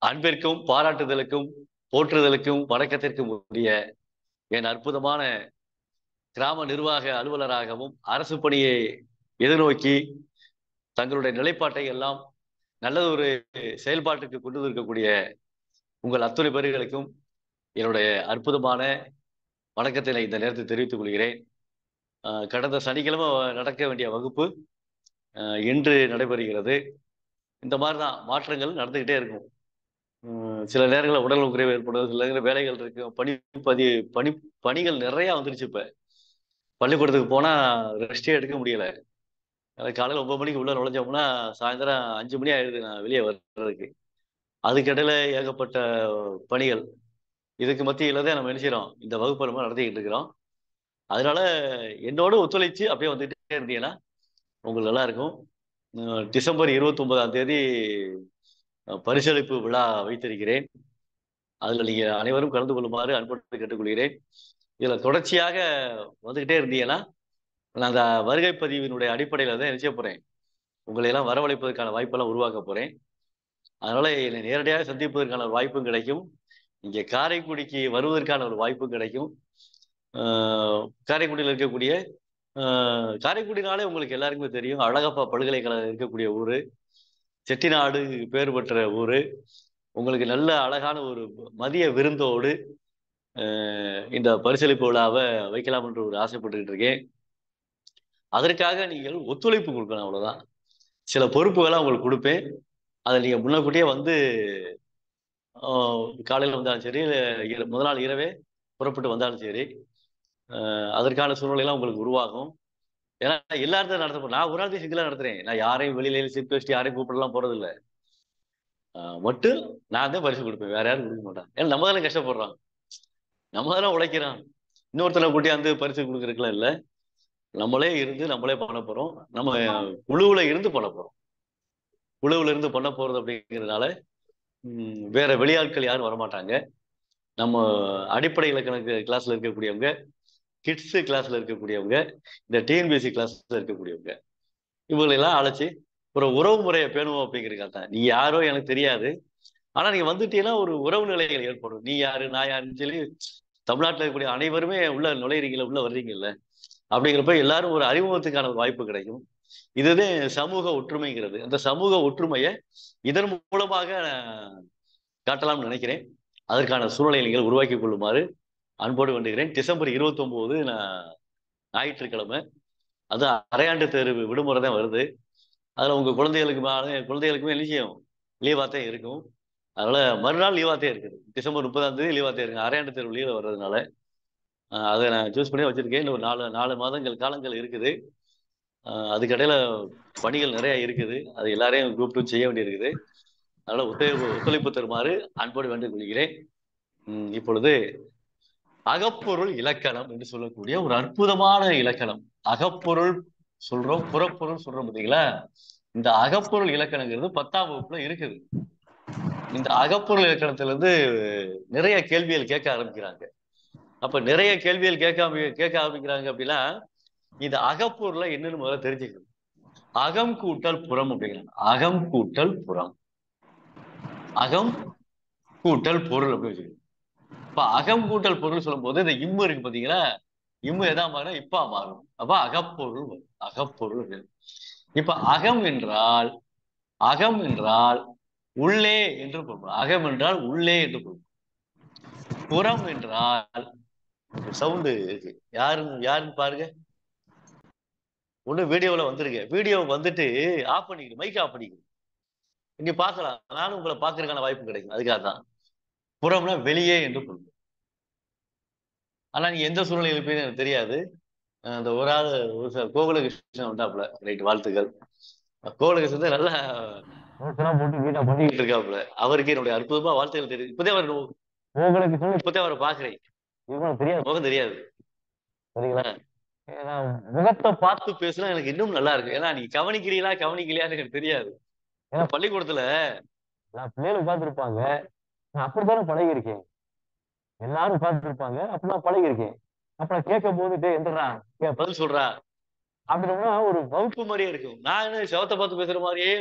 அன்பிற்கும் பாராட்டுதலுக்கும் போற்றுதலுக்கும் வணக்கத்திற்கும் உரிய என் அற்புதமான கிராம நிர்வாக அலுவலராகவும் அரசு பணியை எதிர்நோக்கி தங்களுடைய நிலைப்பாட்டை எல்லாம் நல்லது ஒரு செயல்பாட்டுக்கு கொண்டு இருக்கக்கூடிய உங்கள் அத்துணை பேர்களுக்கும் என்னுடைய அற்புதமான வணக்கத்தை இந்த நேரத்தில் தெரிவித்துக் கொள்கிறேன். கடந்த சனிக்கிழமை நடக்க வேண்டிய வகுப்பு இன்று நடைபெறுகிறது. இந்த மாதிரிதான் மாற்றங்கள் நடந்துகிட்டே இருக்கும். சில நேரங்களில் உடல் குறைவு ஏற்படுவது, சில நேரங்கள் வேலைகள் இருக்கு, பணிகள் நிறைய வந்துருச்சு. இப்ப பள்ளிக்கூடத்துக்கு போனா ரெஸ்டே எடுக்க முடியல. காலையில் 9 மணிக்கு உள்ள நுழைஞ்சோம்னா சாயந்தரம் 5 மணி ஆயிடுது நான் வெளியே வர்றதுக்கு. அதுக்கிடையில ஏகப்பட்ட பணிகள். இதுக்கு மத்தியில தான் நம்ம நினைச்சிடும் இந்த வகுப்பு நம்ம நடத்திக்கிட்டு இருக்கிறோம். அதனால என்னோட ஒத்துழைச்சு அப்படியே வந்துட்டே இருந்தீங்கன்னா உங்களுக்கு நல்லா இருக்கும். டிசம்பர் 29ஆம் தேதி பரிசளிப்பு விழா வைத்திருக்கிறேன். அதுல நீங்க அனைவரும் கலந்து கொள்ளுமாறு அன்போடு கேட்டுக்கொள்கிறேன். இதுல தொடர்ச்சியாக வந்துகிட்டே இருந்தீங்கன்னா நான் அந்த வருகை பதிவினுடைய அடிப்படையில தான் நினைச்ச போறேன். உங்களை எல்லாம் வரவழைப்பதற்கான வாய்ப்பெல்லாம் உருவாக்க போறேன். அதனால என்னை நேரடியாக சந்திப்பதற்கான ஒரு வாய்ப்பும் கிடைக்கும். இங்கே காரைக்குடிக்கு வருவதற்கான ஒரு வாய்ப்பும் கிடைக்கும். காரைக்குடியில் இருக்கக்கூடிய காரைக்குடினாலே உங்களுக்கு எல்லாருக்குமே தெரியும், அழகப்பா பல்கலைக்கழகம் இருக்கக்கூடிய ஊரு, செட்டிநாடு பேர் பெற்ற ஊரு. உங்களுக்கு நல்ல அழகான ஒரு மதிய விருந்தோடு இந்த பரிசளிப்பு விழாவை வைக்கலாம் என்று ஒரு ஆசைப்பட்டுக்கிட்டு இருக்கேன். அதற்காக நீங்கள் ஒத்துழைப்பு கொடுக்கணும், அவ்வளவுதான். சில பொறுப்புகளை உங்களுக்கு கொடுப்பேன். அதை நீங்க முன்னக்கூட்டியே வந்து காலையில் வந்தாலும் சரி, முதல் நாள் இரவே புறப்பட்டு வந்தாலும் சரி, அதற்கான சூழ்நிலையெல்லாம் உங்களுக்கு உருவாகும். ஏன்னா எல்லாரும் நடத்த நான் ஒரு நாள் சிங்கிளா நடத்துறேன். நான் யாரையும் வெளியில சிப் வச்சுட்டு யாரையும் கூப்பிடலாம் போறது இல்லை. மட்டும் நான் தான் பரிசு கொடுப்பேன், வேற யாரும் கொடுக்க மாட்டான். ஏன்னா நம்ம தானே கஷ்டப்படுறோம், நம்ம தானே உழைக்கிறோம். இன்னொருத்தனை கூட்டியாந்து பரிசு கொடுக்குறதுக்குலாம் இல்லை. நம்மளே இருந்து நம்மளே பண்ண போறோம். நம்ம குழுவுல இருந்து பண்ண போறோம். குழுவுல இருந்து பண்ண போறது அப்படிங்கிறதுனால வேற வெளியாட்கள் யாரும் வரமாட்டாங்க. நம்ம அடிப்படை இலக்கணக்கு கிளாஸ்ல இருக்கக்கூடியவங்க, கிட்ஸ் கிளாஸ்ல இருக்கக்கூடியவங்க, இந்த டிஎன்பிஎஸ்சி கிளாஸ்ல இருக்கக்கூடியவங்க, இவங்களெல்லாம் அழைச்சி ஒரு உறவு முறையை பேணுவோம் அப்படிங்கிறதுக்காக தான். நீ யாரோ எனக்கு தெரியாது, ஆனா நீங்க வந்துட்டீங்கன்னா ஒரு உறவு நிலைகள் ஏற்படும். நீ யாரு நான் யாருன்னு சொல்லி தமிழ்நாட்டில் இருக்கக்கூடிய அனைவருமே உள்ள நுழையிறீங்கள, உள்ள வர்றீங்கல்ல, அப்படிங்கிறப்ப எல்லாரும் ஒரு அறிமுகத்துக்கான ஒரு வாய்ப்பு கிடைக்கும். இதுதான் சமூக ஒற்றுமைங்கிறது. அந்த சமூக ஒற்றுமையை இதன் மூலமாக காட்டலாம்னு நினைக்கிறேன். அதற்கான சூழ்நிலை நீங்கள் உருவாக்கி கொள்ளுமாறு அன்போடு வேண்டுகிறேன். டிசம்பர் 29 ஞாயிற்றுக்கிழமை, அது அரையாண்டு தேர்வு விடுமுறை தான் வருது. அதுல உங்க குழந்தைகளுக்குமே நிச்சயம் லீவாத்தே இருக்கும். அதனால மறுநாள் லீவாத்தே இருக்குது. டிசம்பர் 30ஆம் தேதி லீவாத்தே இருக்கு, அரையாண்டு தேர்வு லீவ் வர்றதுனால. அதை நான் சூஸ் பண்ணி வச்சிருக்கேன். இன்னும் 4 மாதங்கள் காலங்கள் இருக்குது. அதுக்கடையில பணிகள் நிறைய இருக்குது. அது எல்லாரையும் கூப்பிட்டு செய்ய வேண்டி இருக்குது. அதனால ஒத்துழைப்பு தருமாறு அன்போடு வேண்டிக் கொள்கிறேன். இப்பொழுது அகப்பொருள் இலக்கணம் என்று சொல்லக்கூடிய ஒரு அற்புதமான இலக்கணம். அகப்பொருள் சொல்றோம், புறப்பொருள் சொல்றோம், பார்த்தீங்களா? இந்த அகப்பொருள் இலக்கணங்கிறது 10ஆம் வகுப்புல இருக்குது. இந்த அகப்பொருள் இலக்கணத்துல இருந்து நிறைய கேள்விகள் கேட்க ஆரம்பிக்கிறாங்க. அப்ப நிறைய கேள்விகள் கேட்க ஆரம்பிக்கிறாங்க அப்படின்னா இந்த அகப்பொருளை என்னன்னு முதல்ல தெரிஞ்சுக்கணும். அகம் கூட்டல் புறம் அப்படிங்கிறாங்க. அகம் கூட்டல் புறம், அகம் கூட்டல் பொருள் அப்படின்னு வச்சுக்கணும். இப்ப அகம் கூட்டல் பொருள் சொல்லும் போது இந்த இம்மு இருக்கு பாத்தீங்களா, இம்மு எதா மாறும், இப்பா மாறும். அப்ப அகப்பொருள், அகப்பொருள். இப்ப அகம் என்றால் உள்ளே என்று பொருள். அகம் என்றால் உள்ளே என்று பொருள். புறம் என்றால் சவுண்டு இருக்கு, யாருன்னு பாருங்க. ஒண்ணு வீடியோல வந்துருங்க, வீடியோ வந்துட்டு ஆஃப் பண்ணிக்கிட்டு மைக் ஆஃப் பண்ணிக்கிட்டு இங்க பார்க்கலாம், நானும் உங்களை பார்க்கறதுக்கான வாய்ப்பு கிடைக்கும். அதுக்காக தான். புறம்னா வெளியே என்று பொருள். ஆனா நீங்க எந்த சூழ்நிலையில் இருப்பீங்கன்னு எனக்கு தெரியாது. அந்த ஒரு ஆள் கோகுலகிருஷ்ணன் வந்தாப்புல, ரைட், வாழ்த்துக்கள். கோகுலகிருஷ்ணன் நல்லா போட்டு வீட்டா பண்ணிக்கிட்டு இருக்காப்புல. அவருக்கு என்னுடைய அற்புதமா வாழ்த்துக்கள் தெரியுது. இப்பதே அவர் கோகுலகிருஷ்ணன் இப்பதே அவரை பாக்குறேன். தெரியாது, முகம் தெரியாது, சரிங்களா? முகத்தை பார்த்து பேசுனா எனக்கு இன்னும் நல்லா இருக்கு. ஏன்னா நீங்க கவனிக்கலையான்னு எனக்கு தெரியாது. ஏன்னா பள்ளிக்கூடத்துல நான் பிள்ளைகளும் பார்த்துருப்பாங்க, நான் அப்படித்தானே பழகி இருக்கேன். எல்லாரும் பார்த்துருப்பாங்க, அப்ப நான் பழகி இருக்கேன். அப்ப நான் கேட்கும் போது எந்தடா பதில் சொல்றா அப்படின்னா ஒரு வகுப்பு மாதிரியே இருக்கும். நான் என்ன செவத்தை பார்த்து பேசுற மாதிரியே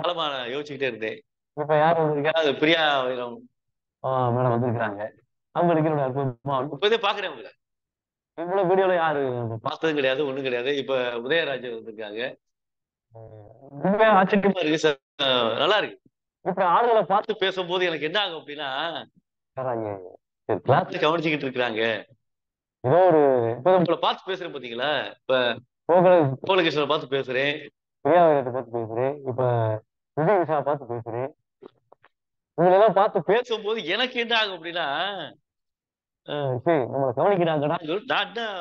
காலமா யோசிச்சுக்கிட்டே இருந்தேன். இப்ப யார் வந்திருக்கா? அது பிரியா மேடம் வந்திருக்காங்க. அவங்களுக்கு என்னோட அற்புதமா இப்பதே பாக்குறேன் உங்களை. இவ்வளவு வீடியோல யாரு பார்த்ததும் கிடையாது, ஒண்ணும் கிடையாது. இப்ப உதயராஜ் வந்திருக்காங்க. உண்மையா ஆச்சரியமா இருக்கு சார். நல்லா இருக்கு. இப்ப ஆளுகளை பார்த்து பேசும்போது எனக்கு என்ன ஆகும் அப்படின்னா, கிளாஸ் கவனிச்சுக்கிட்டு இருக்கிறாங்க. ஏதோ ஒரு இப்ப உங்களை பார்த்து பேசுறேன் பாத்தீங்களா? இப்ப கோகுலகிருஷ்ணனை பார்த்து பேசுறேன், பிரியாவிரத்தை பார்த்து பேசுறேன், இப்ப விஜய் விஷா பார்த்து பேசுறேன். உங்களை எல்லாம் பார்த்து பேசும்போது எனக்கு என்ன ஆகும் அப்படின்னா, சரி நம்மளை கவனிக்கிறாங்கடா. நான் தான்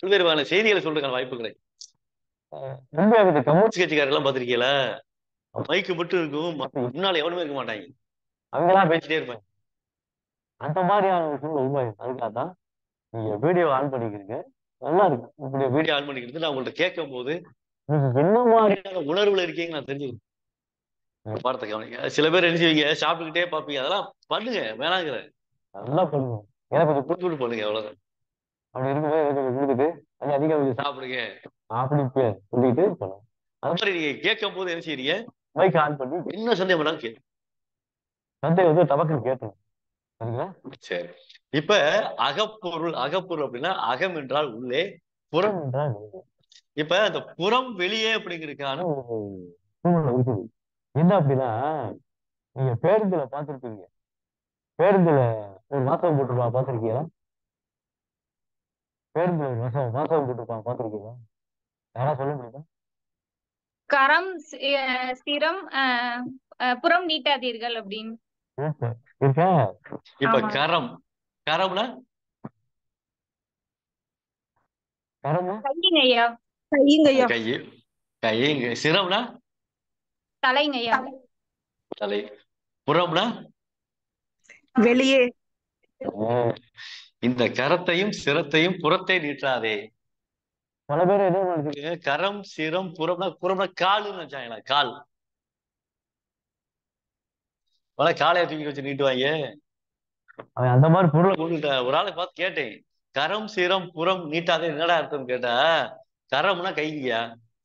பல்வேறு வகையான செய்திகளை சொல்றதுக்கான வாய்ப்பு கிடையாது. முன்பு கம்யூனிஸ்ட் கட்சிக்காரர் எல்லாம் பாத்திருக்கீங்களா? மைக்கு மட்டும் இருக்கும், முன்னால எவனுமே இருக்க மாட்டாங்க, அவங்களாம் பேசிட்டே இருப்பாங்க. அந்த மாதிரியான ஒரு சூழ்நிலை உருவாயிருக்கு. அதுக்காக தான் நீங்க வீடியோ ஆன் பண்ணிக்கிறீங்க. நல்லா இருக்கு. இப்படி வீடியோ ஆன் பண்ணிக்கிறது நான் உங்கள்ட்ட கேட்கும் போது நீங்க என்ன மாதிரியான உணர்வுல இருக்கீங்க நான் தெரிஞ்சுக்கிறேன். பாடத்தை கவனிங்க. சில பேர் என்ன செய்வீங்க, சாப்பிட்டுக்கிட்டே பார்ப்பீங்க. அதெல்லாம் பண்ணுங்க, வேணாங்கிற நல்லா பண்ணுங்க. எனக்கு கொஞ்சம் புட்டு பண்ணுங்க, அவ்வளவுதான். அப்படி இருக்கும்போது கொடுத்துட்டு அது அதிகம் கொஞ்சம் சாப்பிடுங்க அப்படி சொல்லிட்டு போனோம். அது மாதிரி நீங்க கேட்கும் போது என்ன செய்றீங்க, மைக் ஆன் பண்ணி என்ன சந்தேகம் வேணாலும் கேட்கு. சந்தேகம் வந்து டபக்குன்னு கேட்கணும். சரிங்களா? சரி. இப்ப அகப்பொருள், அகப்பொருள் அப்படின்னா அகம் என்றால் உள்ளே, புறம் என்றால் வெளியே. இப்ப அந்த புறம் வெளியே அப்படிங்கிறதுக்கான ஒரு சூழ்நிலை இருக்குது. என்ன அப்படின்னா, நீங்க பேருந்துல பார்த்திருப்பீங்க. பேருந்துல ஒரு வாசகம் போட்டிருப்பாங்க, பார்த்திருக்கீங்களா? பேருந்துல ஒரு வாசகம் போட்டிருப்பாங்க, பார்த்திருக்கீங்களா? யாரா சொல்ல முடியுமா? கரம் சிரம் புறம் நீட்டாதீர்கள் அப்படின்னு இருக்கா? இப்ப கரம், கரம்னா கரம்னா கைங்கய்யா, கைங்கய்யா, கை, கை. சிரம்னா தலைங்கய்யா, தலை. புறம்னா வெளியே. இந்த கரத்தையும் சிரத்தையும் புறத்தை நீட்டாதே. பல பேர் என்ன நினைச்சுங்க, கரம் சிரம் புறம்னா, புறம்னா காலுன்னு நினைச்சாங்களா? கால். காலையை தூக்கி வச்சு நீட்டுவாங்க. அவன் அந்த மாதிரி பொருளை கொண்டுட்ட ஒரு ஆளை பார்த்து கேட்டேன், கரம் சிரம் புறம் நீட்டாதே என்னடா அர்த்தம் கேட்டா, கரம்னா கைங்கயா,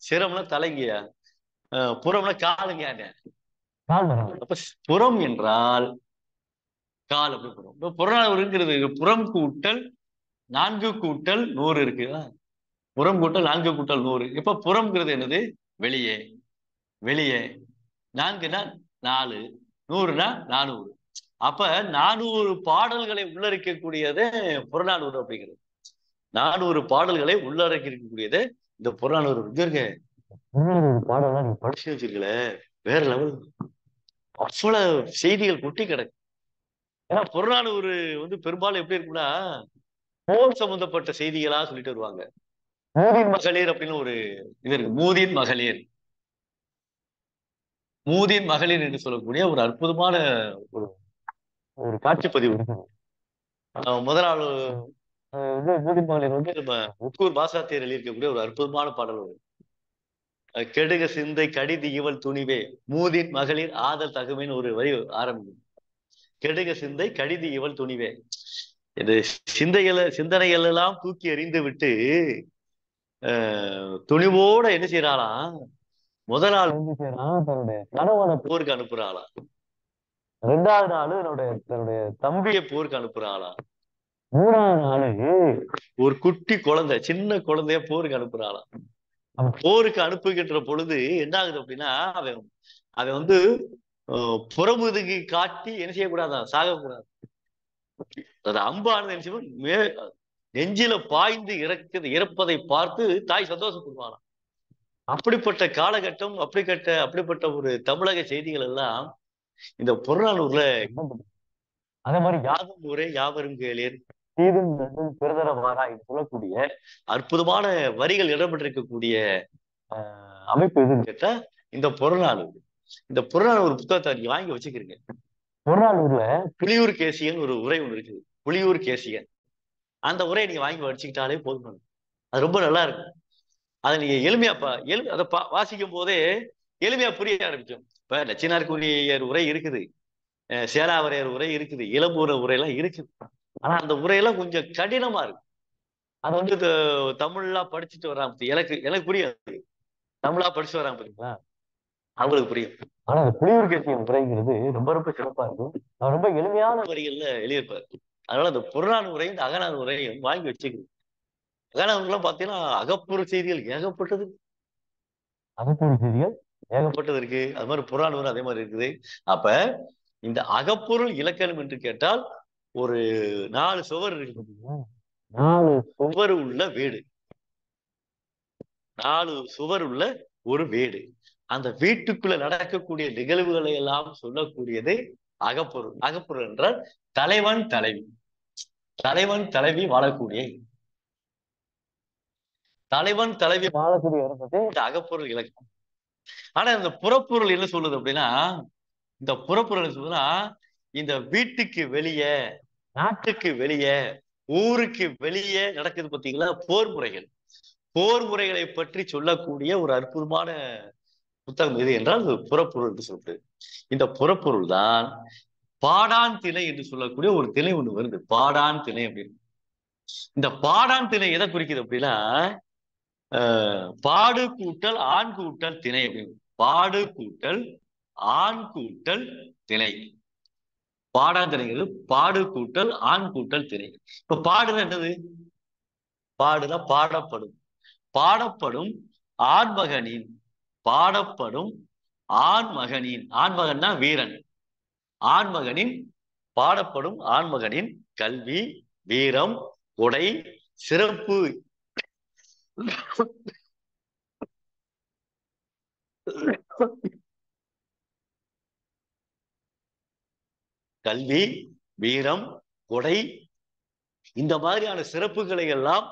சிரம்னா தலைங்கயா, புறம்னா காலுங்க. அப்ப புறம் என்றால் கால். அப்படி புறம். இப்ப புறநானூறுங்கிறது புறம் கூட்டல் 4 கூட்டல் 100 இருக்கு. புறம் கூட்டல் 4 கூட்டல் 100. இப்ப புறம்ங்கிறது என்னது? வெளியே. வெளியே 4னா 4, 100னா 400. அப்ப 400 பாடல்களை உள்ளடக்கக்கூடியது புறநானூறு அப்படிங்கிறது. 400 பாடல்களை உள்ளடக்கி இருக்கக்கூடியது இந்த புறநானூறு. இருக்கு பாடலாம் நீங்க படிச்சு வச்சிருக்கல, வேற லெவல். அவ்வளவு செய்திகள் கொட்டி கிடக்கு. ஏன்னா புறநானூறு வந்து பெரும்பாலும் எப்படி இருக்குன்னா, போர் சம்பந்தப்பட்ட செய்திகளா சொல்லிட்டு வருவாங்க. மூதின் மகளிர் அப்படின்னு ஒரு இது இருக்கு. மூதின் மகளிர், மூதின் மகளிர் என்று சொல்லக்கூடிய ஒரு அற்புதமான ஒரு ஒரு காட்சிப்பதிவு இருக்கு. முதல் நாள் மூதின் மகளிர் வந்து நம்ம முக்கூர் பாசாத்தியர் எழுதியிருக்கக்கூடிய ஒரு அற்புதமான பாடல் வரும். கெடுக சிந்தை கடிது இவள் துணிவே மூதின் மகளிர் ஆதல் தகுமைன்னு ஒரு வரி ஆரம்பிக்கும். கெடுக சிந்தை கடிது இவள் துணிவே. இது சிந்தனைகள் எல்லாம் தூக்கி எறிந்து விட்டு துணிவோட என்ன செய்யறாளாம், முதல் நாள் என்ன செய்யறான், தன்னுடைய கணவனை போருக்கு அனுப்புறாளாம். 2வது நாள் தன்னுடைய தம்பியை போருக்கு அனுப்புறாளாம். 3வது நாள் ஒரு குட்டி குழந்தை, சின்ன குழந்தைய போருக்கு அனுப்புறாளாம். அவன் போருக்கு அனுப்புகின்ற பொழுது என்ன ஆகுது அப்படின்னா, அவன் அவன் வந்து புறமுதுகி காட்டி என்ன செய்யக்கூடாதான், சாகக்கூடாது. அது அம்பானது என்ன செய்வோம், நெஞ்சில பாய்ந்து இறப்பதை பார்த்து தாய் சந்தோஷப்படுவாளாம். அப்படிப்பட்ட காலகட்டம், அப்படிப்பட்ட ஒரு தமிழக செய்திகள் எல்லாம் இந்த புறநானூறுல. அதே மாதிரி யாதும் ஊரே யாவரும் கேளீர் தீதும் நன்றும் பிறதரவாரா என்று சொல்லக்கூடிய அற்புதமான வரிகள் இடம்பெற்றிருக்கக்கூடிய அமைப்பு எதுன்னு கேட்டா இந்த புறநானூறு. இந்த புறநானூறு புத்தகத்தை நீங்க வாங்கி வச்சுக்கிறீங்க. புறநானூறுல புலியூர் கேசியன் ஒரு உரை ஒண்ணு இருக்குது. புலியூர் கேசியன், அந்த உரையை நீங்க வாங்கி வச்சுக்கிட்டாலே போதும். அது ரொம்ப நல்லா இருக்கும். அதை நீங்க எளிமையா அதை வாசிக்கும் போதே எளிமையா புரிய ஆரம்பிக்கும். இப்ப நச்சினார்குடியர் உரை இருக்குது, சேலாவரையர் உரை இருக்குது, இளம்பூர உரையெல்லாம் இருக்குது. ஆனா அந்த உரையெல்லாம் கொஞ்சம் கடினமா இருக்கு. அது வந்து தமிழ்லாம் படிச்சுட்டு வராம எனக்கு புரியாது. தமிழா படிச்சு வராம பாத்தீங்களா, அவங்களுக்கு புரியும். ஆனா அந்த புலியூர்கட்சியின் முறைங்கிறது ரொம்ப ரொம்ப சிறப்பா இருக்கும். அவர் ரொம்ப எளிமையான வரிகள்ல எழுதியிருப்பார். அதனால அந்த புறநானூறு உரையும் இந்த அகநானூறு உரையும் வாங்கி வச்சுக்கணும். அகநானூறுலாம் பாத்தீங்கன்னா அகப்புற செய்திகள் ஏகப்பட்டது. அகப்புற செய்திகள் ஏகப்பட்டது இருக்கு. அது மாதிரி புறநானூறு அதே மாதிரி இருக்குது. அப்ப இந்த அகப்பொருள் இலக்கணம் என்று கேட்டால் ஒரு 4 சுவர் இருக்கு பாத்தீங்களா? 4 சுவர் உள்ள வீடு. 4 சுவர் உள்ள ஒரு வீடு. அந்த வீட்டுக்குள்ள நடக்கக்கூடிய நிகழ்வுகளை எல்லாம் சொல்லக்கூடியது அகப்பொருள். அகப்பொருள் என்றால் தலைவன் தலைவி, தலைவன் தலைவி வாழக்கூடிய, தலைவன் தலைவி வாழக்கூடிய இடத்தை இந்த அகப்பொருள் இலக்கணம். ஆனா இந்த புறப்பொருள் என்ன சொல்லுது அப்படின்னா, இந்த புறப்பொருள் என்ன சொல்லுதுன்னா, இந்த வீட்டுக்கு வெளியே, நாட்டுக்கு வெளியே, ஊருக்கு வெளியே நடக்குது பாத்தீங்களா போர் முறைகள். போர் முறைகளை பற்றி சொல்லக்கூடிய ஒரு அற்புதமான புத்தகம் எது என்றால் அது புறப்பொருள் என்று சொல்றது. இந்த புறப்பொருள் தான் பாடான் திணை என்று சொல்லக்கூடிய ஒரு திணை ஒண்ணு வருது. பாடான் திணை அப்படின்னு. இந்த பாடான் திணை எதை குறிக்குது அப்படின்னா, பாடு கூட்டல் ஆண் கூட்டல் திணை அப்படின்னு. பாடு கூட்டல் ஆண் கூட்டல் திணை. பாடான் திணைங்கிறது பாடு கூட்டல் ஆண் கூட்டல் திணை. இப்ப பாடுனா என்னது? பாடுனா பாடப்படும். பாடப்படும் ஆண்மகனின், பாடப்படும் ஆண்மகனின், ஆண்மகன்னா வீரன், ஆண்மகனின், பாடப்படும் ஆண்மகனின் கல்வி, வீரம், கொடை, சிறப்பு, கல்வி, வீரம், கொடை, இந்த மாதிரியான சிறப்புகளை எல்லாம்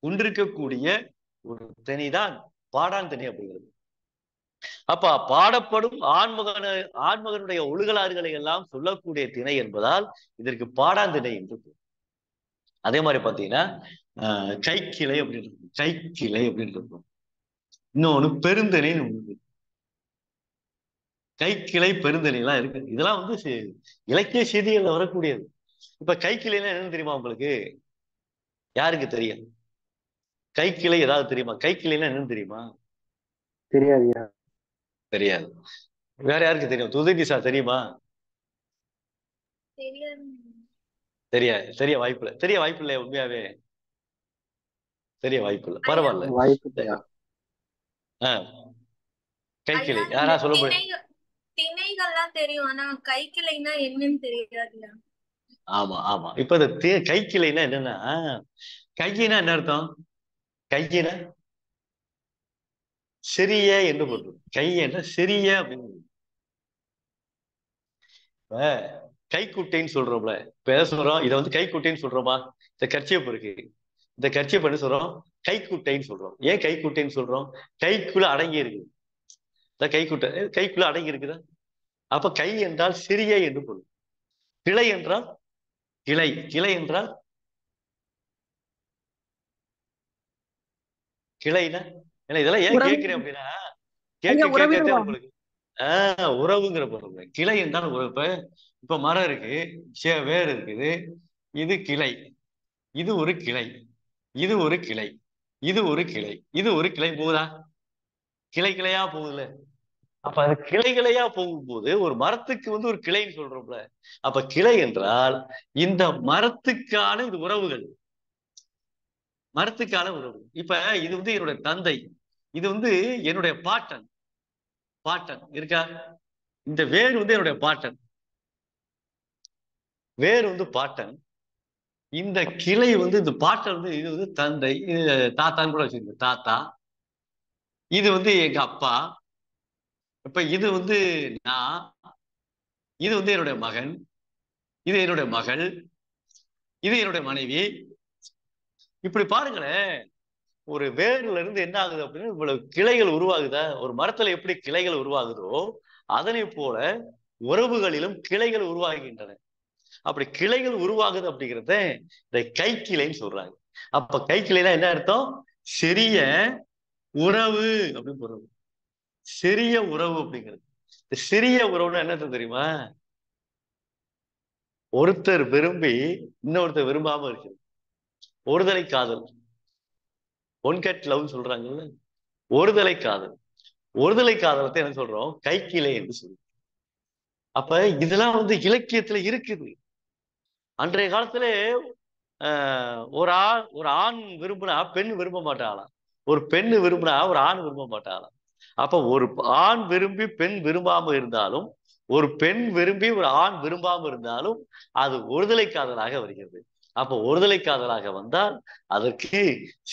கொண்டிருக்கக்கூடிய ஒரு திணைதான் பாடான் திணை அப்படிங்கிறது. அப்ப பாடப்படும் ஆண்மகனுடைய ஒழுகலாறுகளை எல்லாம் சொல்லக்கூடிய திணை என்பதால் இதற்கு பாடான் திணை என்று. அதே மாதிரி பாத்தீங்கன்னா கைக்கிளை அப்படின்னு இருக்கும். கைக்கிளை அப்படின்னு இருக்கும். இன்னொன்னு பெருந்தனைன்னு ஒண்ணு. கைக்கிளை பெருந்தனை எல்லாம் இருக்கு. இதெல்லாம் வந்து இலக்கிய செய்திகள்ல வரக்கூடியது. இப்ப கைக்கிளைன்னா என்னன்னு தெரியுமா உங்களுக்கு? யாருக்கு தெரியும்? கைக்கிளை ஏதாவது தெரியுமா? கைக்கிளைன்னா என்னன்னு தெரியுமா? தெரியாதுயா. தெரியாது. வேற யாருக்கு தெரியும்? துதினிசா தெரியுமா? தெரியாது. தெரிய வாய்ப்பில்லை. தெரிய வாய்ப்பில்லை. உண்மையாவே தெரிய வாய்ப்பில்லை. பரவாயில்ல. வாய்ப்பு. கைக்கிளை யாரா சொல்ல முடியும்? திணைகள்லாம் தெரியும், ஆனா கைக்கிளைனா என்னன்னு தெரியாது. ஆமா ஆமா. இப்ப இந்த கைக்கிளைனா என்னன்னா, கையினா என்ன அர்த்தம்? கையினா சிறிய என்று பொருள். கை என்ற சிறிய அப்படின்னு. இப்ப கைக்குட்டைன்னு சொல்றோம்ல, இப்ப எதை சொல்றோம்? இதை வந்து கைக்குட்டைன்னு சொல்றோமா? இந்த கர்ச்சீப் இருக்கு, இந்த கர்ச்சீப் என்ன சொல்றோம்? கைக்குட்டைன்னு சொல்றோம். ஏன் கைக்குட்டைன்னு சொல்றோம்? கைக்குள்ள அடங்கி இருக்கு. இந்த கைக்குட்டை கைக்குள்ள அடங்கி இருக்குதா? அப்ப கை என்றால் சிறிய என்று பொருள். கிளை என்றால் கிளை. கிளை என்றால் கிளைனா ஏன்னா இதெல்லாம் ஏன் கேட்கிறேன் அப்படின்னா, கேட்க உங்களுக்கு உறவுங்கிற பொருள். கிளை என்றால் உறவு. இப்ப மரம் இருக்கு, வேர் இருக்குது, இது கிளை, இது ஒரு கிளை, இது ஒரு கிளை, இது ஒரு கிளை, இது ஒரு கிளை போகுதா? கிளை கிளையா போகுதுல. அப்ப அது கிளை கிளையா போகும்போது ஒரு மரத்துக்கு வந்து ஒரு கிளைன்னு சொல்றோம்ல. அப்ப கிளை என்றால் இந்த மரத்துக்கான இது உறவுகள், மரத்துக்கான உறவு. இப்ப இது வந்து என்னுடைய தந்தை, இது வந்து என்னுடைய பாட்டன். பாட்டன் இருக்கா? இந்த வேர் வந்து என்னுடைய பாட்டன், வேர் வந்து பாட்டன். இந்த கிளை வந்து இந்த பாட்டன் வந்து இது வந்து தந்தை, இது தாத்தான்னு கூட வச்சிருக்க தாத்தா. இது வந்து எங்க அப்பா. இப்ப இது வந்து நான், இது வந்து என்னுடைய மகன், இது என்னுடைய மகள், இது என்னுடைய மனைவி. இப்படி பாருங்களேன், ஒரு வேர்ல இருந்து என்ன ஆகுது அப்படின்னா இவ்வளவு கிளைகள் உருவாகுதா? ஒரு மரத்துல எப்படி கிளைகள் உருவாகுதோ அதனை போல உறவுகளிலும் கிளைகள் உருவாகின்றன. அப்படி கிளைகள் உருவாகுது அப்படிங்கிறத இந்த கைக்கிளைன்னு சொல்றாங்க. அப்ப கைக்கிளைனா என்ன அர்த்தம்? சிறிய உறவு அப்படின்னு சொல்றது. சிறிய உறவு அப்படிங்கிறது. இந்த சிறிய உறவுன்னு என்ன தெரியுமா? ஒருத்தர் விரும்பி இன்னொருத்தர் விரும்பாம இருக்குது. ஒருதலை காதல், ஒன் கட் லவ் சொல்றாங்கல்ல, ஒருதலை காதல். ஒருதலை காதலத்தை என்ன சொல்றோம்? கைக்கிளை என்று சொல்றோம். அப்ப இதெல்லாம் வந்து இலக்கியத்துல இருக்குது. அன்றைய காலத்துல ஒரு ஆண் விரும்பினா பெண் விரும்ப மாட்டாளாம். ஒரு பெண் விரும்பினா ஒரு ஆண் விரும்ப மாட்டாளாம். அப்ப ஒரு ஆண் விரும்பி பெண் விரும்பாம இருந்தாலும், ஒரு பெண் விரும்பி ஒரு ஆண் விரும்பாம இருந்தாலும் அது ஒருதலை காதலாக வருகிறது. அப்ப ஒருதலை காதலாக வந்தால் அதற்கு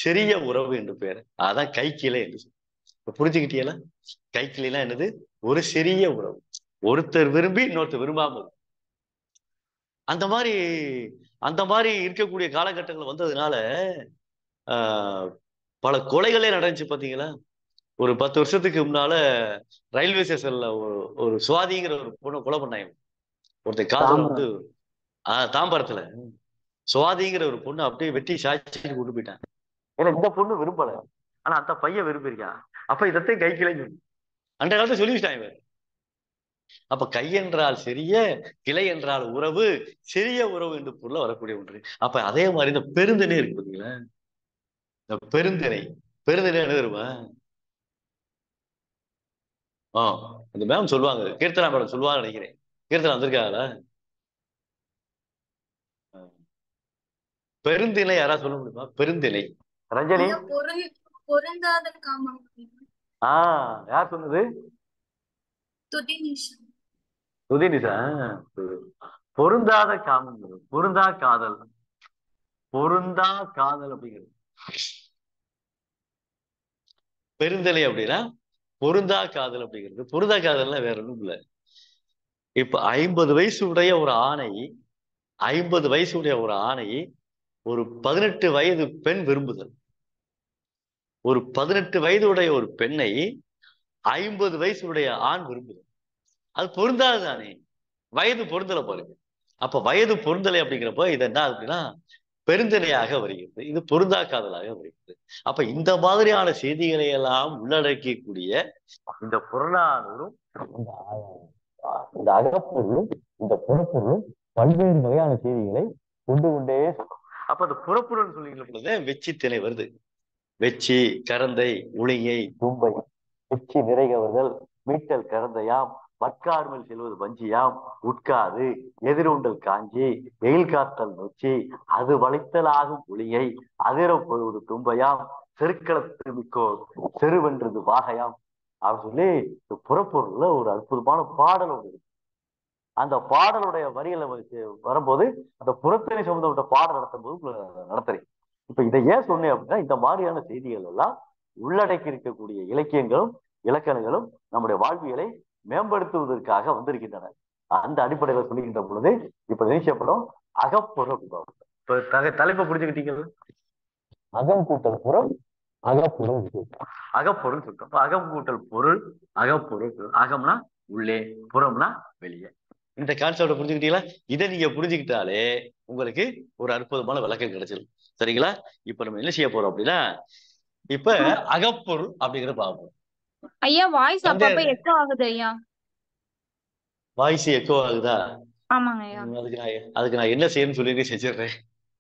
சிறிய உறவு என்று பெயர். அதான் கைக்கிளை என்று சொல்றோம். இப்ப புரிஞ்சுக்கிட்டீங்களா? கைக்கிளைனா என்னது? ஒரு சிறிய உறவு. ஒருத்தர் விரும்பி இன்னொருத்தர் விரும்பாம இருக்கும். அந்த மாதிரி அந்த மாதிரி இருக்கக்கூடிய காலகட்டங்கள் வந்ததுனால ஆஹ் பல கொலைகளே நடந்துச்சு பாத்தீங்களா? ஒரு 10 வருஷத்துக்கு முன்னால ரயில்வே ஸ்டேஷன்ல ஒரு சுவாதிங்கிற ஒரு பொண்ணை கொலை பண்ணாங்க. ஒருத்தர் காதல வந்து தாம்பரத்துல சுவாதிங்கிற ஒரு பொண்ணு அப்படியே வெட்டி சாய்ச்சி கொண்டு போயிட்டாங்க. ஏன்னா இந்த பொண்ணு விரும்பல, ஆனா அந்த பையன் விரும்பியிருக்கான். அப்ப இதத்தையும் கைக்கிளைன்னு அந்த காலத்தை சொல்லிவிட்டாங்க. அப்ப கை என்றால் சிறிய, கிளை என்றால் உறவு, சிறிய உறவு என்று பொருள் வரக்கூடிய ஒன்று. அப்ப அதே மாதிரி இந்த பெருந்திணை இருக்கு பாத்தீங்களா? இந்த பெருந்திணை என்ன தெரியுமா? அந்த மேம் சொல்லுவாங்க, கீர்த்தனா மேடம் சொல்லுவாங்க நினைக்கிறேன். கீர்த்தனா வந்திருக்காங்களா? பெருந்திணை யாரா சொல்ல முடியுமா? பெருந்திணை ரஞ்சனி. பொருந்தாத காமம். யார் சொன்னது? துதிநிஷா. பொருந்தாத காமம், பொருந்தா காதல். பொருந்தா காதல் அப்படிங்கிறது பெருந்திணை அப்படின்னா பொருந்தா காதல் அப்படிங்கிறது. பொருந்தா காதல்னா வேற ஒண்ணும் இல்லை. இப்ப 50 வயசு உடைய ஒரு ஆணை 50 வயசுடைய ஒரு ஆணை ஒரு 18 வயது பெண் விரும்புதல். ஒரு 18 வயதுடைய ஒரு பெண்ணை 50 வயசுடைய ஆண் விரும்புதல். அது பொருந்தாது தானே? வயது பொருந்தலை பாருங்க. அப்ப வயது பொருந்தலை அப்படிங்கிறப்ப இது என்ன அப்படின்னா பெருந்திணையாக வருகிறது. இது பொருந்தா காதலாக வருகிறது. அப்ப இந்த மாதிரியான செய்திகளை எல்லாம் உள்ளடக்கக்கூடிய இந்த புறநானூறும் இந்த அகப்பொருளும் இந்த புறப்பொருளும் பல்வேறு வகையான செய்திகளை கொண்டு கொண்டே. அப்ப அந்த புறப்பொருள் சொல்லிக்கிற பொழுது வெச்சி திணை வருது. வெச்சி, கரந்தை, உளியை, தும்பை, வெச்சி நிறைகவர்கள், மீட்டல் கரந்தையாம், வட்கார்மல் செல்வது வஞ்சியாம், உட்காது எதிரூண்டல் காஞ்சி, எயில் காத்தல் நொச்சி, அது வளைத்தலாகும் ஒளியை, அதிரம் பொழுது தும்பையாம், செருக்களத்து மிக்கோ செருவென்றது வாகையாம் அப்படின்னு சொல்லி இந்த புறப்பொருள்ல ஒரு அற்புதமான பாடல் ஒன்று இருக்கு. அந்த பாடலுடைய வரிகளை வரும்போது அந்த புறத்திணை சம்பந்தப்பட்ட பாடல் நடத்தும் போது நடத்துறேன். இப்ப இதை ஏன் சொன்னேன் அப்படின்னா இந்த மாதிரியான செய்திகள் எல்லாம் உள்ளடக்கி இருக்கக்கூடிய இலக்கியங்களும் இலக்கணங்களும் நம்முடைய வாழ்வியலை மேம்படுத்துவதற்காக வந்திருக்கின்றன. அந்த அடிப்படையில சொல்லுகின்ற பொழுது இப்ப நினைச்சப்படும் அகப்புறம். இப்ப தலைப்பை புரிஞ்சுக்கிட்டீங்களா? அகம் கூட்டல் புறம், அகப்புறம். அகப்பொருள் சொல்றோம். அகம் கூட்டல் பொருள், அகப்பொருள். அகம்னா உள்ளே, புறம்னா வெளியே. இந்த கான்செப்டை புரிஞ்சுக்கிட்டீங்களா? இதை நீங்க புரிஞ்சுக்கிட்டாலே உங்களுக்கு ஒரு அற்புதமான விளக்கம் கிடைச்சிடும். சரிங்களா? இப்ப நம்ம என்ன செய்ய போறோம் அப்படின்னா இப்ப அகப்பொருள் அப்படிங்கிறத பார்ப்போம். ஐயா வாய்ஸ் அப்பப்ப எக்கோ ஆகுது ஐயா. வாய்ஸ் எக்கோ ஆகுதா? ஆமாங்க ஐயா. அதுக்கு நான் என்ன செய்யணும்னு சொல்லி செஞ்சிடுறேன்.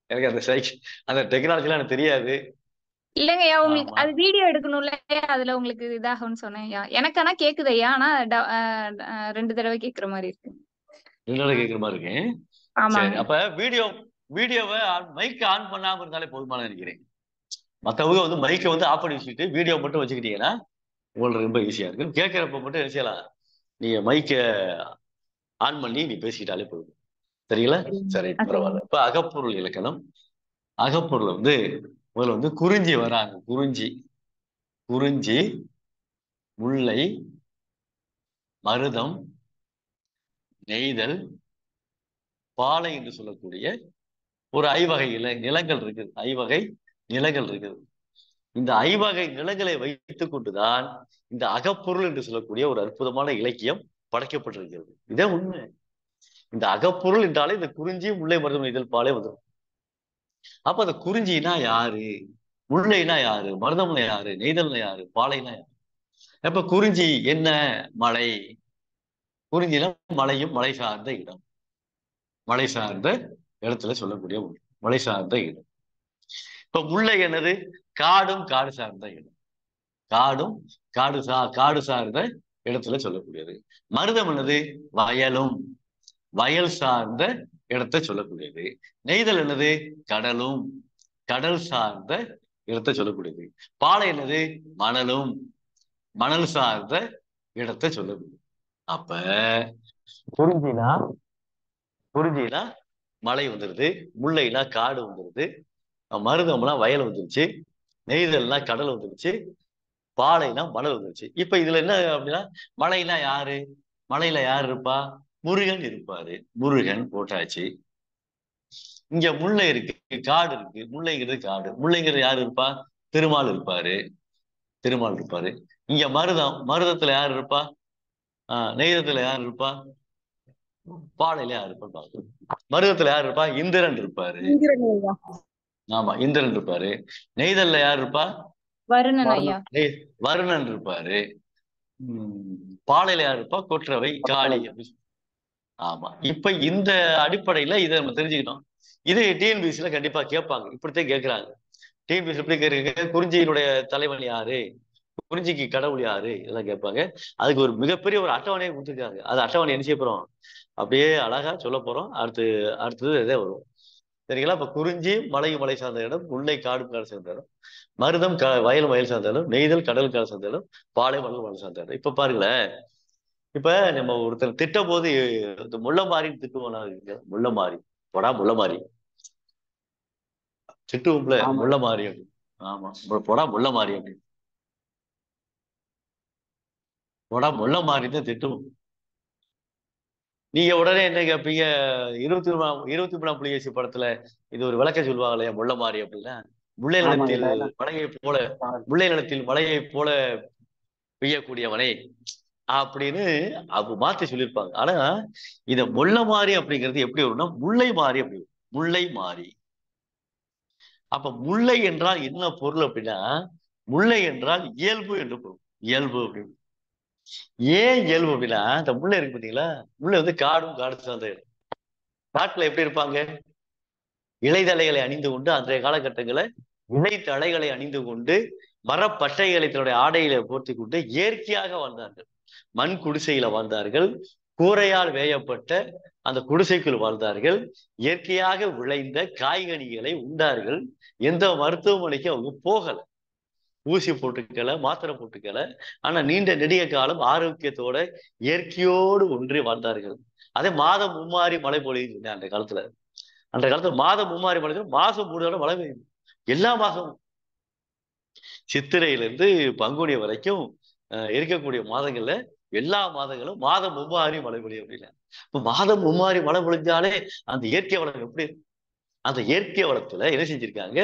எனக்கு அந்த டெக்னாலஜி எல்லாம் எனக்கு தெரியாது. இல்லங்க ஐயா, உங்களுக்கு அது வீடியோ எடுக்கணும்ல, அதுல உங்களுக்கு இதாகும்னு சொன்னேன் ஐயா. எனக்கு ஆனா கேக்குது ஐயா, ஆனா 2 தடவை கேக்குற மாதிரி இருக்கு. 2 தடவை கேக்குற மாதிரி இருக்கு. சரி, அப்ப வீடியோவை மைக் ஆன் பண்ணாம இருந்தாலே போதுமான நினைக்கிறேன். மற்றவங்க வந்து மைக்கை வந்து ஆஃப் பண்ணி வச்சுக்கிட்டு வீடியோ மட்டும் வச்சுக்கிட்டீங்கன்னா உங்களுக்கு ரொம்ப ஈஸியா இருக்கு. கேட்கறப்ப மட்டும் என்ன செய்யலாம், நீங்க மைக்கை ஆன் பண்ணி நீ பேசிக்கிட்டாலே போதும். சரிங்களா? சரி, பரவாயில்ல. இப்ப அகப்பொருள் இலக்கணம். அகப்பொருள் வந்து முதல்ல வந்து குறிஞ்சி வராங்க. குறிஞ்சி, முல்லை, மருதம், நெய்தல், பாலை என்று சொல்லக்கூடிய ஒரு ஐவகை நிலங்கள் இருக்குது. ஐவகை நிலங்கள் இருக்குது. இந்த ஐவகை நிலங்களை வைத்துக் கொண்டுதான் இந்த அகப்பொருள் என்று சொல்லக்கூடிய ஒரு அற்புதமான இலக்கியம் படைக்கப்பட்டிருக்கிறது. இதே உண்மை. இந்த அகப்பொருள் என்றாலே இந்த குறிஞ்சி, முல்லை, மருதம், நெய்தல், பாலை வந்துடும். அப்ப அந்த குறிஞ்சினா யாரு, முல்லைனா யாரு, மருதம்னா யாரு, நெய்தல்னா யாரு, பாலைனா யாரு? அப்ப குறிஞ்சி என்ன? மலை. குறிஞ்சினா மலையும் மலை சார்ந்த இடம். மலை சார்ந்த இடத்துல சொல்லக்கூடிய ஒன்று, மலை சார்ந்த இடம். இப்ப முல்லை என்னது? காடும் காடு சார்ந்த இடம். காடும் காடு சார்ந்த இடத்துல சொல்லக்கூடியது. மருதம் என்னது? வயலும், வயல் சார்ந்த இடத்தை சொல்லக்கூடியது. நெய்தல் என்னது? கடலும், கடல் சார்ந்த இடத்தை சொல்லக்கூடியது. பாலை என்னது? மணலும், மணல் சார்ந்த இடத்தை சொல்லக்கூடியது. அப்ப குறிஞ்சினா மலை வந்துருது, முல்லைனா காடு வந்துருது, மருதம்னா வயல் வந்துருச்சு, நெய்தல்னா கடல் வந்துருச்சு, பாலைனா மணல் வந்துருச்சு. இப்ப இதுல என்ன அப்படின்னா, மலைனா யாரு? மலையில யார் இருப்பா? முருகன் இருப்பாரு. முருகன் போட்டாச்சு. இங்க முல்லை இருக்கு, காடு இருக்கு. முல்லைங்கிறது காடு. முல்லைங்கிறது யாரு இருப்பா? திருமால் இருப்பாரு. திருமால் இருப்பாரு. இங்க மருதத்துல யார் இருப்பா? நெய்தத்துல யார் இருப்பா? பாலையில யார் இருப்பா? மருதத்துல யார் இருப்பா? இந்திரன் இருப்பாரு. ஆமா, இந்திரன் இருப்பாரு. நெய்தல்ல யார் இருப்பா? வருணன் ஐயா. வருணன் இருப்பாரு. பாலையில யார் இருப்பா? கொற்றவை, காளி. ஆமா. இப்ப இந்த அடிப்படையில இதை நம்ம தெரிஞ்சுக்கிட்டோம். இது டிஎன்பிசில கண்டிப்பா கேட்பாங்க, இப்படித்தான் கேட்கிறாங்க. டிஎன்பிசி எப்படி கேட்குறீங்க? குறிஞ்சியினுடைய தலைவன் யாரு, குறிஞ்சிக்கு கடவுள் யாரு, இதெல்லாம் கேட்பாங்க. அதுக்கு ஒரு மிகப்பெரிய ஒரு அட்டவணையை கொடுத்துருக்காங்க. அது அட்டவணை என்ன செய்ய போறோம், அப்படியே அழகா சொல்ல போறோம். அடுத்தது இதே வரும். சரிங்களா? இப்ப குறிஞ்சி மலை சார்ந்த இடம், முல்லை காடு சார்ந்த இடம், மருதம் வயல் சார்ந்த இடம், நெய்தல் கடல் சார்ந்த இடம், பாலை மணல் சார்ந்த இடம். இப்ப பாருங்களேன், இப்ப நம்ம ஒருத்தர் திட்ட போது இந்த முள்ளமாரின்னு திட்டுவோம். முள்ளமாரி முள்ளமாரி திட்டுவோம்ல, முள்ளமாரி அப்படி. ஆமா, முள்ளமாரி அப்படி முள்ளமாரி தான் திட்டுவோம். நீங்க உடனே என்ன கேட்பீங்க? 23ஆம் புலிகேசி படத்துல இது ஒரு விளக்க சொல்லுவாங்களே, முள்ளமாரி அப்படின்னா, முல்லை நிலத்தில் மலையை போல பெய்யக்கூடியவனே அப்படின்னு அவங்க மாத்தி சொல்லியிருப்பாங்க. ஆனா இத முல்லை மாறி அப்படிங்கிறது எப்படி வரும்னா, முல்லை மாறி அப்படி வரும். முல்லை மாறி. அப்ப முல்லை என்றால் என்ன பொருள் அப்படின்னா, முல்லை என்றால் இயல்பு என்று பொருள். இயல்பு அப்படின்னு. ஏன் இயல்பு அப்படின்னா, இந்த முல்லை இருக்கு பார்த்தீங்களா, முல்லை வந்து காடு சார்ந்த இடம். காட்டுல எப்படி இருப்பாங்க? இலைதலைகளை அணிந்து கொண்டு, அன்றைய காலகட்டங்களை இலைத்தலைகளை அணிந்து கொண்டு, மரப்பட்டைகளை தன்னுடைய ஆடையில போர்த்தி கொண்டு இயற்கையாக வாழ்ந்தார்கள். மண் குடிசையில வாழ்ந்தார்கள். கூரையால் வேயப்பட்ட அந்த குடிசைக்குள் வாழ்ந்தார்கள். இயற்கையாக விளைந்த காய்கனிகளை உண்டார்கள். எந்த மருத்துவமனைக்கு அவங்க போகல, ஊசி போட்டுக்கல, மாத்திரை போட்டுக்கல. ஆனா நீண்ட நெடிய காலம் ஆரோக்கியத்தோட இயற்கையோடு ஒன்றி வாழ்ந்தார்கள். அதே மாதம் மும்மாறி மழை பொழியுது. அன்றைய காலத்துல மாதம் மும்மாறி மழை, மாசம் 3 தடவை மழை பெய்யும். எல்லா மாசமும் சித்திரையிலிருந்து பங்குனி வரைக்கும் இருக்கக்கூடிய மாதங்கள்ல எல்லா மாதங்களும் மாதம் மும்மாறி மழை பொழியும் அப்படின்னா, இப்ப மாதம் மும்மாறி மழை பொழிஞ்சாலே அந்த இயற்கை வளம் எப்படி? அந்த இயற்கை வளத்துல என்ன செஞ்சிருக்காங்க?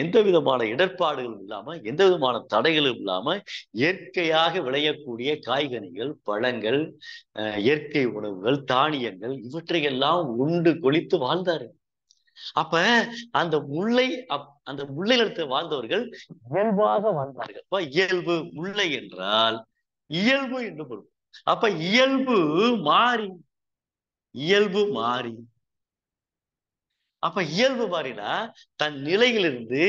எந்த விதமான இடர்பாடுகளும் இல்லாம, எந்த விதமான தடைகளும் இல்லாம இயற்கையாக விளையக்கூடிய காய்கனிகள், பழங்கள், இயற்கை உணவுகள், தானியங்கள் இவற்றையெல்லாம் உண்டு கொளித்து வாழ்ந்தாரு. அப்ப அந்த முல்லை நிலத்தில் வாழ்ந்தவர்கள் இயல்பாக வாழ்ந்தார்கள். அப்ப இயல்பு, முல்லை என்றால் இயல்பு என்று பொருள். அப்ப இயல்பு மாறி. அப்ப இயல்பு மாறினா, தன் நிலையிலிருந்து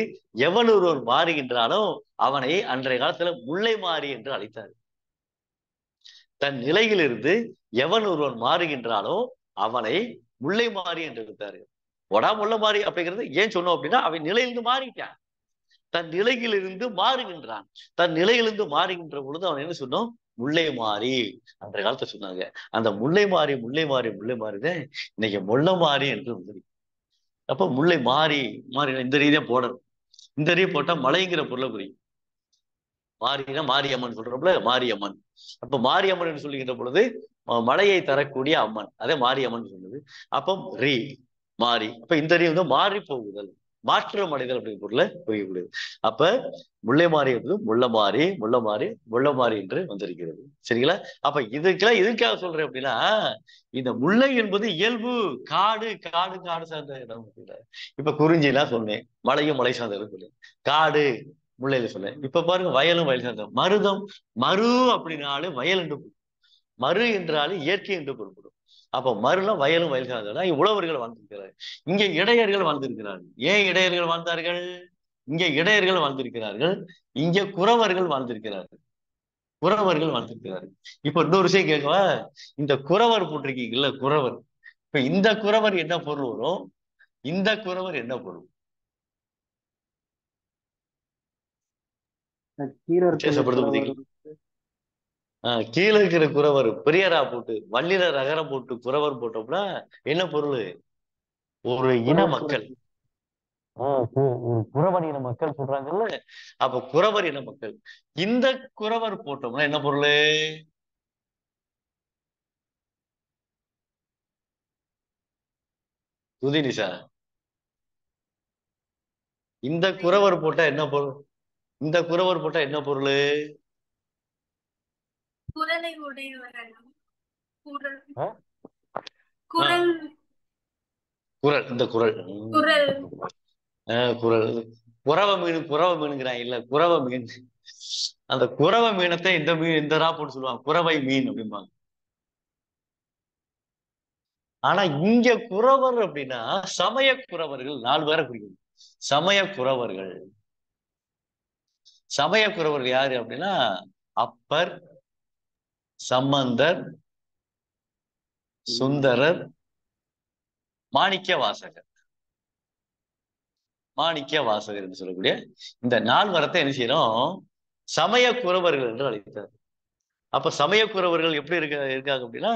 எவன் ஒருவன் மாறுகின்றானோ அவனை அன்றைய காலத்துல முல்லை மாறி என்று அழைத்தார். தன் நிலையிலிருந்து எவன் ஒருவன் மாறுகின்றானோ அவனை முல்லை மாறி என்று அழைத்தாரு. முல்லை மாறி அப்படிங்கிறது ஏன் சொன்னோம் அப்படின்னா, அவன் நிலையிலிருந்து மாறிட்டான், தன் நிலையிலிருந்து மாறுகின்றான். தன் நிலையிலிருந்து மாறுகின்ற பொழுது அவன் என்ன சொன்னோம்? முல்லை மாறி அன்றைய காலத்தை சொன்னாங்க. அந்த முல்லை மாறி தான் இன்னைக்கு முல்லை மாறி என்று வந்து. அப்ப முல்லை மாறி இந்த ரீதியா போடணும். இந்த ரீதி போட்டா மலைங்கிற பொருளை புரியும். மாறினா மாரியம்மன் சொல்றோம்ல, மாரியம்மன். அப்ப மாரியம்மன் என்று சொல்லுகின்ற பொழுது மலையை தரக்கூடிய அம்மன், அதே மாரியம்மன் சொல்லுது. அப்போ மாறி. அப்ப இந்த ரீதி வந்து மாறி போகுதல், மாற்றம் அடைதல் அப்படிங்கிற பொருளை புரியக்கூடியது. அப்ப முல்லை மாறி என்பது முல்லை மாறி என்று வந்திருக்கிறது. சரிங்களா? அப்ப எதுக்காக சொல்றேன் அப்படின்னா, இந்த முல்லை என்பது இயல்பு, காடு சார்ந்த இடம். இப்ப குறிஞ்சி எல்லாம் சொன்னேன், மலையும் மலை சார்ந்த இடம் சொன்னேன், காடு முல்லையில சொன்னேன். இப்ப பாருங்க, வயலும் வயல் சார்ந்த. மரு அப்படின்னாலே வயல் என்று, மறு என்றாலே இயற்கை என்று பொருள்படும். அப்ப மறுலாம் வயலும் வயல் சார்ந்தா உழவர்கள் வாழ்ந்திருக்கிறார்கள். இங்க இடையர்கள் வாழ்ந்திருக்கிறார்கள். ஏன் இடையர்கள் வாழ்ந்தார்கள்? இங்க இடையர்கள் வாழ்ந்திருக்கிறார்கள், இங்க குறவர்கள் வாழ்ந்திருக்கிறார்கள். குறவர்கள் வாழ்ந்திருக்கிறார்கள். இப்ப இன்னொரு விஷயம் கேட்கவா? இந்த குறவர் போட்டிருக்கீங்கல்ல, குறவர். இப்ப இந்த குறவர் என்ன பொருள் வரும்? இந்த குறவர் என்ன பொருள்? கீழே இருக்கிற வித்தியாசப்படுது குறவர் பார்த்தீங்களா? கீழே இருக்கிற குறவர் பெரியரா போட்டு வள்ளில ரகரம் போட்டு குறவர் போட்டோம்னா என்ன பொருள்? ஒரு இன குறவர் மக்கள். குறவர். ஒரு குறவர் இன மக்கள் சொல்றாங்கல்ல, அப்ப குறவர் இன மக்கள். இந்த குறவர் போட்டோம்னா என்ன பொருள்? துதினிஷா, இந்த குறவர் போட்டா என்ன பொருள்? இந்த குறவர் போட்டா என்ன பொருள்? குரலை உடையவர்கள். குரல் ஆ? குரல் குறள். இந்த குறள். குரல் குறள். குறவ மீனுங்கிறாங்க இல்ல, குறவ மீன். அந்த குறவ மீனத்தை இந்த மீன் இந்த ரா போட்டு சொல்லுவாங்க, குறவை மீன் அப்படிம்பாங்க. ஆனா இங்க குறவர் அப்படின்னா சமய குறவர்கள் 4 பேரை குறிக்கும். சமய குறவர்கள். சமய குறவர்கள் யாரு அப்படின்னா அப்பர், சம்பந்தர், சுந்தரர், மாணிக்க வாசகர். மாணிக்க வாசகர் என்று சொல்லக்கூடிய இந்த 4 வரத்தை என்ன செய்யறோம்? சமய குறவர்கள் என்று அழைத்தார். அப்ப சமய குறவர்கள் எப்படி இருக்காங்க அப்படின்னா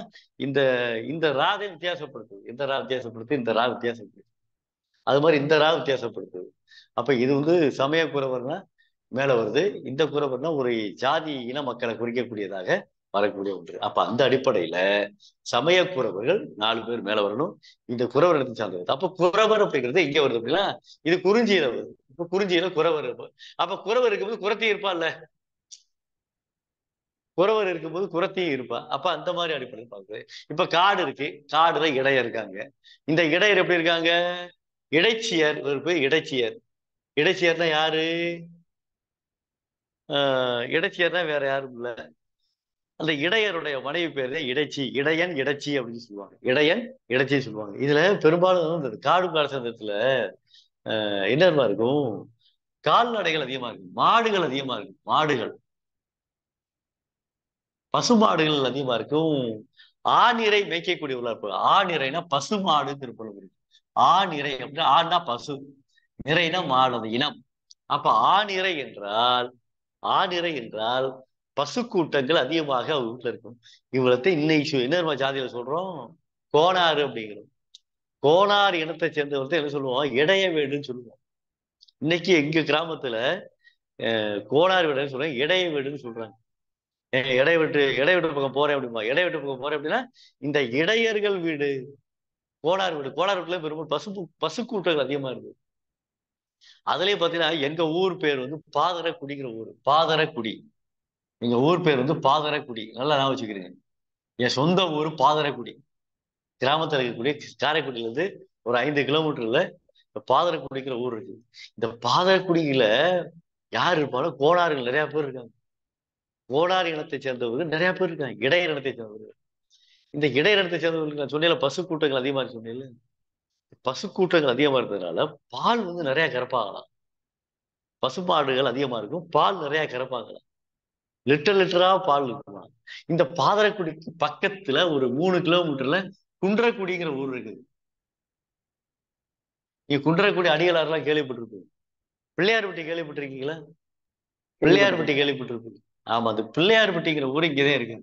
இந்த இந்த ராதை வித்தியாசப்படுத்துது. இந்த ரா வித்தியாசப்படுத்து, இந்த ரா வித்தியாசப்படுத்து. அது மாதிரி இந்த ரா வித்தியாசப்படுத்துது. அப்ப இது வந்து சமய குறவர்னா மேல வருது, இந்த குறவர்னா ஒரு ஜாதி இன மக்களை குறிக்கக்கூடியதாக வரக்கூடிய ஒன்று. அப்ப அந்த அடிப்படையில சமய குறவர்கள் 4 பேர் மேல வரணும். இந்த குறவர் இடத்தை சார்ந்தது. அப்ப குறவர் அப்படிங்கிறது இங்க வருது அப்படின்னா இது குறிஞ்சியில வருது. இப்ப குறிஞ்சியில குறவர். அப்ப குறவர் இருக்கும்போது குறத்தி இருப்பான்ல, குறவர் இருக்கும்போது குறத்தியும் இருப்பா. அப்ப அந்த மாதிரி அடிப்படையில் பார்க்குது. இப்ப காடு இருக்கு, காடுல இடையர் இருக்காங்க. இந்த இடையர் எப்படி இருக்காங்க? இடைச்சியர் ஒரு பேர் இடைச்சியர். இடைச்சியர்னா யாரு? இடைச்சியர்னா வேற யாரும் இல்ல, அந்த இடையருடைய மனைவி பேரு தான் இடைச்சி. இடையன் இடைச்சி அப்படின்னு சொல்லுவாங்க. இடையன் இடைச்சி சொல்லுவாங்க. இதுல பெரும்பாலும் இந்த காடு காலசந்தத்துல என்னமா இருக்கும்? கால்நடைகள் அதிகமா இருக்கும், மாடுகள் அதிகமா இருக்கும். மாடுகள், பசுமாடுகள் அதிகமா இருக்கும். ஆநிறை மேய்க்கக்கூடியவர்களா இருப்பாங்க. ஆநிறைனா பசுமாடு திருப்பலம் இருக்கு. ஆநிறை அப்படின்னா ஆனா பசு, நிறைனா மாடு, அந்த இனம். அப்ப ஆநிறை என்றால் பசு கூட்டங்கள் அதிகமாக அவங்க வீட்டுல இருக்கும். இவ்வளத்தை இன்னைக்கு என்ன ஜாதியில சொல்றோம்? கோனாறு அப்படிங்கிறோம். கோனார் இனத்தை சேர்ந்தவர்த்த என்ன சொல்லுவோம்? இடைய வீடுன்னு சொல்லுவோம். இன்னைக்கு எங்க கிராமத்துல கோனார் வீடுன்னு சொல்றேன், இடைய வீடுன்னு சொல்றாங்க. இடைவெட்டு பக்கம் போறேன் அப்படிமா. இடைவெட்டு பக்கம் போறேன் அப்படின்னா இந்த இடையர்கள் வீடு கோனார் வீடு. கோனார் வீட்டுல பெரும்பாலும் பசு கூட்டங்கள் அதிகமா இருக்கு. அதுலயே பாத்தீங்கன்னா எங்க ஊர் பேர் வந்து பாதரக்குடிங்கிற ஊர். பாதரக்குடி. எங்க ஊர் பேர் வந்து பாதரக்குடி. நல்லா ஞாபகம் வச்சுக்கிறீங்க. என் சொந்த ஊர் பாதரக்குடி. கிராமத்துல இருக்கக்கூடிய காரைக்குடியில இருந்து ஒரு 5 கிலோமீட்டர்ல பாதரக்குடிங்கிற ஊர் இருக்கு. இந்த பாதரக்குடியில யார் இருப்பாலும் கோனார்கள் நிறைய பேர் இருக்காங்க. கோனார் இனத்தை சேர்ந்தவர்கள் நிறைய பேர் இருக்காங்க. இடையர் இனத்தை சேர்ந்தவர்கள். இந்த இடையர் இனத்தை சேர்ந்தவர்களுக்கு நான் சொன்னேன் பசு கூட்டங்கள் அதிகமா இருக்கு சொன்னேன். பசு கூட்டங்கள் அதிகமா இருந்ததுனால பால் வந்து நிறைய கறப்பாகலாம். பசுமாடுகள் அதிகமா இருக்கும், பால் நிறைய கறப்பாகலாம். லிட்டரா பால் இருக்கலாம். இந்த பாதரக்குடிக்கு பக்கத்துல ஒரு 3 கிலோமீட்டர்ல குன்றக்குடிங்கிற ஊர் இருக்குது. நீங்க குன்றக்குடி அடிகளாரெல்லாம் கேள்விப்பட்டிருப்பீங்க. பிள்ளையார்பட்டி கேள்விப்பட்டிருக்கீங்களா? பிள்ளையார்பட்டி கேள்விப்பட்டிருப்பீங்க. ஆமா, அந்த பிள்ளையார்பட்டிங்கிற ஊர் இங்கதான் இருக்கு.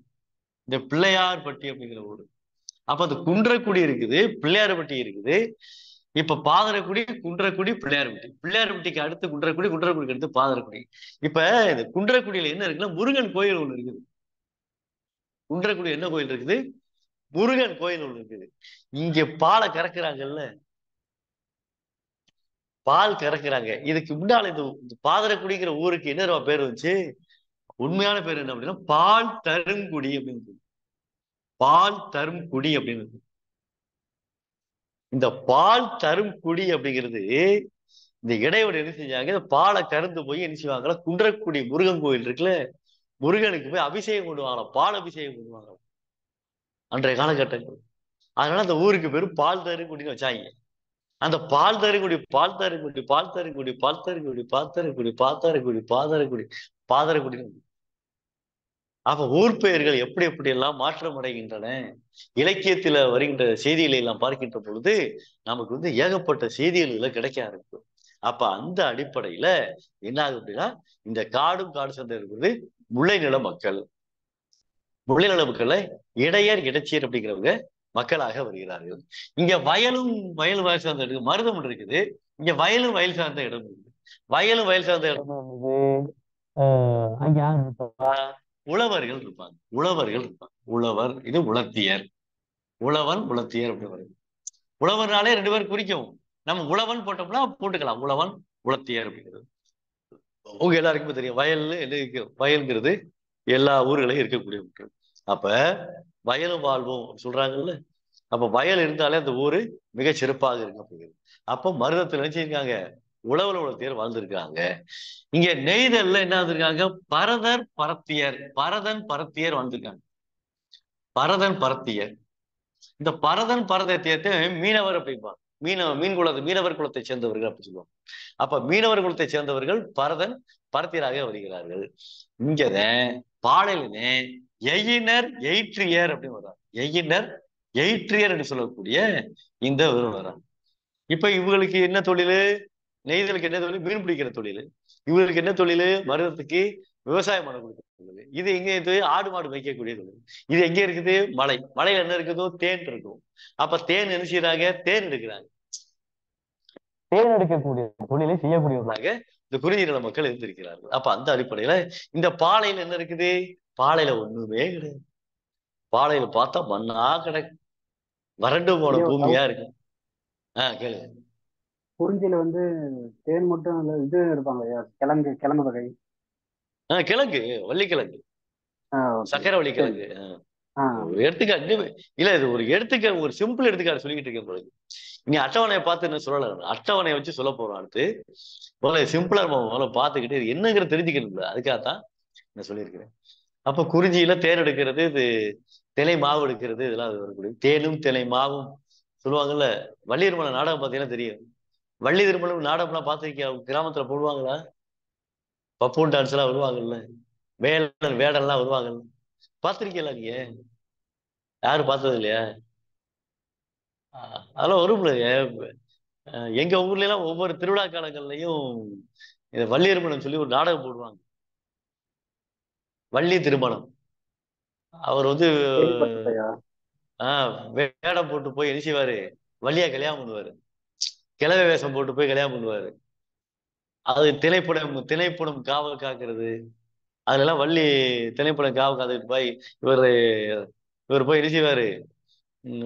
இந்த பிள்ளையார்பட்டி அப்படிங்கிற ஊர். அப்ப அந்த குன்றக்குடி இருக்குது, பிள்ளையார்பட்டி இருக்குது. இப்ப பாதரக்குடி, குன்றக்குடி, பிள்ளையார்பட்டி. பிள்ளையார்பட்டிக்கு அடுத்து குன்றக்குடி, குன்றக்குடிக்கு அடுத்து பாதரக்குடி. இப்ப இந்த குன்றக்குடியில என்ன இருக்குன்னா முருகன் கோயில் ஒண்ணு இருக்குது. குன்றக்குடி என்ன கோயில் இருக்குது? முருகன் கோயில் ஒண்ணு இருக்குது. இங்க பாலை கறக்குறாங்கல்ல, பால் கறக்குறாங்க. இதுக்கு முன்னால இந்த பாதரக்குடிங்கிற ஊருக்கு என்ன பேர் வந்துச்சு? உண்மையான பேர் என்ன அப்படின்னா பால் தருங்குடி அப்படின்னு. பால் தரும் குடி அப்படின்னு. இந்த பால் தரும் குடி அப்படிங்கிறது இந்த இடையோடு என்ன செஞ்சாங்க? இந்த பாலை கறந்து போய் என்ன செய்வாங்களா, குன்றக்குடி முருகன் கோயில் இருக்குல்ல, முருகனுக்கு போய் அபிஷேகம் பண்ணுவாங்களாம், பால் அபிஷேகம் பண்ணுவாங்க அன்றைய காலகட்டங்கள். அதனால அந்த ஊருக்கு பேரு பால் தரும் குடின்னு வச்சாங்க. அந்த பால் தருக்குடி பால் தருக்குடி பால் தருக்குடி பால் தருக்குடி பால் தருக்குடி பால் தருக்குடி பாதரக்குடி பாதரக்குடி. அப்ப ஊர் பெயர்கள் எப்படி எப்படி எல்லாம் மாற்றம் அடைகின்றன. இலக்கியத்துல வருகின்ற செய்திகளை எல்லாம் பார்க்கின்ற பொழுது நமக்கு ஏகப்பட்ட செய்திகள் கிடைக்க ஆரம்பிக்கும். அப்ப அந்த அடிப்படையில என்ன ஆகுது அப்படின்னா, இந்த காடும் காடு சந்தை இருக்கிறது முல்லை நில மக்கள். முல்லை நில மக்கள்ல இடையர் இடைச்சியர் அப்படிங்கிறவங்க மக்களாக வருகிறார்கள். இங்க வயலும் வயல் சார்ந்த இடம் மருதம் இருக்குது. இங்க வயலும் வயல் சார்ந்த இடம் இருக்குது. வயலும் வயல் சார்ந்த இடம் அங்க யார் இருப்பா? உழவர்கள் இருப்பாங்க. உழவர்கள் இருப்பாங்க. உழவர், இது உலர்த்தியர். உழவன் உலர்த்தியர் அப்படி வருது. உழவர்னாலே 2 பேர் குறிக்கும். நம்ம உழவன் போட்டோம்னா போட்டுக்கலாம். உழவன் உலர்த்தியர் அப்படிங்கிறது உங்க எல்லாருக்குமே தெரியும். வயல்ங்கிறது எல்லா ஊர்களையும் இருக்கக்கூடிய ஒன்று. அப்ப வயலும் வாழ்வும் சொல்றாங்கல்ல. அப்ப வயல் இருந்தாலே அந்த ஊரு மிக சிறப்பாக இருக்கு அப்படிங்கிறது. அப்ப மருதத்தில் நினைச்சிருக்காங்க, உழவர் உலர்த்தியர் வாழ்ந்திருக்காங்க. இங்க நெய்தல்ல என்ன வந்திருக்காங்க, பரதர் பரத்தியர். பரதன் பரத்தியர் வாழ்ந்திருக்காங்க. பரதன் பரத்தியர். இந்த பரதன் பரதத்தியத்தை மீனவர் அப்படிம்பாங்க. மீனவர் குலத்தை சேர்ந்தவர்கள் அப்படி சொல்லுவாங்க. அப்ப மீனவர் குலத்தை சேர்ந்தவர்கள் பரதன் பரத்தியராக வருகிறார்கள். இங்கதான் பாடலினே எயினர் எயிற்றியர் அப்படின்னு வர்றாங்க. எயினர் எயிற்றியர் என்று சொல்லக்கூடிய இந்த வர்றாங்க. இப்ப இவங்களுக்கு என்ன தொழில்? நெய்தலுக்கு என்ன தொழில்? மீன் பிடிக்கிற தொழில். இவங்களுக்கு என்ன தொழில்? மருதத்துக்கு விவசாயம் பண்ண கொடுக்கிற தொழில். இது எங்க இருக்குது? ஆடு மாடு வைக்கக்கூடிய தொழில். இது எங்க இருக்குது? மலையில என்ன இருக்குதோ தேன் இருக்கும். அப்ப தேன் என்ன செய்யறாங்க? தேன் எடுக்கிறாங்க. தேன் எடுக்கக்கூடிய தொழிலை செய்யக்கூடியவர்களாக இந்த குறிஞ்சி நில மக்கள் இருந்திருக்கிறார்கள். அப்ப அந்த அடிப்படையில இந்த பாலையில என்ன இருக்குது? பாலையில ஒண்ணுமே கிடையாது. பாலையில பார்த்தா மண்ணா கிடக்கு, வறண்டு போன பூமியா இருக்கு. கேளு. குறிஞ்சியில தேன் மட்டும் இல்ல, இது இருப்பாங்க ஐயா, கிழங்கு வகை. கிழங்கு, வள்ளிக்கிழங்கு, சக்கரை வள்ளிக்கிழங்கு. ஒரு எடுத்துக்காட்டு இல்ல, இது ஒரு எடுத்துக்காட்டு, ஒரு சிம்பிள் எடுத்துக்காட்டு சொல்லிக்கிட்டு இருக்கேன் பொழுது நீ அட்டவணையை பார்த்து என்ன சொல்லல. அட்டவணையை வச்சு சொல்ல போறோம். அடுத்து முதல்ல சிம்பிளா முதல்ல பார்த்துக்கிட்டு இது என்னங்கிற தெரிஞ்சுக்கணும். அதுக்காகத்தான் நான் சொல்லியிருக்கிறேன். அப்ப குறிஞ்சியில தேன் எடுக்கிறது, இது தினை மாவு எடுக்கிறது, இதெல்லாம் அது வரக்கூடிய தேனும் தினை மாவும் சொல்லுவாங்கல்ல. வள்ளி திருமண நாடகம் பார்த்தீங்கன்னா தெரியும். வள்ளி திருமணம் நாடகம்லாம் பார்த்துருக்கியா? கிராமத்துல போடுவாங்களா? பப்பூன் டான்ஸ் எல்லாம் வருவாங்கல்ல, வேடெல்லாம் வருவாங்கல்ல, பார்த்திருக்கீங்களா நீங்க? யாரும் பார்த்தது இல்லையா? அதெல்லாம் வரும்ல. எங்க ஊர்ல எல்லாம் ஒவ்வொரு திருவிழா காலங்கள்லயும் இந்த வள்ளி திருமணம் சொல்லி ஒரு நாடகம் போடுவாங்க. வள்ளி திருமணம். அவர் வேடம் போட்டு போய் என்ன செய்வாரு? வள்ளியா கல்யாணம் பண்ணுவாரு. கிழவை வேஷம் போட்டு போய் கல்யாணம் பண்ணுவாரு. அது திணைப்படம் காவல் காக்கிறது. அதுல எல்லாம் வள்ளி திணைப்படம் காவல் காத்துட்டு போய் இவர் போய் என்ன செய்வாரு?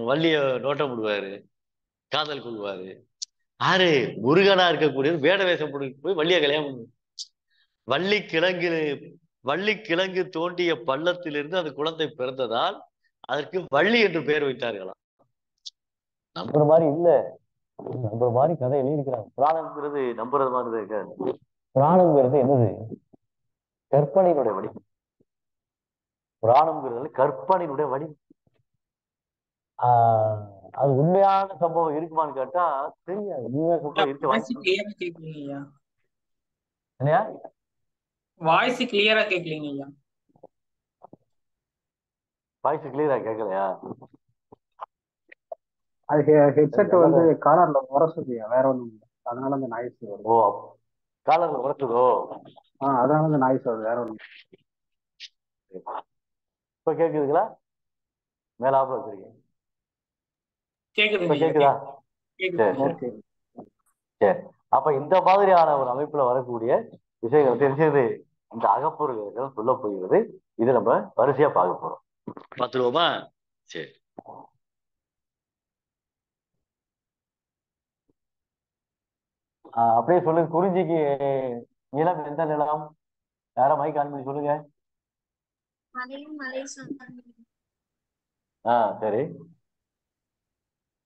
வள்ளிய நோட்டம் விடுவாரு, காதல் கொள்வாரு. ஆறு முருகனா இருக்கக்கூடிய வேட வேஷம் போட்டு போய் வள்ளிய கல்யாணம் பண்ணுவாரு. வள்ளி கிழங்கு தோண்டிய பள்ளத்திலிருந்து அந்த குழந்தை பிறந்ததால் அதற்கு வள்ளி என்று பெயர் வைத்தார்களாம். நம்புற மாதிரி இல்ல, நம்புற மாதிரி கதை எழுதியிருக்கிறாங்க. புராணங்கிறது நம்புறது மாதிரி இருக்காது. புராணங்கிறது என்னது? கற்பனையினுடைய வடி. புராணங்கிறது கற்பனையினுடைய வடி. அது உண்மையான சம்பவம் இருக்குமான்னு கேட்டா தெரியாது. உண்மையான சம்பவம் இருக்க என்னையா? வாய்ஸ் கிளியரா கேட்கலீங்க ஐயா. வாய்ஸ் கிளியரா கேட்கலையா? அது ஹெட்செட் காலர்ல உரசுதுயா, வேற ஒண்ணும் இல்லை. அதனால அந்த நாய்ஸ் வருது. ஓ, காலர்ல உரசுதோ? அதனால அந்த நாய்ஸ் வருது, வேற ஒண்ணும். இப்ப கேக்குதுங்களா? மேலாப்ல வச்சிருக்கேன். கேக்குதா? சரி. அப்ப இந்த மாதிரியான ஒரு அமைப்புல வரக்கூடிய விஷயங்கள் தெரிஞ்சது இந்த அகப்பொருள்கள் சொல்ல போகிறது. இது நம்ம வரிசையா பார்க்க போறோம். பார்த்துருவோமா? சரி. அப்படியே சொல்லுங்க. குறிஞ்சிக்கு நிலம் எந்த நிலம்? யாரா மைக் ஆன் பண்ணி சொல்லுங்க. சரி.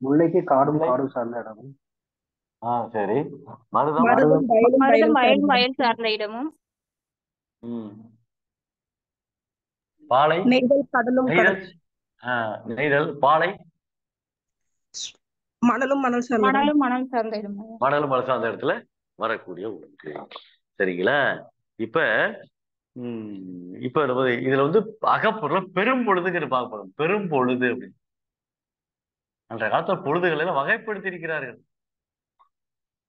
முல்லைக்கு காடும் சார்ந்த இடமும். சரி. மருதம் வயல் சார்ந்த இடமும். பாலை நெய்தல் கடலும் நெய்தல் பாலை மணலும் மணல் சார்ந்த மணலும் மணல் சார்ந்த இடம் ஐயா. மணலும் மலை சார்ந்த இடத்துல வரக்கூடிய ஒன்று. சரிங்களா? இப்ப இப்ப இதுல வந்து அகப்பொருள் பெரும் பொழுதுங்கிற பார்க்கணும். பெரும் பொழுது அப்படின்னு அன்றைய காலத்துல பொழுதுகளை எல்லாம் வகைப்படுத்தி இருக்கிறார்கள்.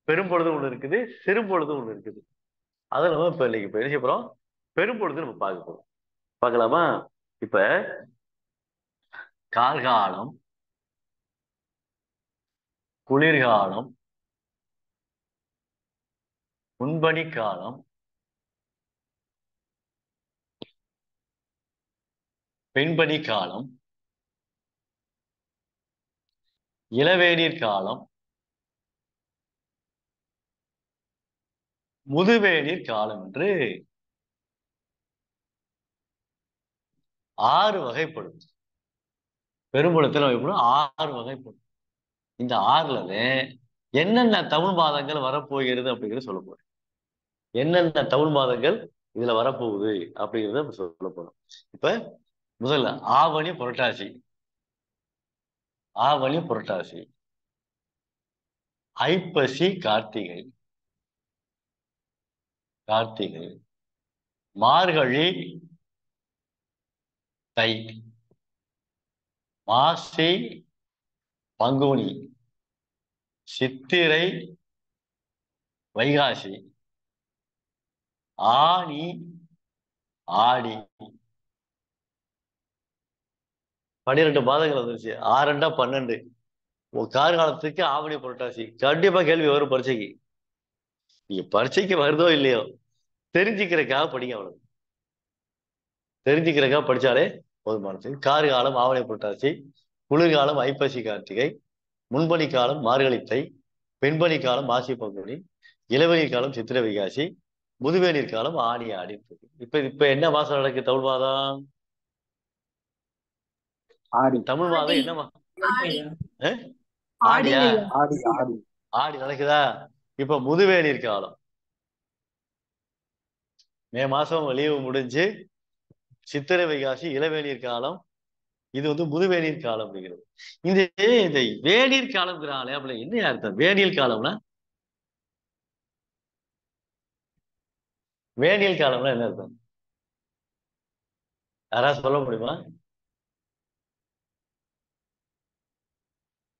பெரும் பொழுது ஒண்ணு இருக்குது, சிறு பொழுது ஒண்ணு இருக்குது. அதை நம்ம இப்ப இன்னைக்கு பேச போறோம். பெரும் பொழுது நம்ம பார்க்க போறோம். பார்க்கலாமா? இப்ப கார்காலம், குளிர்காலம், முன்பனி காலம், பெண்பனி காலம், இளவேநீர் காலம், முதுவேநீர் காலம் என்று 6 வகைப்படும். பெரும்பொழுத்துல வகைப்படும் 6 வகைப்படும். இந்த 6ல என்னென்ன தமிழ் மாதங்கள் வரப்போகிறது அப்படிங்கிறத சொல்ல போறேன். என்னென்ன தமிழ் மாதங்கள் இதுல வரப்போகுது அப்படிங்கிறத சொல்ல போறோம். இப்ப முதல்ல ஆவணி புரட்டாசி, ஆவணி புரட்டாசி, ஐப்பசி கார்த்திகை, கார்த்திகை, மார்கழி தை, மாசி பங்குனி, சித்திரை வைகாசி, ஆனி ஆடி. 12 மாதங்கள் வந்துருச்சு. 6 2 12. கார்காலத்துக்கு ஆவணி புரட்டாசி. கண்டிப்பா கேள்வி வரும் பரீட்சைக்கு. நீங்க பரீட்சைக்கு வருதோ இல்லையோ தெரிஞ்சுக்கிறதுக்காக படிங்க. அவ்வளவு தெரிஞ்சுக்கிறதுக்காக படிச்சாலே போதுமானது. கார்காலம் ஆவணி புரட்டாசி, குளிர்காலம் ஐப்பசி கார்த்திகை, முன்பனி காலம் மார்கழி தை, பெண்பனி காலம் மாசி பங்குனி, இளவேநீர் காலம் சித்திரை வைகாசி, முதுவேநீர் காலம் ஆடி ஆடி. இப்ப என்ன மாசம் நடக்கு? தமிழ் மாதம் ஆடி. தமிழ் மாதம் என்ன ஆடி. ஆடியா? ஆடி ஆடி ஆடி நடக்குதா? இப்ப முதுவேநீர் காலம். மே மாசம் லீவு முடிஞ்சு சித்திரை வைகாசி இளவேநீர் காலம். இது வந்து முதுவேநீர் காலம் அப்படிங்கிறது. இந்த வேநீர் காலம்ங்கிறாங்களே அப்படி என்ன அர்த்தம்? வேநீர் காலம்னா வேனியல் காலம்னா என்ன அர்த்தம்? யாராவது சொல்ல முடியுமா?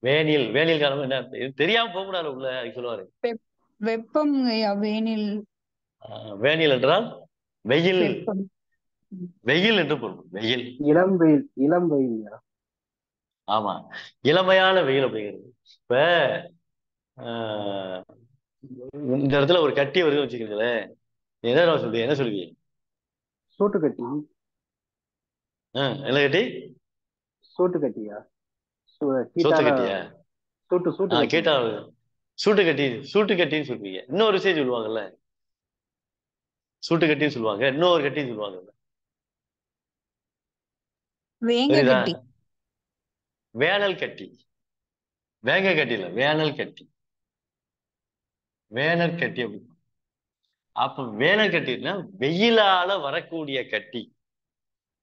வேனியல் காலம் என்ன அர்த்தம்? இது தெரியாம போக கூடாது உள்ள சொல்லுவாரு. வெப்பம் ஐயா. வேனில். வேனியல் என்றால் வெயில். வெயில் என்று பொருள். வெயில், இளம் வெயில். இளம் வெயில். ஆமா, இளமையான வெயில் அப்படிங்கிறது. இப்ப இந்த இடத்துல ஒரு கட்டி வருது வச்சுக்கிறீங்களேன், என்ன சொல்லுவீங்க? என்ன சொல்லுவீங்க? சூட்டு கட்டி. என்ன கட்டி? சூட்டு கட்டியா? சூட்டு கட்டியா? சூட்டு கேட்டா சூட்டு கட்டி, சூட்டு கட்டின்னு சொல்லுவீங்க. இன்னொரு விஷயம் சொல்லுவாங்கல்ல, சூட்டு கட்டின்னு சொல்லுவாங்க, இன்னொரு கட்டின்னு சொல்லுவாங்கல்ல. வேனல் கட்டி. வேங்க கட்டி இல்ல, வேனல் கட்டி. வேனல் கட்டி அப்படி. அப்ப வேனல் கட்டினா வெயிலால வரக்கூடிய கட்டி.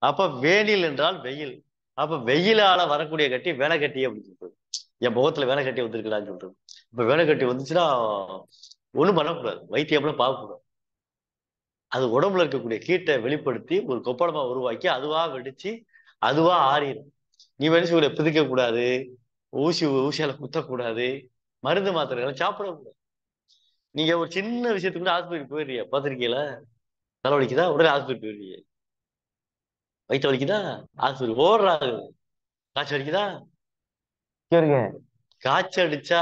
அப்ப வேனில் என்றால் வெயில். அப்ப வெயிலால வரக்கூடிய கட்டி வேலை கட்டி அப்படின்னு சொல்றது. என் முகத்துல வேலை கட்டி வந்திருக்கலான்னு சொல்றது. இப்ப வேலை கட்டி வந்துச்சுன்னா ஒண்ணும் பண்ணக்கூடாது, வைத்தியம்லாம் பார்க்கக்கூடாது. அது உடம்புல இருக்கக்கூடிய கீட்டை வெளிப்படுத்தி ஒரு கொப்பளமா உருவாக்கி அதுவா வெடிச்சு அதுவா ஆறிடும். நீ வெளிச்சு பிதிக்க கூடாது, ஊசியால குத்தக்கூடாது, மருந்து மாத்திரைகளை சாப்பிடக்கூடாது. நீங்க ஒரு சின்ன விஷயத்துக்கு கூட ஆஸ்பத்திரி போயிடுறீங்க, பார்த்திருக்கீங்களா? தலை வலிக்குதா உடனே ஆஸ்பத்திரி போயிடுறீங்க. வயிற்று வலிக்குதா ஆஸ்பத்திரி ஓடுறாங்க. காய்ச்சல் அடிக்குதா கேளுங்க. காய்ச்சல் அடிச்சா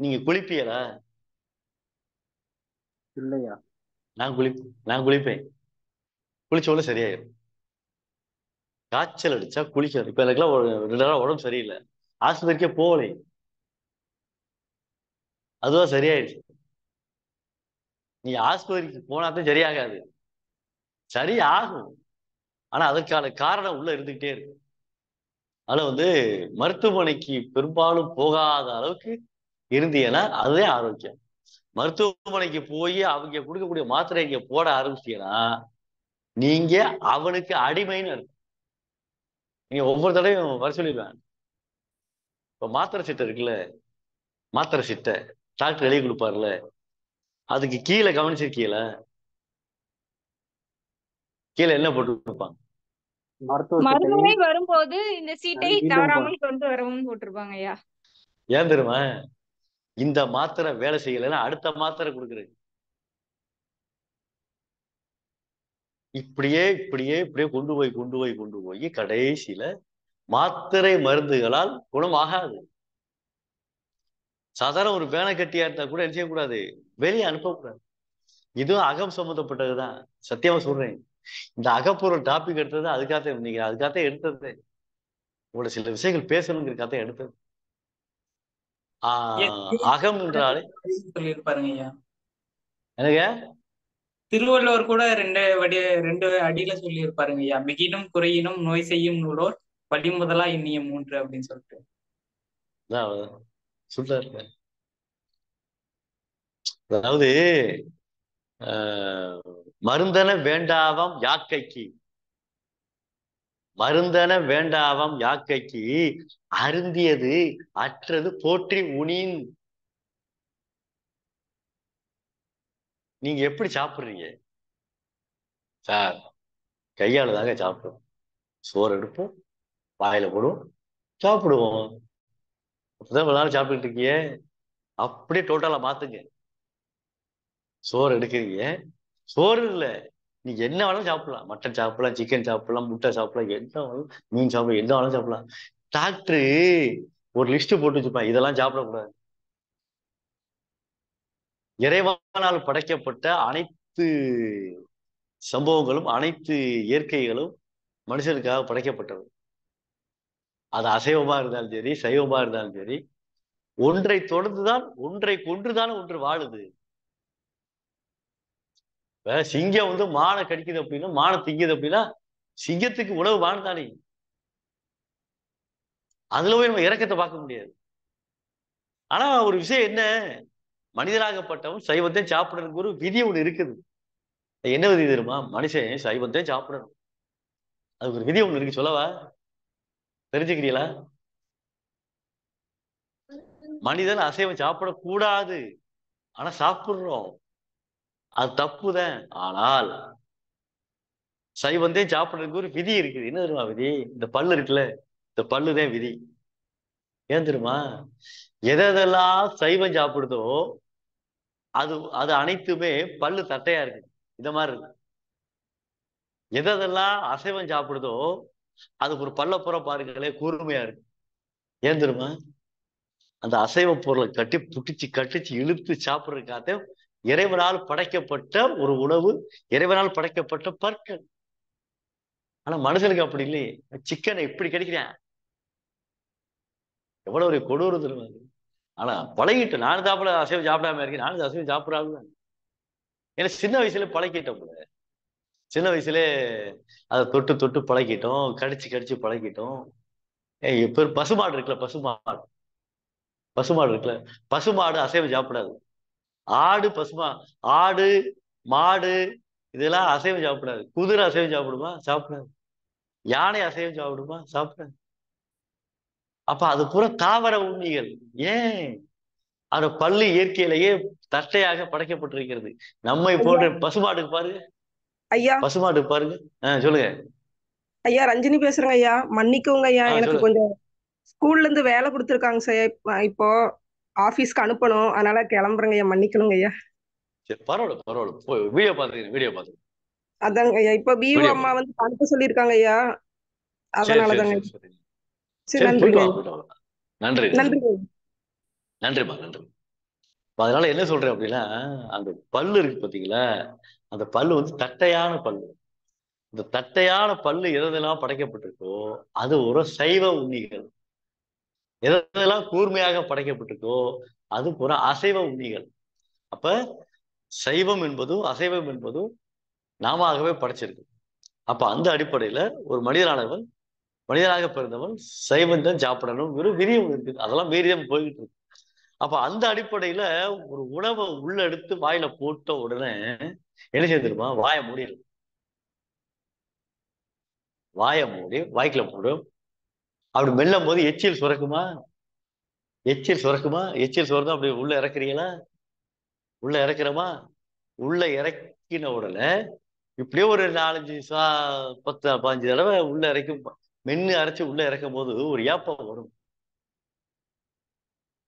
நீங்க குளிப்பீங்களா? இல்லையா? நான் குளிப்பேன். குளிச்சோட சரியாயிரும். காய்ச்சல் அடிச்சா குளிக்கணும். இப்ப எனக்குலாம் 2 நாள் உடம்பு சரியில்லை, ஆஸ்பத்திரிக்கே போகலை, அதுவா சரியாயிடுச்சு. நீ ஆஸ்பத்திரிக்கு போனாதான் சரியாகாது, சரி ஆகும். ஆனா அதற்கான காரணம் உள்ள இருந்துகிட்டே இருக்கு. அதனால மருத்துவமனைக்கு பெரும்பாலும் போகாத அளவுக்கு இருந்தீங்கன்னா அதுவே ஆரோக்கியம். மருத்துவமனைக்கு போய் அவங்க கொடுக்கக்கூடிய மாத்திரை இங்க போட ஆரம்பிச்சீங்கன்னா நீங்க அவனுக்கு அடிமைன்னு அர்த்தம். நீங்க ஒவ்வொரு தடையும் வர சொல்லிடுவேன். இப்ப மாத்திரை சிட்டை இருக்குல்ல, மாத்திரை சிட்டை டாக்டர் எழுதி கொடுப்பாருல்ல, அதுக்கு கீழே கவனிச்சிருக்கீல, கீழே என்ன போட்டு கொடுப்பாங்க? மருத்துவ சிட்டை மறுமுறை வரும்போது இந்த சீட்டை மீண்டும் தவறாமல் கொண்டு வரவும் போட்டிருப்பாங்க ஐயா. ஏன் தெரியுமா? இந்த மாத்திரை வேலை செய்யலைன்னா அடுத்த மாத்திரை கொடுக்குறது. இப்படியே இப்படியே இப்படியே கொண்டு போய் கடைசியில மாத்திரை மருந்துகளால் குணமாகாது. சாதாரண ஒரு பேனை கட்டியா இருந்தா கூட என்ன செய்யக்கூடாது, வெளியே அனுப்பக்கூடாது. இதுவும் அகம் சம்மந்தப்பட்டதுதான், சத்தியமா சொல்றேன். இந்த அகப்பொருள் டாபிக் எடுத்தது அதுக்காகத்தான், நீங்க அதுக்காகத்தான் எடுத்தது. உங்களோட சில விஷயங்கள் பேசணுங்கிறதுக்காக எடுத்தது. அகம் என்றாலே சொல்லியிருப்பாருங்க ஐயா. எனக்கு திருவள்ளுவர் கூட ரெண்டு அடியில சொல்லியிருப்பாருங்க ஐயா. மிகினும் குறையினும் நோய் செய்யும் நூலோர் படிமுதலா எண்ணிய 3 அப்படின்னு சொல்லிட்டு சொல்றாரு. அதாவது மருந்தன வேண்டாவம் யாக்கைக்கு, மருந்தன வேண்டாவம் யாக்கைக்கு அருந்தியது அற்றது போற்றி உனின். நீங்க எப்படி சாப்பிடுறீங்க சார்? கையால தாங்க சாப்பிடுவோம். சோறு எடுப்போம், வாயில போடுவோம், சாப்பிடுவோம். அப்பதான் ஒரு நாள் சாப்பிட்டுட்டு இருக்கீங்க, அப்படியே டோட்டலா மாத்துங்க. சோறு எடுக்கிறீங்க, சோறு இல்லை, நீ என்ன வேணாலும் சாப்பிடலாம். மட்டன் சாப்பிடலாம், சிக்கன் சாப்பிடலாம், முட்டை சாப்பிடலாம், என்ன வேணாலும், மீன் சாப்பிடலாம், என்ன வேணாலும் சாப்பிடலாம். டாக்டரு ஒரு லிஸ்ட் போட்டு வச்சுப்பான், இதெல்லாம் சாப்பிடக்கூடாது. இறைவனால் படைக்கப்பட்ட அனைத்து சம்பவங்களும் அனைத்து இயற்கைகளும் மனுஷனுக்காக படைக்கப்பட்டது. அது அசைவமா இருந்தாலும் சரி, சைவமா இருந்தாலும் சரி, ஒன்றை தொடர்ந்துதான், ஒன்றை கொன்றுதான் ஒன்று வாழுது. சிங்கம் வந்து மானை கடிக்குது அப்படின்னா, மானை திங்குது அப்படின்னா, சிங்கத்துக்கு உணவு வாழ்ந்தானே, அதுல போய் நம்ம இறக்கத்தை பார்க்க முடியாது. ஆனா ஒரு விஷயம் என்ன, மனிதராகப்பட்டவன் சைவத்தை சாப்பிடறதுக்கு ஒரு விதி ஒண்ணு இருக்குது. என்ன விதி தெரியுமா? மனுஷன் சைவத்தை சாப்பிடணும், அதுக்கு ஒரு விதி ஒண்ணு இருக்கு. சொல்லவா? தெரிஞ்சுக்கிறீங்களா? மனிதன் அசைவம் சாப்பிடக்கூடாது, ஆனா சாப்பிடுறோம், அது தப்புதான். ஆனால் சைவத்தையும் சாப்பிடறதுக்கு ஒரு விதி இருக்குது. என்ன தெரியுமா விதி? இந்த பல்லு இருக்குல்ல, இந்த பல்லுதான் விதி. ஏன் தெரியுமா? எதெல்லாம் சைவம் சாப்பிடுதோ அது அது அனைத்துமே பல்லு தட்டையா இருக்கு, இந்த மாதிரி இருக்கு. எதெல்லாம் அசைவம் சாப்பிடுதோ அதுக்கு ஒரு பல்ல புற பாருங்களே, கூர்மையா இருக்கு. ஏன் தெரியுமா? அந்த அசைவ பொருளை கட்டிச்சு இழுத்து சாப்பிடுறதுக்காக இறைவனால் படைக்கப்பட்ட ஒரு உணவு, இறைவனால் படைக்கப்பட்ட பற்கள். ஆனா மனுஷனுக்கு அப்படி இல்லையே. சிக்கனை இப்படி கிடைக்கிறேன், எவ்வளவு ஒரு கொடூர தெரியுமா? ஆனா பழகிட்டு, நானும் அசைவம் சாப்பிடாம இருக்கேன், நானும் அசைவம் சாப்பிடாம. ஏன்னா சின்ன வயசுல பழகிட்டோம் போல, சின்ன வயசுல அதை தொட்டு தொட்டு பழகிட்டோம், கடிச்சு கடிச்சு பழகிட்டோம். இப்ப பசுமாடு இருக்குல்ல, பசுமாடு இருக்குல்ல, பசுமாடு அசைவம் சாப்பிடாது. ஆடு மாடு இதெல்லாம் அசைவம் சாப்பிடாது. குதிரை அசைவம் சாப்பிடுமா? சாப்பிடாது. யானை அசைவம் சாப்பிடுமா? சாப்பிடாது. அப்ப அது பூரா தாவர உண்ணிகள். ஏன்? அந்த பல்லு இயற்கையிலேயே தட்டையாக படைக்கப்பட்டிருக்கிறது. நம்மை போன்ற பசுமாட்டுக்கு பாருங்க, ஐயா பசுமாட்டுக்கு பாருங்க. சொல்லுங்க ஐயா. ரஞ்சினி பேசுறேங்க ஐயா. மன்னிக்குங்க ஐயா, எனக்கு சொல்லுங்க. கொஞ்சம் ஸ்கூல்ல இருந்து வேலை கொடுத்துருக்காங்க சார். இப்போ ஆபீஸ்க்கு அனுப்பணும், அதனால கிளம்புறேங்க ஐயா. மன்னிக்கணுங்க ஐயா. சரி, பரவாயில்ல. வீடியோ பாத்துக்கிறேன். அதாங்க ஐயா, இப்ப பிஓ அம்மா வந்து அனுப்ப சொல்லியிருக்காங்க ஐயா, அதனாலதாங்க. சரி, நன்றிங்க ஐயா. நன்றிங்க. நன்றிமா. அதனால என்ன சொல்றேன் அப்படின்னா, அந்த பல்லு இருக்கு பாத்தீங்களா, அந்த பல்லு வந்து தட்டையான பல்லு. இந்த தட்டையான பல்லு எதெல்லாம் படைக்கப்பட்டிருக்கோ அது ஒரு சைவ உண்ணிகள். எதெல்லாம் கூர்மையாக படைக்கப்பட்டிருக்கோ அது ஒரு அசைவ உண்ணிகள். அப்ப சைவம் என்பதும் அசைவம் என்பதும் நாமவே படைச்சிருக்கு. அப்ப அந்த அடிப்படையில ஒரு மனிதனாக பிறந்தவன் சைவம் தான் சாப்பிடணும் ஒரு விதி ஒண்ணு இருக்குது. அதெல்லாம் மீறிதான் போய்கிட்டு இருக்கு. அப்ப அந்த அடிப்படையில ஒரு உணவை உள்ள எடுத்து வாயில போட்ட உடனே என்ன செய்திருமா, வாயை மூடிடும். வாயை மூடி வாய்க்குள்ள போடும். அப்படி மெல்லும் போது எச்சில் சுரக்குமா? எச்சில் சுரக்குமா? எச்சில் சுரந்தா அப்படி உள்ள இறக்குறீங்களா? உள்ள இறக்குறோமா? உள்ள இறக்கின உடனே இப்படியே ஒரு 4-5 10 15 தடவை உள்ள இறக்கும், மென்னு அரைச்சு உள்ள இறக்கும் போது ஒரு ஏப்பம் வரும்.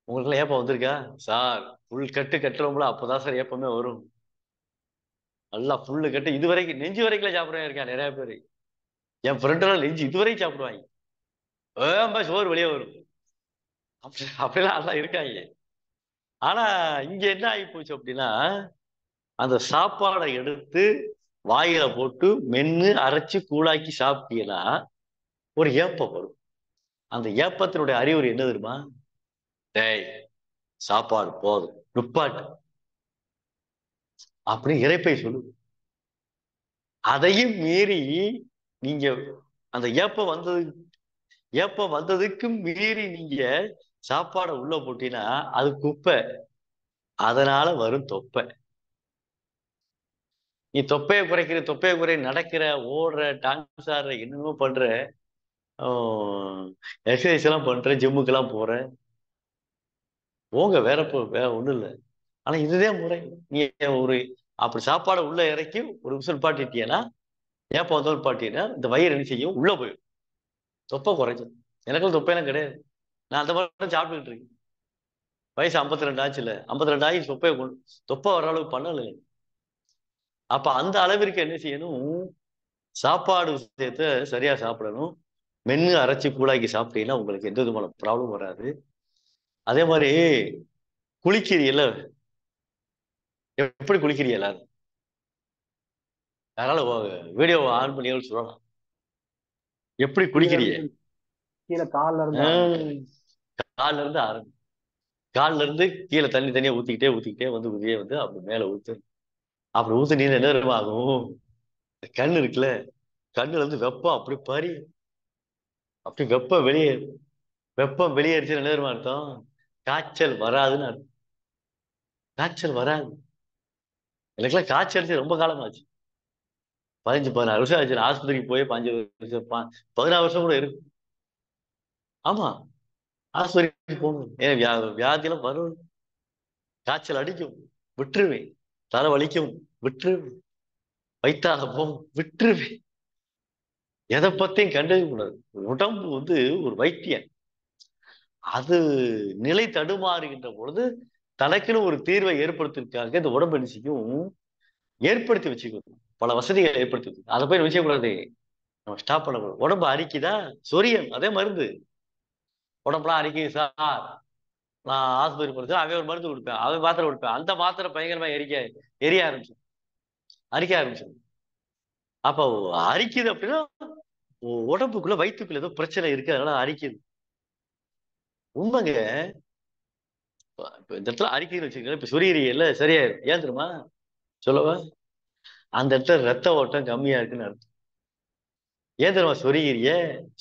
உங்களுக்கு ஏப்பம் வந்திருக்கா சார்? ஃபுல் கட்டு கட்டுறோம்ல, அப்பதான் சார் ஏப்பமே வரும். நல்லா ஃபுல்லு கட்டு இது வரைக்கும் நெஞ்சு வரைக்கும் சாப்பிடுறேன் இருக்கா நிறைய பேர். என் ஃப்ரெண்டெல்லாம் நெஞ்சு இதுவரைக்கும் சாப்பிடுவாங்க. சோறு வெளியே வரும். அப்படிலாம் எல்லாம் இருக்காங்க. ஆனா இங்க என்ன ஆகி போச்சு அப்படின்னா, அந்த சாப்பாடை எடுத்து வாயில போட்டு மென்னு அரைச்சு கூழாக்கி சாப்பிட்டீங்கன்னா ஒரு ஏப்பம் வரும். அந்த ஏப்பத்தினுடைய அறிகுறி என்ன தெரியுமா? டேய் சாப்பாடு போதும் நுப்பாட்டு அப்படின்னு இறைப்பை சொல்லுது. அதையும் மீறி நீங்க அந்த ஏப்பம் வந்ததுக்கு மீறி நீங்க சாப்பாடை உள்ள போட்டீங்கன்னா அது குப்பை. அதனால வரும் தொப்பை. நீ தொப்பையை குறை நடக்கிற, ஓடுற, டான்ஸ் ஆடுற, என்னென்னமோ பண்ற, எக்ஸசைஸ் எல்லாம் பண்ற, ஜிம்முக்கு எல்லாம் போற, போங்க, வேற ஒண்ணும் இல்லை. ஆனா இதுதான் முறை. நீ ஒரு அப்படி சாப்பாடை உள்ள இறக்கி ஒரு விசில் பாட்டிட்டியன்னா, ஏப்பம் வந்தோல் பாட்டினா இந்த வயிறு என்ன செய்யும்? உள்ள போயிடும். தொப்பை குறைஞ்சிடும். எனக்கும் தொப்பையெல்லாம் கிடையாது. நான் அந்த மாதிரி சாப்பிட்டுக்கிட்டு இருக்கேன். வயசு 52 ஆச்சுல, 52 ஆகி தொப்பை வர அளவுக்கு பண்ணல. அப்ப அந்த அளவிற்கு என்ன செய்யணும்? சாப்பாடு விஷயத்த சரியா சாப்பிடணும். மென்னு அரைச்சி கூழாக்கி சாப்பிட்டீங்கன்னா உங்களுக்கு எந்த விதமான ப்ராப்ளம் வராது. அதே மாதிரி குளிக்கிறீல்ல, எப்படி குளிக்கிறீங்க எல்லாரும்? அதனால வீடியோ ஆன் பண்ணி சொல்லலாம். எப்படி குளிக்கிறீங்க? கீழே கால்ல இருந்து ஆரம்பி. கால்ல இருந்து கீழே தண்ணியா ஊத்திக்கிட்டே வந்து உதியே வந்து அப்படி மேல ஊத்து. அப்படி ஊத்துனீங்க என்ன ஆகும்? கண்ணு இருக்குல்ல, கண்ணுல இருந்து வெப்பம் அப்படி பாரி, அப்படி வெப்பம் வெளியேறிச்சு. என்ன அர்த்தம்? காய்ச்சல் வராதுன்னு அர்த்தம். காய்ச்சல் வராது. எனக்குலாம் காய்ச்சல் அடிச்சு ரொம்ப காலமாச்சு. 15-16 வருஷம் ஆச்சு. ஆஸ்பத்திரிக்கு போய் 5 வருஷம் 16 வருஷம் கூட இருக்கு. ஆமா, ஆஸ்பத்திரிக்கு போகணும். ஏன் வியாதியெல்லாம் வரும். காய்ச்சல் அடிக்கும், விட்டுருவேன். தலை வலிக்கும், விட்டுருவேன். வைத்தால போகும், விட்டுருவேன். எதை பத்தியும் கண்டுக்க கூடாது. உடம்பு வந்து ஒரு வைத்தியம். அது நிலை தடுமாறுகின்ற பொழுது தனக்குன்னு ஒரு தீர்வை ஏற்படுத்துறதுக்காக இந்த உடம்பு நிச்சயம் ஏற்படுத்தி வச்சுக்கணும். பல வசதிகளை ஏற்படுத்தி அதை போய் வச்சுக்கூடாது. நம்ம ஸ்டாப் பண்ணக்கூடாது. உடம்பு அரிக்குதா, சொரியல் அதே மருந்து. உடம்புலாம் அரிக்குது சார், நான் ஆஸ்பத்திரி போறது, அவன் ஒரு மருந்து கொடுப்பேன், அவன் மாத்திரை கொடுப்பேன். அந்த மாத்திரை பயங்கரமா எரிய ஆரம்பிச்சு, அரிக்க ஆரம்பிச்சு. அப்போ அரிக்குது அப்படின்னா உடம்புக்குள்ள வயிற்றுக்குள்ள ஏதோ பிரச்சனை இருக்கு, அதனால அரிக்குது. உண்மைங்க. இந்த இடத்துல அரிக்குதுன்னு வச்சுக்கோங்க. இப்ப சொரியல சரியாயிரும். ஏன் தெரியுமா சொல்லவா? அந்த இடத்துல ரத்த ஓட்டம் கம்மியா இருக்குன்னு அர்த்தம். ஏன் தெரியுமா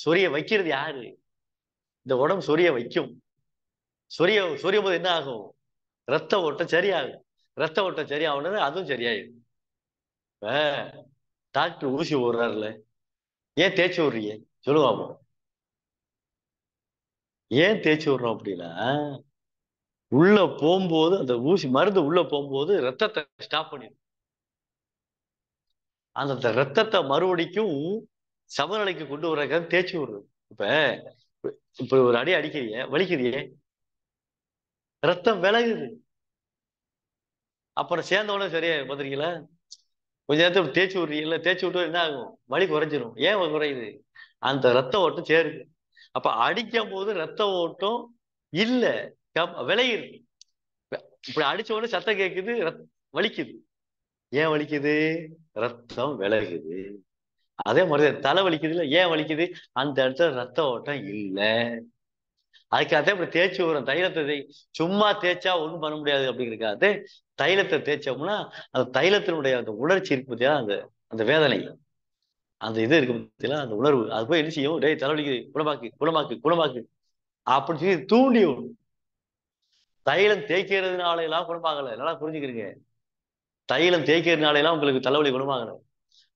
சொரிய வைக்கிறது யாரு? இந்த உடம்பு சொரிய வைக்கும். சொரியும் போது என்ன ஆகும்? ரத்த ஓட்டம் சரியாகும். ரத்த ஓட்டம் சரியாகுனது அதுவும் சரியாயிடும். இப்ப டாக்டர் ஊசி போடுறாருல, ஏன் தேய்ச்சி விடுறீங்க சொல்லுவாமோ? ஏன் தேய்ச்சி விடுறோம் அப்படின்னா, உள்ள போகும்போது அந்த ஊசி மருந்து உள்ள போகும்போது ரத்தத்தை ஸ்டாப் பண்ணிடும். அந்த ரத்தத்தை மறுபடிக்கும் சமநிலைக்கு கொண்டு வர்றதுக்காக தேய்ச்சி விடுறது. இப்ப ஒரு அடி அடிக்கிறீங்க, வலிக்குறியே, ரத்தம் விலகுது. அப்புறம் சேர்ந்தவொடனே சரியா பார்த்துருக்கீங்களா? கொஞ்ச நேரத்தில் தேய்ச்சி விடுறீங்கல்ல, தேய்ச்சி விட்டு என்ன ஆகும்? வலி குறைஞ்சிரும். ஏன் குறையுது? அந்த ரத்த ஓட்டம் சேருது. அப்ப அடிக்கும் போது ரத்த ஓட்டம் இல்ல, விளையுது. இப்படி அடிச்ச உடனே சத்தம் கேட்குது, வலிக்குது. ஏன் வலிக்குது? ரத்தம் விலகுது. அதே மாதிரி தலை வலிக்குது இல்ல, ஏன் வலிக்குது? அந்த இடத்துல ரத்த ஓட்டம் இல்லை. அதுக்கு அதே அப்படி தேய்ச்சி விடுறோம். தைலத்தை சும்மா தேய்ச்சா ஒண்ணும் பண்ண முடியாது அப்படிங்கிறக்காக தைலத்தை தேய்ச்சோம்னா அந்த தைலத்தினுடைய அந்த உணர்ச்சி இருக்கு பத்தியா, அந்த வேதனை, அந்த இது இருக்கு பத்தியா, அந்த உணர்வு, அது போய் என்ன செய்யும்? டேய் தலைவலிக்குது, குணமாக்கு அப்படின்னு சொல்லி தூண்டி விடும். தைலம் தேய்க்கிறதுனால எல்லாம் குணமாகல. நல்லா புரிஞ்சுக்கிறீங்க. தைலம் தேய்க்கிறதுனால எல்லாம் உங்களுக்கு தலைவலி குணமாகல.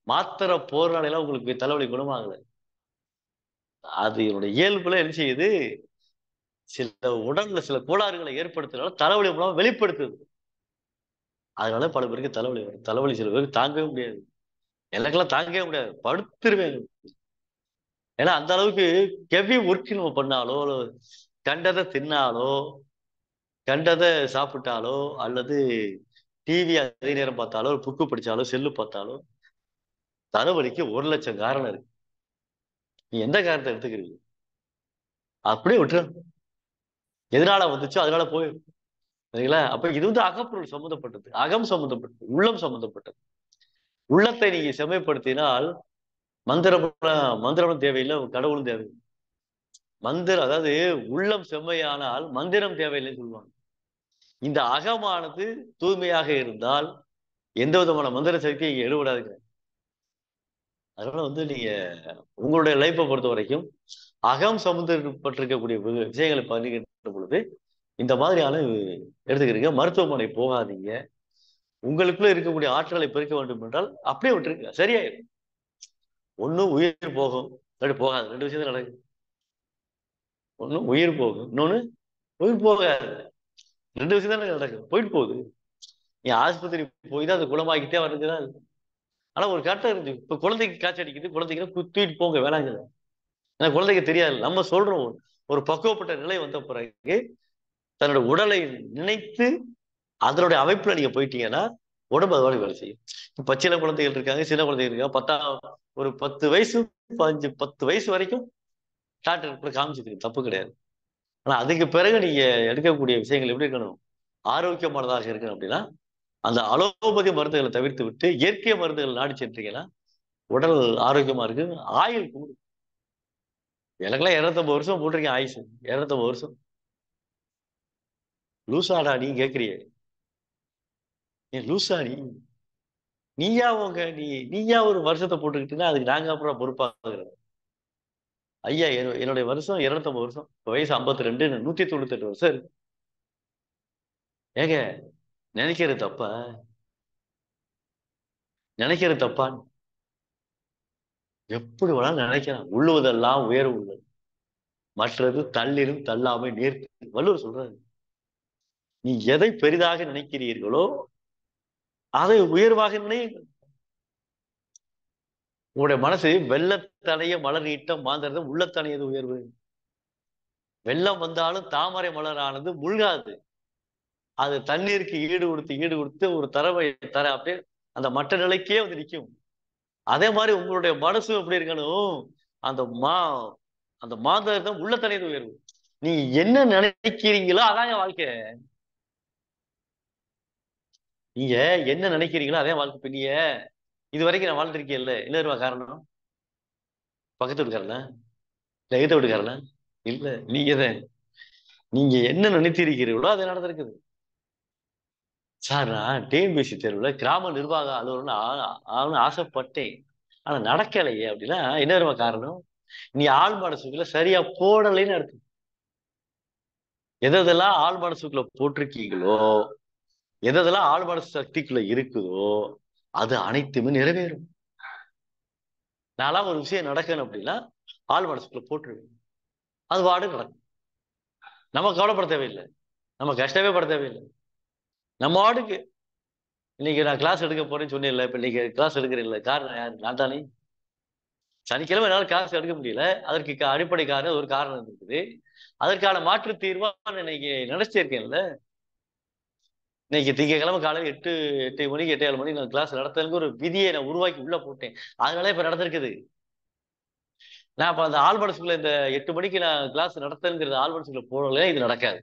மாத்திரை போறதுனால எல்லாம் உங்களுக்கு தலைவலி குணமாகல. அது என்னுடைய இயல்புல என்ன செய்யுது? சில உடல்ல சில கோளாறுகளை ஏற்படுத்துறதுனால தலைவலி மூலம் வெளிப்படுத்துது. அதனால பல பேருக்கு தலைவலி வரும். தலைவலி சில பேருக்கு தாங்கவே முடியாது. எனக்கெல்லாம் தாங்கவே முடியாது, படுத்துருவேன். ஏன்னா அந்த அளவுக்கு ஹெவி ஒர்க் நம்ம பண்ணாலோ, கண்டதை தின்னாலோ, கண்டதை சாப்பிட்டாலோ, அல்லது டிவி அதே நேரம் பார்த்தாலோ, புக்கு படிச்சாலோ, செல்லு பார்த்தாலோ தலைவலிக்கு 1,00,000 காரணம் இருக்கு. நீ எந்த காரணத்தை எடுத்துக்கிறீங்க? அப்படியே விட்டுரு. எதனால வந்துச்சோ அதனால போயிடும். சரிங்களா? அப்ப இது வந்து அகப்பொருள் சம்பந்தப்பட்டது, அகம் சம்பந்தப்பட்டது, உள்ளம் சம்பந்தப்பட்டது. உள்ளத்தை நீங்க செம்மைப்படுத்தினால் மந்திரமும் தேவையில்லை, கடவுளும் தேவையில்லை. அதாவது உள்ளம் செம்மையானால் மந்திரம் தேவையில்லைன்னு சொல்லுவாங்க. இந்த அகமானது தூய்மையாக இருந்தால் எந்த விதமான மந்திர சக்தியும் இங்க ஈடுபடாதுங்க. அதனால வந்து நீங்க உங்களுடைய லைஃப்பை பொறுத்த வரைக்கும் அகம் சம்பந்தப்பட்டிருக்கக்கூடிய விஷயங்களை பண்ணிக்கின்ற பொழுது இந்த மாதிரியான எடுத்துக்கிறீங்க. மருத்துவமனை போகாதீங்க. உங்களுக்குள்ள இருக்கக்கூடிய ஆற்றலை பெருக்க வேண்டும் என்றால் அப்படியே விட்டுருங்க, சரியாயிடும். ஒன்னும் உயிர் போகும், போகாது. 2 விஷயத்துல நடக்குது. ஒன்னும் உயிர் போகும், இன்னொன்னு உயிர் போகாது. 2 விஷயம் தானே நடக்கும், போயிட்டு போகுது. நீ ஆஸ்பத்திரி போய் தான் அதை குணமாக்கிட்டே வருதுதான். ஆனா ஒரு கட்டம் இருக்கு. இப்ப குழந்தைக்கு காய்ச்சல் அடிக்குது, குழந்தைக்கு தூக்கிட்டு போங்க வேணாங்க. ஏன்னா குழந்தைக்கு தெரியாது. நம்ம சொல்றோம் ஒரு பக்குவப்பட்ட நிலை வந்த பிறகு தன்னோட உடலை நினைத்து அதனுடைய அமைப்புல நீங்க போயிட்டீங்கன்னா உடம்பு அதோட வேலை செய்யும். இப்ப பச்சில குழந்தைகள் இருக்காங்க, சின்ன குழந்தைகள் இருக்காங்க. ஒரு 10 வயசு 10 வயசு வரைக்கும் டாக்டர் காமிச்சிருக்கு, தப்பு கிடையாது. ஆனா அதுக்கு பிறகு நீங்க எடுக்கக்கூடிய விஷயங்கள் எப்படி இருக்கணும்? ஆரோக்கியமானதாக இருக்கணும். அப்படின்னா அந்த அலோபதி மருந்துகளை தவிர்த்து விட்டு இயற்கை மருந்துகள் நாடி சென்றீங்கன்னா உடல் ஆரோக்கியமா இருக்கு, ஆயுள் கூடும். எனக்கெல்லாம் 250 வருஷம் போட்டிருக்கேன் ஆயுசு. 250 வருஷம். லூசாடா நீ கேட்கிறிய? நீ லூசா? நீயா ஒரு வருஷத்தை போட்டுக்கிட்டீங்கன்னா அதுக்கு நாங்க அப்புறம் பொறுப்பாகிறோம். ஐயா என்னுடைய வருஷம் 250 வருஷம். வயசு 52, 198 வருஷம் இருக்கு. ஏங்க நினைக்கிறது தப்பா? எப்படி வேணாலும் நினைக்கலாம். உள்ளுவதெல்லாம் உயர்வு உள்ளது, மற்றது தள்ளிடும் தள்ளாமை நேர்த்து. வள்ளுவர் சொல்றாரு, நீ எதை பெரிதாக நினைக்கிறீர்களோ அதை உயர்வாக நினையுங்கள். உங்களுடைய மனசு வெள்ளத்தனைய மலர் நீட்டம் மாந்தறது உள்ளத்தனையது உயர்வு. வெள்ளம் வந்தாலும் தாமரை மலரானது முழுகாது. அது தண்ணீருக்கு ஈடு கொடுத்து ஒரு தர அப்படியே அந்த மற்ற நிலைக்கே வந்து நிற்கும். அதே மாதிரி உங்களுடைய மனசு எப்படி இருக்கணும்? அந்த மாந்தரம் உள்ளத்தனையது உயர்வு. நீ என்ன நினைக்கிறீங்களோ அதான் என் வாழ்க்கை. நீங்க என்ன நினைக்கிறீங்களோ அதே வாழ்க்கை. நீங்க இது வரைக்கும் நான் வாழ்ந்துருக்கேன் இல்ல, என்ன காரணம்? பக்கத்து வீட்டுக்காரனா இல்ல எதிர்த்த வீட்டுக்காரனா? இல்ல, நீங்க என்ன நினைத்திருக்கிறீர்களோ அதை நடந்திருக்குது. சார் நான் டிஎன்பிஎஸ்சி தேர்வுல கிராம நிர்வாக அலுவலர்னு ஆசைப்பட்டேன், ஆனா நடக்கலையே. அப்படின்னா என்ன காரணம்? நீ ஆள் மனசுக்குள்ள சரியா போடலைன்னு அர்த்தம். எதெல்லாம் ஆள் மனசுக்குள்ள போட்டிருக்கீங்களோ, எதெல்லாம் ஆள் மனசு சக்திக்குள்ள இருக்குதோ அது அனைத்துமே நிறைவேறும். நான்லாம் ஒரு விஷயம் நடக்கணும் அப்படின்னா ஆள் மனசுக்குள்ள போட்டுருவேன், அது வாடு நடக்கும். நம்ம கவலைப்பட தேவையில்லை, நம்ம கஷ்டமே பட தேவையில்லை. நம்ம வாடுக்கு இன்னைக்கு நான் கிளாஸ் எடுக்க போறேன்னு சொன்னேன். இப்ப இன்னைக்கு கிளாஸ் எடுக்கிறேன், காரணம் யாரு? நான் தானே. சனிக்கிழமை என்னால கிளாஸ் எடுக்க முடியல, அதற்கு அடிப்படை காரணம் ஒரு காரணம் இருக்குது. அதற்கான மாற்று தீர்வா இன்னைக்கு நினைச்சிருக்கேன்ல. இன்னைக்கு திங்கக்கிழமை காலையில் 8 மணிக்கு 8:15 மணிக்கு நான் கிளாஸ் நடத்துறதுக்கு ஒரு விதியை நான் உருவாக்கி உள்ள போட்டேன். அதனால இப்ப நடந்திருக்குது. நான் இப்ப அந்த ஆள் மனசுக்குள்ள இந்த 8 மணிக்கு நான் கிளாஸ் நடத்துங்கிறது ஆள் மனசுக்குள்ள போடல, இது நடக்காது.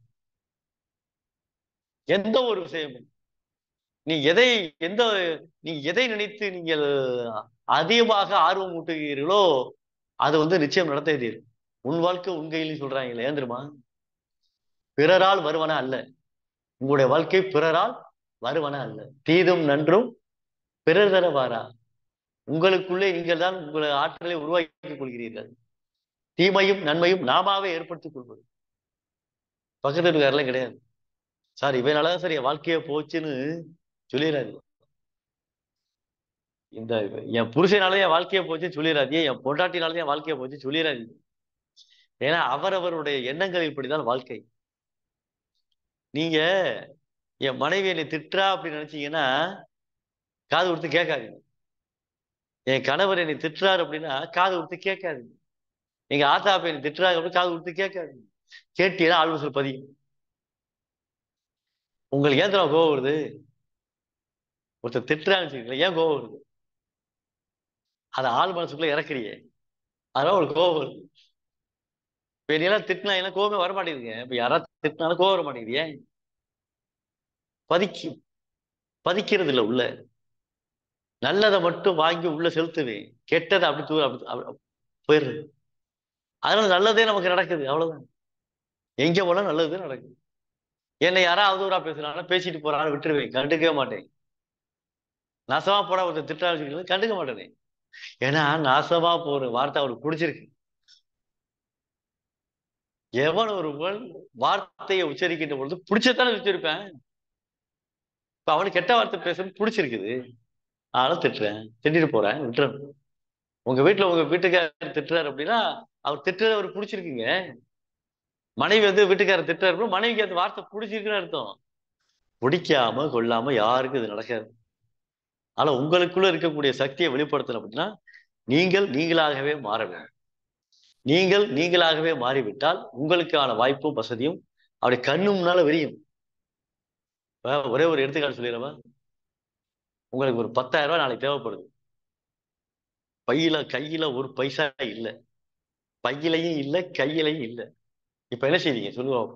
எந்த ஒரு விஷயமும் நீங்க எதை நினைத்து நீங்கள் அதிகமாக ஆர்வம் ஊட்டுகிறீர்களோ அது வந்து நிச்சயம் நடத்தே தீரும். உன் வாழ்க்கை உன் கையில் சொல்றாங்களே, ஏன் தெரியுமா? பிறரால் வருவன அல்ல. உங்களுடைய வாழ்க்கை பிறரால் வருவன அல்ல. தீதும் நன்றும் பிறர் தர வாரா. உங்களுக்குள்ளே நீங்கள் தான் உங்களை ஆற்றலை உருவாக்கிக் கொள்கிறீர்கள். தீமையும் நன்மையும் நாமாவே ஏற்படுத்திக் கொள்வது. பக்கத்து வீட்டுக்காரெல்லாம் கிடையாது. சார் இவனாலதான் சார் என் வாழ்க்கைய போச்சுன்னு சொல்லிடாது. என் புருஷனாலே என் வாழ்க்கைய போச்சுன்னு சொல்லிடாதீங்க, என் பொண்டாட்டினாலே என் வாழ்க்கைய போச்சு சொல்லிடாதீங்க. ஏன்னா அவரவருடைய எண்ணங்கள் இப்படிதான் வாழ்க்கை. நீங்க என் மனைவி என்னை திட்டுறா அப்படின்னு நினைச்சீங்கன்னா காது கொடுத்து கேட்காதீங்க. என் கணவர் என்னை திட்டுறாரு அப்படின்னா காது கொடுத்து கேட்காதீங்க. எங்க ஆத்தா அப்ப என்னை திட்டுறாங்க அப்படின்னு காது கொடுத்து கேட்காதீங்க. கேட்டீங்கன்னா ஆழ்மனசுல பதியும். உங்களுக்கு ஏன் தடவை கோவம் வருது? ஒருத்தர் திட்டுறான்னு வச்சுக்கீங்களா, ஏன் கோவம் வருது? அதை ஆள் மனசுக்குள்ள இறக்குறியே, அதனால உங்களுக்கு கோவம் வருது. இப்ப என்னெல்லாம் திட்டினா எல்லாம் கோவமே வர மாட்டேங்குதுங்க. இப்ப யாராவது திட்டினாலும் கோவம் வர மாட்டேங்குது. ஏன்? பதிக்கிறது இல்லை உள்ள. நல்லதை மட்டும் வாங்கி உள்ள செலுத்துவேன், கெட்டதை அப்படி போயிடுறது. அதனால நல்லதே நமக்கு நடக்குது, அவ்வளவுதான். எங்க போனா நல்லதே நடக்குது. என்னை யாராவது அவதூறா பேசுறாங்க, பேசிட்டு போறான்னு விட்டுருவேன், கண்டுக்கவே மாட்டேன். நாசமா போட ஒருத்தர் திட்டாளு கண்டுக்க மாட்டேனே. ஏன்னா நாசமா போற வார்த்தை அவருக்கு பிடிச்சிருக்கு. எவன் ஒருவன் வார்த்தையை உச்சரிக்கின்ற பொழுது பிடிச்சதானே உச்சரிப்பேன். இப்ப அவனுக்கு கெட்ட வார்த்தை பேசுறது பிடிச்சிருக்குது, அதனால திட்டுறேன், திட்டிட்டு போறேன், விட்டுறேன். உங்க வீட்டுக்காரர் திட்டுறாரு அப்படின்னா அவர் திட்டுறது அவருக்கு பிடிச்சிருக்குங்க. மனைவி வீட்டுக்காரர் திட்டுறாரு, மனைவிக்கு அந்த வார்த்தை பிடிச்சிருக்குன்னு அர்த்தம். பிடிக்காம கொள்ளாம யாருக்கும் இது நடக்காது. ஆனா உங்களுக்குள்ள இருக்கக்கூடிய சக்தியை வெளிப்படுத்தணும் அப்படின்னா நீங்களாகவே மாற வேண்டும். நீங்களாகவே மாறிவிட்டால் உங்களுக்கான வாய்ப்பும் வசதியும் அப்படி கண்ணு முன்னால விரியும். ஒரே ஒரு எடுத்துக்காட்டு சொல்லிடுறவா, உங்களுக்கு ஒரு 10,000 ரூபாய் நாளைக்கு தேவைப்படுது. கையில ஒரு பைசா இல்லை, பையிலையும் இல்லை, கையிலையும் இல்லை. இப்ப என்ன செய்வீங்க சொல்லுவோம்?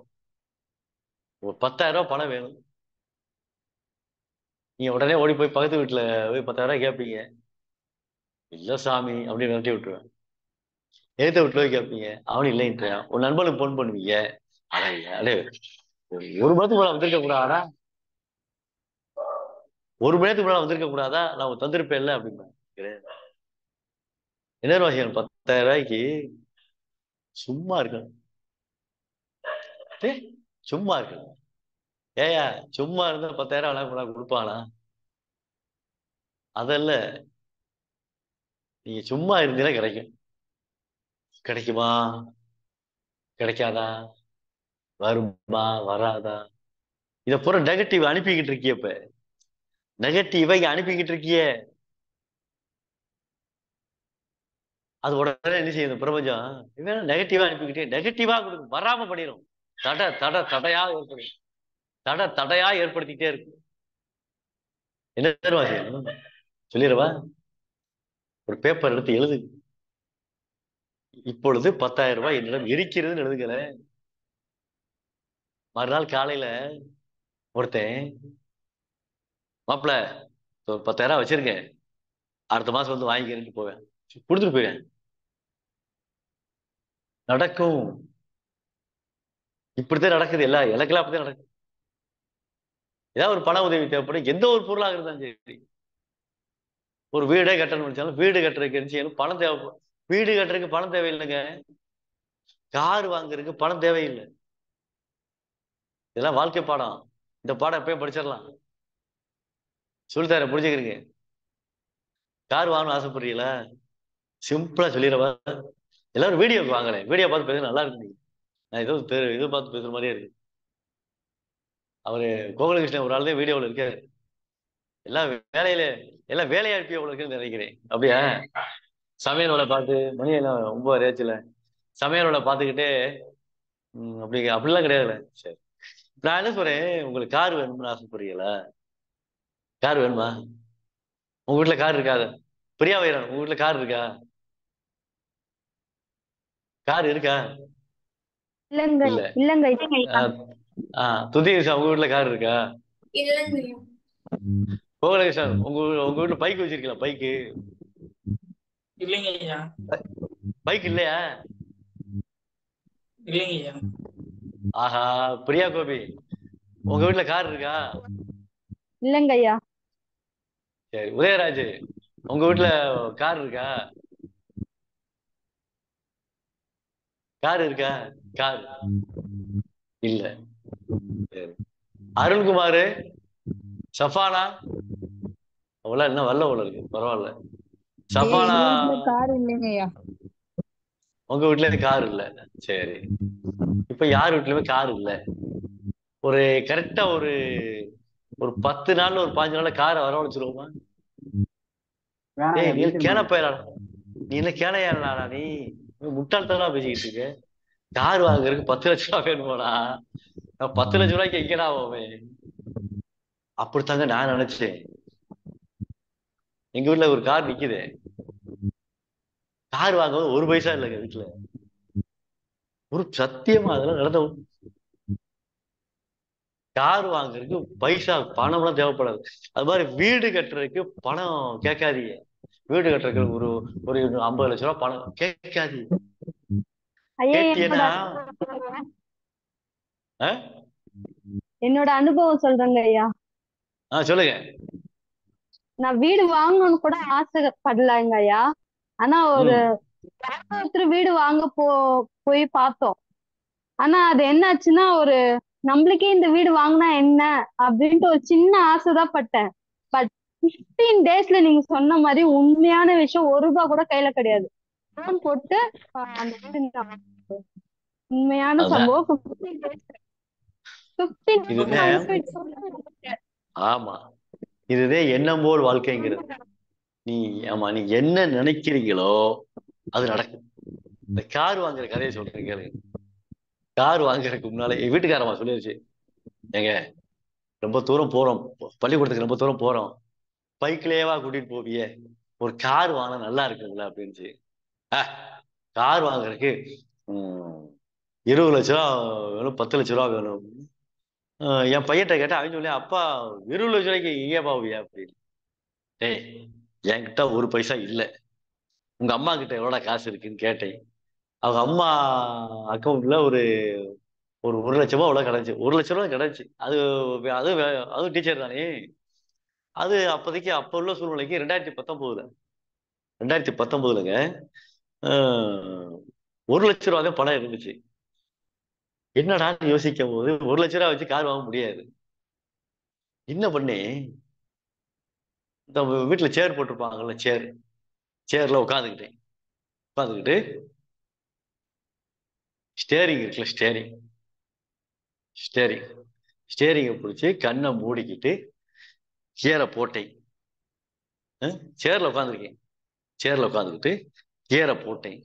ஒரு 10,000 ரூபாய் பணம் வேணும். நீங்க உடனே ஓடி போய் பக்கத்து வீட்டுல போய் 10,000 ரூபாய் கேட்பீங்க. இல்ல சாமி அப்படின்னு நிறுத்தி விட்டுருவேன். எழுத்த வீட்டுல போய் கேட்பீங்க, அவனு இல்லைன்றான். ஒரு நண்பனுக்கு போன் பண்ணுவீங்க, அடே ஒரு மணி நேரத்துக்கு வந்திருக்க கூடாதா, ஒரு மணி நேரத்துக்கு முன்னாடி வந்திருக்க கூடாதா, நான் தந்திருப்பேன் இல்லை அப்படின்னு. என்ன வாசிக்கணும்? 10,000 ரூபாய்க்கு சும்மா இருக்கணும். சும்மா இருக்கணும். ஏயா சும்மா இருந்தா 10,000 கொடுப்பானா? அதல்ல, நீங்க சும்மா இருந்தீங்கன்னா கிடைக்கும். கிடைக்குமா? கிடைக்காதா? வருமா? வராதா? இத பூரா நெகட்டிவ் அனுப்பிக்கிட்டு இருக்கிய. இப்ப நெகட்டிவா அனுப்பிக்கிட்டு இருக்கிய. அது உடனே என்ன செய்யும் பிரபஞ்சம்? இவன் நெகட்டிவா அனுப்பிக்கிட்டே நெகட்டிவா கொடுக்கும், வராம பண்ணிடும். தடையா ஏற்படும், தடையா ஏற்படுத்திக்கிட்டே இருக்கும். என்ன செய்யணும் சொல்லிடுவா? ஒரு பேப்பர் எடுத்து எழுது. இப்பொழுது 10,000 ரூபாய் என்னிடம் இருக்கிறதுன்னு எழுதுகிற. மறுநாள் காலையில ஒருத்தன், மாப்பிள்ள 10,000 வச்சிருக்கேன், அடுத்த மாசம் வாங்கிக்கிறேன்னு போவேன், கொடுத்துட்டு போவேன். நடக்கும். இப்படித்தான் நடக்குது. எனக்கெல்லாம் அப்படித்தான் நடக்குது. ஏதாவது ஒரு பண உதவி தேவைப்படும், எந்த ஒரு பொருளாக இருந்தாலும் சரி. ஒரு வீடே கட்டணும் நினைச்சாலும் வீடு கட்டுறதுக்கு பணம் தேவைப்படும். வீடு கட்டுறதுக்கு பணம் தேவையில்லைங்க, கார் வாங்குறதுக்கு பணம் தேவையில்லை. இதெல்லாம் வாழ்க்கை பாடம். இந்த பாடம் எப்பயும் படிச்சிடலாம். சொல்லித்தார புரிஞ்சுக்கிறீங்க. கார் வாங்கணும்னு ஆசைப்படுறீங்களா? சிம்பிளா சொல்லிடுறவா, எல்லாரும் வீடியோக்கு வாங்குறேன், வீடியோ பார்த்து பேச நல்லா இருக்கு. நான் இது பார்த்து பேசுற மாதிரியே இருக்கு. அவரு கோகுலகிருஷ்ணன் ஒரு ஆள் தான் வீடியோவில் இருக்காரு. எல்லாம் வேலையா இருப்பிய இருக்குன்னு நினைக்கிறேன். அப்படியா? சமையலோட பார்த்து மணியெல்லாம் ரொம்ப ரேச்சுல சமையலோட பார்த்துக்கிட்டே அப்படிலாம் கிடையாதுல்ல. சரி, நான் என்ன சொல்றேன், உங்களுக்கு கார் வேணும்னு ஆசைப்படுறீங்களா? கார் வேணுமா? உங்க வீட்டுல கார் இருக்காது? பிரியா வைரன், உங்க வீட்டுல கார் இருக்கா? கார் இருக்கா? துதி உங்க வீட்டுல கார் இருக்கா? கோகுலகிருஷ்ணன், உங்க வீட்டுல பைக் வச்சிருக்கீங்களா? பைக்கு இல்லைங்கய்யா. பைக் இல்லையா? இல்லைங்கய்யா. ஆஹா, பிரியா கோபி, உங்க வீட்டுல கார் இருக்கா? இல்லங்க ஐயா. சரி, உதயராஜ், உங்க வீட்டுல கார் இருக்கா? கார் இருக்கா? கார் இல்ல. சரி, அருண்குமார், சஃபானா, அவ்வளவு என்ன வரல போல இருக்கு, பரவாயில்ல. சஃபானா, கார் இல்லைங்க ஐயா. உங்க வீட்டுல கார் இல்ல. சரி, இப்ப யார் வீட்லயுமே கார் இல்ல. ஒரு கரெக்டா ஒரு ஒரு 10 நாள்ல ஒரு 15 நாள்ல காரை வரவழைச்சிருவோமா? வேணாம் ஏய், நீ வீட்டுக்கு கேன போயிடும். போயிடா, நீ என்ன கேனையாடா நீ? முட்டாள்தனமா பேசிக்கிட்டு இருக்க. கார் வாங்குறதுக்கு 10 லட்சம் ரூபாய் வேணுமாடா? நான் 10 லட்சம் ரூபாய்க்கு எங்கடா போவேன்? அப்படித்தாங்க நான் நினைச்சேன். எங்க வீட்டுல ஒரு கார் நிக்குது. கார் வாங்க ஒரு பைசா இல்லைங்க வீட்டுல. ஒரு சத்தியமா அதெல்லாம் நடந்த கார் வாங்குறதுக்கு பைசா பணம்லாம் தேவைப்படாது. அது மாதிரி வீடு கட்டுறதுக்கு பணம் கேட்காதீங்க. வீடு கட்டுறதுக்கு ஒரு ஒரு 50 லட்சம் ரூபாய் பணம் கேட்காதீங்க. ஐயா கேட்டீங்கன்னா என்னோட அனுபவம் சொல்றேங்க ஐயா. சொல்லுங்க. நான் வீடு வாங்கணும்னு கூட ஆசைப்படலைங்க ஐயா. ஆனா ஒருத்தர் வீடு வாங்க போய் பார்த்தோம். ஆனா அது என்னாச்சுன்னா, நம்மளுக்கே இந்த வீடு வாங்கினா என்ன அப்படின்ட்டு ஒரு சின்ன ஆசைதான் பட்டேன். பட் 15 daysல நீங்க சொன்ன மாதிரி உண்மையான விஷயம், ₹1 கூட கையில கிடையாது. லோன் போட்டு அந்த வீடு உண்மையான சம்பவம். 15 days. ஆமா, இதுதான் எண்ணம் போல் வாழ்க்கைங்கிறது. நீ என்ன நினைக்கிறீங்களோ அது நடக்கும். இந்த கார் வாங்குற கதையை சொல்றேன் கேளு. கார் வாங்குறதுக்கு முன்னாலே என் வீட்டுக்காரமா சொல்லிருச்சு, ஏங்க ரொம்ப தூரம் போறோம், பள்ளிக்கூடத்துக்கு ரொம்ப தூரம் போறோம், பைக்லயேவா கூட்டிட்டு போவியே, ஒரு கார் வாங்கினா நல்லா இருக்குங்களா அப்படின்ச்சு. கார் வாங்குறதுக்கு 20 லட்சம் வேணும், 10 லட்சம் ரூபா வேணும். என் பையன்கிட்ட கேட்டா அவன் சொல்லி, அப்பா 20 லட்சம் ரூபாய்க்கு எங்கே பாவியா அப்படின்னு. டேய், என்கிட்ட ஒரு பைசா இல்லை. உங்க அம்மா கிட்ட எவ்வளோ காசு இருக்குன்னு கேட்டேன். அவங்க அம்மா அக்கௌண்ட்ல ஒரு ஒரு 1 லட்சமா அவ்வளோ கிடந்துச்சு. 1 லட்சம் ரூபா கிடந்துச்சு. அதுவும் டீச்சர் தானே. அது அப்போதைக்கு அப்போ உள்ள சூழ்நிலைக்கு 2019ங்க 1 லட்ச ரூபா தான் பணம் இருந்துச்சு. என்னடான்னு யோசிக்கும் போது 1 லட்ச ரூபா வச்சு கார் வாங்க முடியாது. என்ன பண்ணி, இந்த வீட்டுல சேர் போட்டிருப்பாங்கல்ல, சேர்ல உட்காந்துக்கிட்டு ஸ்டேரிங் இருக்குல்ல, ஸ்டேரிங்கை பிடிச்சி கண்ணை மூடிக்கிட்டு கியரை போட்டேன். சேர்ல உட்காந்துக்கிட்டு கியரை போட்டேன்,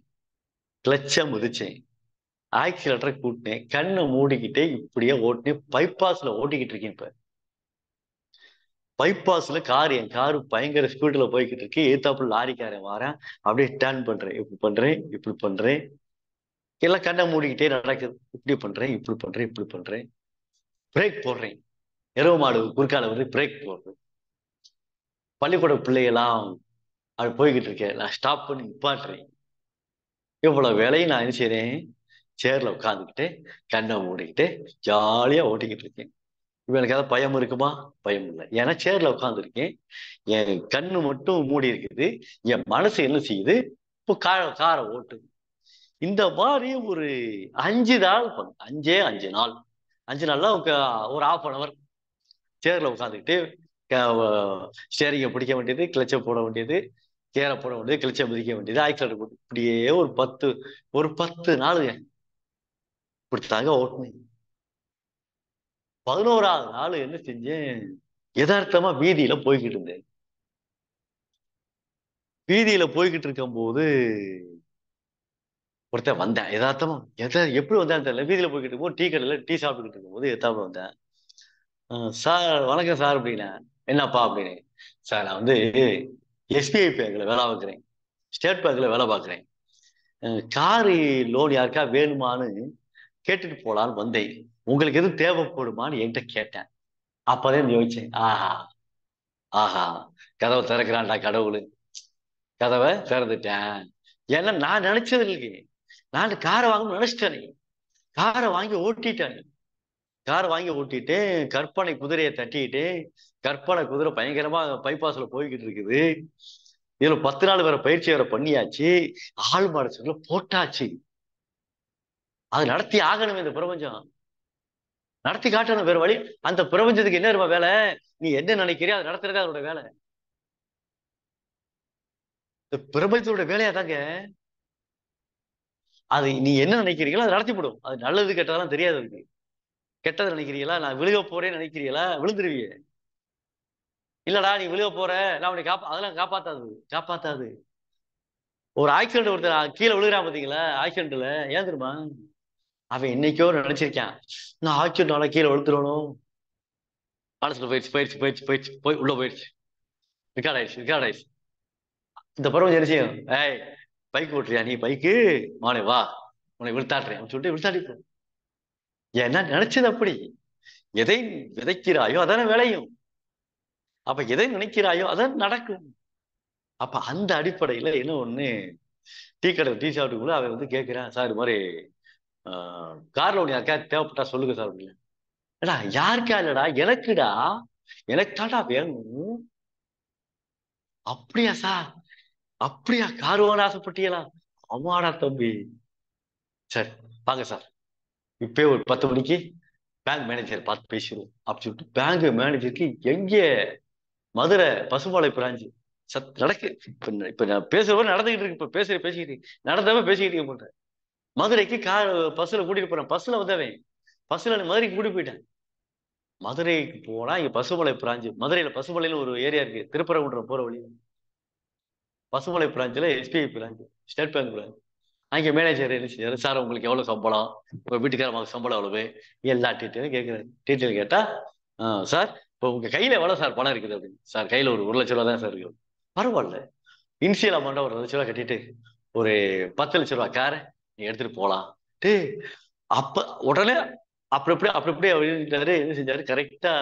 கிளச்சை மிதிச்சேன், ஆக்சிலேட்டரை கூட்டினேன், கண்ணை மூடிக்கிட்டே இப்படியே ஓட்டினேன். பைபாஸ்ல ஓட்டிக்கிட்டு இருக்கேன். இப்ப பைபாஸ்ல என் காரு பயங்கர ஸ்பீட்ல போய்கிட்டு இருக்கு. ஏத்தாப்புல லாரிக்காரன் வாரேன், அப்படியே டர்ன் பண்றேன், இப்படி பண்றேன், எல்லாம் கண்ணை மூடிக்கிட்டே நடக்குது. இப்படி பண்றேன், பிரேக் போடுறேன். எருவு மாடு குறுக்கால வந்து பிரேக் போடுறேன். பள்ளிக்கூட பிள்ளைகளாம் அது போய்கிட்டு இருக்கேன். நான் ஸ்டாப் பண்ணி நிப்பாட்டுறேன். இவ்வளவு வேலையும் நான் என்ன செய்றேன், சேர்ல உட்காந்துக்கிட்டு கண்ணை மூடிக்கிட்டு ஜாலியா ஓட்டிக்கிட்டு இருக்கேன். இப்ப எனக்கு ஏதாவது பயம் இருக்குமா? பயம் இல்லை. ஏன்னா சேர்ல உட்காந்துருக்கேன், என் கண்ணு மட்டும் மூடி இருக்குது, என் மனசு என்ன செய்யுது, இப்போ காரை ஓட்டுது. இந்த மாதிரி ஒரு 5 நாள் பண்ணு. 5 நாள் 5 நாள்ல ஒரு ½ சேர்ல உட்காந்துக்கிட்டு ஸ்டேரிங்கை பிடிக்க வேண்டியது, கிளச்சை போட வேண்டியது, கேரை போட வேண்டியது, கிளச்சை மிதிக்க வேண்டியது, ஆக்சிலேட்டர் போட்டு இப்படியே ஒரு 10 நாளுங்க இப்படித்தாங்க ஓட்டுனேன். 11ஆவது நாள் என்ன செஞ்சேன், யதார்த்தமா வீதியில போய்கிட்டு இருந்தேன். வீதியில போய்கிட்டு இருக்கும் போது ஒருத்தன் வந்தேன். யதார்த்தமா எப்படி வந்தேன்னு தெரியல. வீதியில போய்கிட்டு இருக்கும்போது டீ கடையில டீ சாப்பிட்டுக்கிட்டு இருக்கும்போது எத்தாப்புல வந்தேன். சார் வணக்கம் சார் அப்படின்னா. என்னப்பா அப்படின்னு. சார் நான் வந்து SBI பேங்க்ல வேலை பார்க்குறேன், ஸ்டேட் பேங்க்ல வேலை பார்க்குறேன், காரு லோன் யாருக்கா வேணுமான்னு கேட்டுட்டு போலான்னு வந்தேன், உங்களுக்கு எதுவும் தேவைப்படுமான்னு என்கிட்ட கேட்டேன். அப்பதான் யோசிச்சேன், ஆஹா கதவை திறக்கிறான்டா கடவுளு, கதவை திறந்துட்டேன். ஏன்னா நான் நினைச்சது இல்லையே, நான் காரை வாங்கணும்னு நினைச்சிட்டேனே, காரை வாங்கி ஓட்டிட்டு கற்பனை குதிரையை தட்டிட்டு, கற்பனை குதிரை பயங்கரமா பைபாஸ்ல போய்கிட்டு இருக்குது. இதுல 10 நாள் வேற பயிற்சி வேற பண்ணியாச்சு, ஆள் மாடு போட்டாச்சு. அது நடத்தி ஆகணும். இந்த பிரபஞ்சம் நடத்தி காட்டணும், வேற வழி. அந்த பிரபஞ்சத்துக்கு என்ன இருமா வேலை, நீ என்ன நினைக்கிறியோ அதை நடத்துறதே அதோட வேலை. இந்த பிரபஞ்சத்தோட வேலையா தாங்க அது நீ என்ன நினைக்கிறீங்களோ அது நடத்திவிடும். அது நல்லது கெட்டதெல்லாம் தெரியாது அதுக்கு. கெட்டது நினைக்கிறீங்களா, நான் விழுக போறேன்னு நினைக்கிறீங்களா, விழுந்துருவீங்க. இல்லடா நீ விழுக போற, நான் உன்னை அதெல்லாம் காப்பாத்தாது. ஒரு ஆக்சிடென்ட் ஒருத்தர் கீழே விழுகிறான் பாத்தீங்களா, ஆக்சிடென்ட்ல ஏன் தெரியுமா, அவன் என்னைக்கோ நினைச்சிருக்கான் நான் ஆக்சிடென்ட்னால கீழே விழுத்துறணும், மனசுல போயிடுச்சு போய் உள்ள போயிடுச்சு, ரெக்கார்ட் ஆயிடுச்சு. இந்த பருவம் என்ன செய்யும், ஏய் பைக் ஓட்டுறியா நீ, பைக்கு மானே வா உன்னை விழுத்தாட்டுறேன் சொல்லிட்டு விழுத்தாடி. ஏன்னா நினைச்சது அப்படி. எதை விதைக்கிறாயோ அதான விளையும். அப்ப எதை நினைக்கிறாயோ அதான் நடக்கும். அப்ப அந்த அடிப்படையில என்ன ஒண்ணு, டீ சாப்பிட்டுக்குள்ள அவன் வந்து கேட்கிறான், சார் இது மாதிரி கார்ல ஒண்ணு யாருக்கா தேவைப்பட்டா சொல்லுங்க சார் அப்படின்னு. ஏடா யாருக்கா இல்லடா எனக்குடா, எனக்கு தாண்டா வேணும். அப்படியா சார், அப்படியா கார் வாங்க ஆசைப்பட்டீங்களா, ஆமாடா தம்பி, சரி வாங்க சார் இப்பயே ஒரு 10 மணிக்கு பேங்க் மேனேஜர் பார்த்து பேசிடுவோம் அப்படின்னு சொல்லிட்டு பேங்க் மேனேஜருக்கு எங்கே மதுரை பசுமலை பிராஞ்சு நடக்கு. இப்ப நான் பேசுறவரை நடந்துகிட்டு இருக்கு, இப்ப பேசிக்கிட்டு நடந்தவ பேசிக்கிட்டு இருக்க மாட்டேன். மதுரைக்கு பஸ்ல கூட்டிட்டு போறேன், பஸ்ல வந்தவன் பஸ்ல மதுரைக்கு கூட்டிட்டு போயிட்டேன். மதுரைக்கு போனா இங்க பசுமலை பிராஞ்சு, மதுரையில பசுமலைன்னு ஒரு ஏரியா இருக்கு, திருப்பரங்குன்றம் போற வழி. பசுமலை பிராஞ்சில் SBI branch, state bank branch. அங்கே மேனேஜர் என்ன செய்யாரு, சார் உங்களுக்கு எவ்வளவு சம்பளம், உங்க வீட்டுக்காரமாக சம்பளம் எவ்வளவு, எல்லா டீட்டெயிலும் கேட்கிறாரு. டீட்டெயில் கேட்டா சார் இப்போ உங்க கையில எவ்வளவு சார் பணம் இருக்குது அப்படின்னு. சார் கையில ஒரு 1 லட்ச ரூபா தான் சார் இருக்கு. பரவாயில்ல, இனிஷியல் அமௌண்டா ஒரு 1 லட்ச ரூபா கட்டிட்டு ஒரு 10 லட்ச ரூபா காரை நீ எடுத்துட்டு போலாம். அப்ப உடனே அப்படி என்ன செஞ்சாரு, கரெக்டா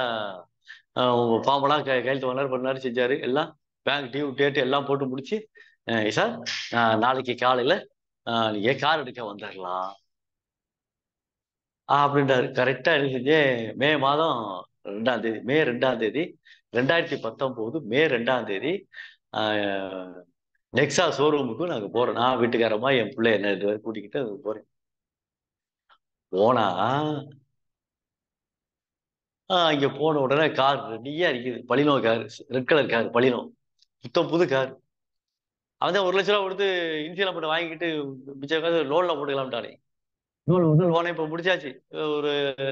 ஃபார்மெல்லாம் கையெழுத்து பண்ணாரு செஞ்சாரு. எல்லாம் பேங்க் டியூ டேட்டு எல்லாம் போட்டு முடிச்சு, சார் நாளைக்கு காலையில நீங்க கார் எடுக்க வந்துடலாம் அப்படின்றாரு. கரெக்டா என்ன செஞ்சேன், மே 2ஆம் தேதி 2019 மே 2ஆம் தேதி நெக்ஸா ஷோரூமுக்கு நாங்க போறோம். நான் வீட்டுக்காரமா என் பிள்ளை என்ன கூட்டிக்கிட்டு அது போறேன். போனா இங்க போன உடனே கார் ரெடியா இருக்குது, Baleno car, red colour car, Baleno, சுத்தம் புது கார். அவன் 1 லட்ச ரூபா கொடுத்து இன்சியல் அமௌண்ட் வாங்கிட்டு மிச்ச காசு லோன்ல போட்டுக்கலாம்ட்டானே. லோனை இப்ப முடிச்சாச்சு, ஒரு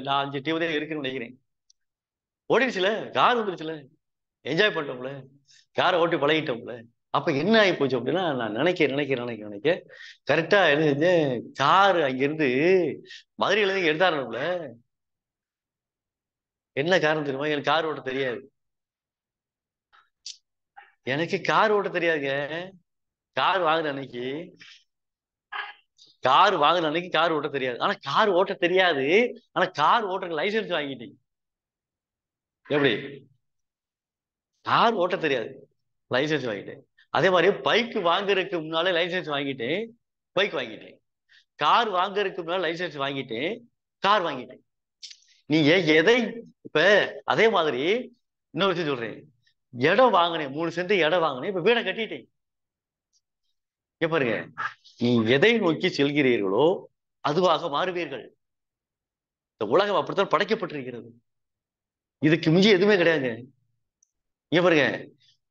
5 டியூ தான் இருக்குன்னு நினைக்கிறேன். ஓடிடுச்சுல, கார் வந்துருச்சுல, என்ஜாய் பண்ணிட்டோம்ல, காரை ஓட்டி பழகிட்டோம்ல. அப்ப என்ன ஆகி போச்சு அப்படின்னா, நான் நினைக்க கரெக்டா என்ன செஞ்சேன், காரு அங்கிருந்து மதுரையில இருந்து எடுத்தாரணும்ல. என்ன காரணம் தெரியுமா, எனக்கு கார் ஓட்ட தெரியாது. எனக்கு கார் ஓட்ட தெரியாதுங்க. கார் வாங்கின அன்னைக்கு கார் ஓட்ட தெரியாது. ஆனா கார் ஓட்ட தெரியாது, ஆனா கார் ஓட்டுறதுக்கு லைசன்ஸ் வாங்கிட்டீங்க. எப்படி கார் ஓட்ட தெரியாது, லைசன்ஸ் வாங்கிட்டேன். அதே மாதிரி பைக் வாங்குறதுக்கு முன்னாலே லைசன்ஸ் வாங்கிட்டேன், பைக் வாங்கிட்டேன். கார் வாங்குறதுக்கு முன்னால லைசன்ஸ் வாங்கிட்டேன், கார் வாங்கிட்டேன். நீங்க எதை இப்ப அதே மாதிரி இன்னொரு விஷயம் சொல்றேன், இடம் வாங்கினேன், 3 சென்ட் இடம் வாங்கினேன், இப்ப வீடை கட்டிட்டேன். பாருங்க, நீ எதை நோக்கி செல்கிறீர்களோ அதுவாக மாறுவீர்கள். இந்த உலகம் அப்படித்தான் படைக்கப்பட்டிருக்கிறது, இதுக்கு மிஞ்சி எதுவுமே கிடையாதுங்க. பாருங்க,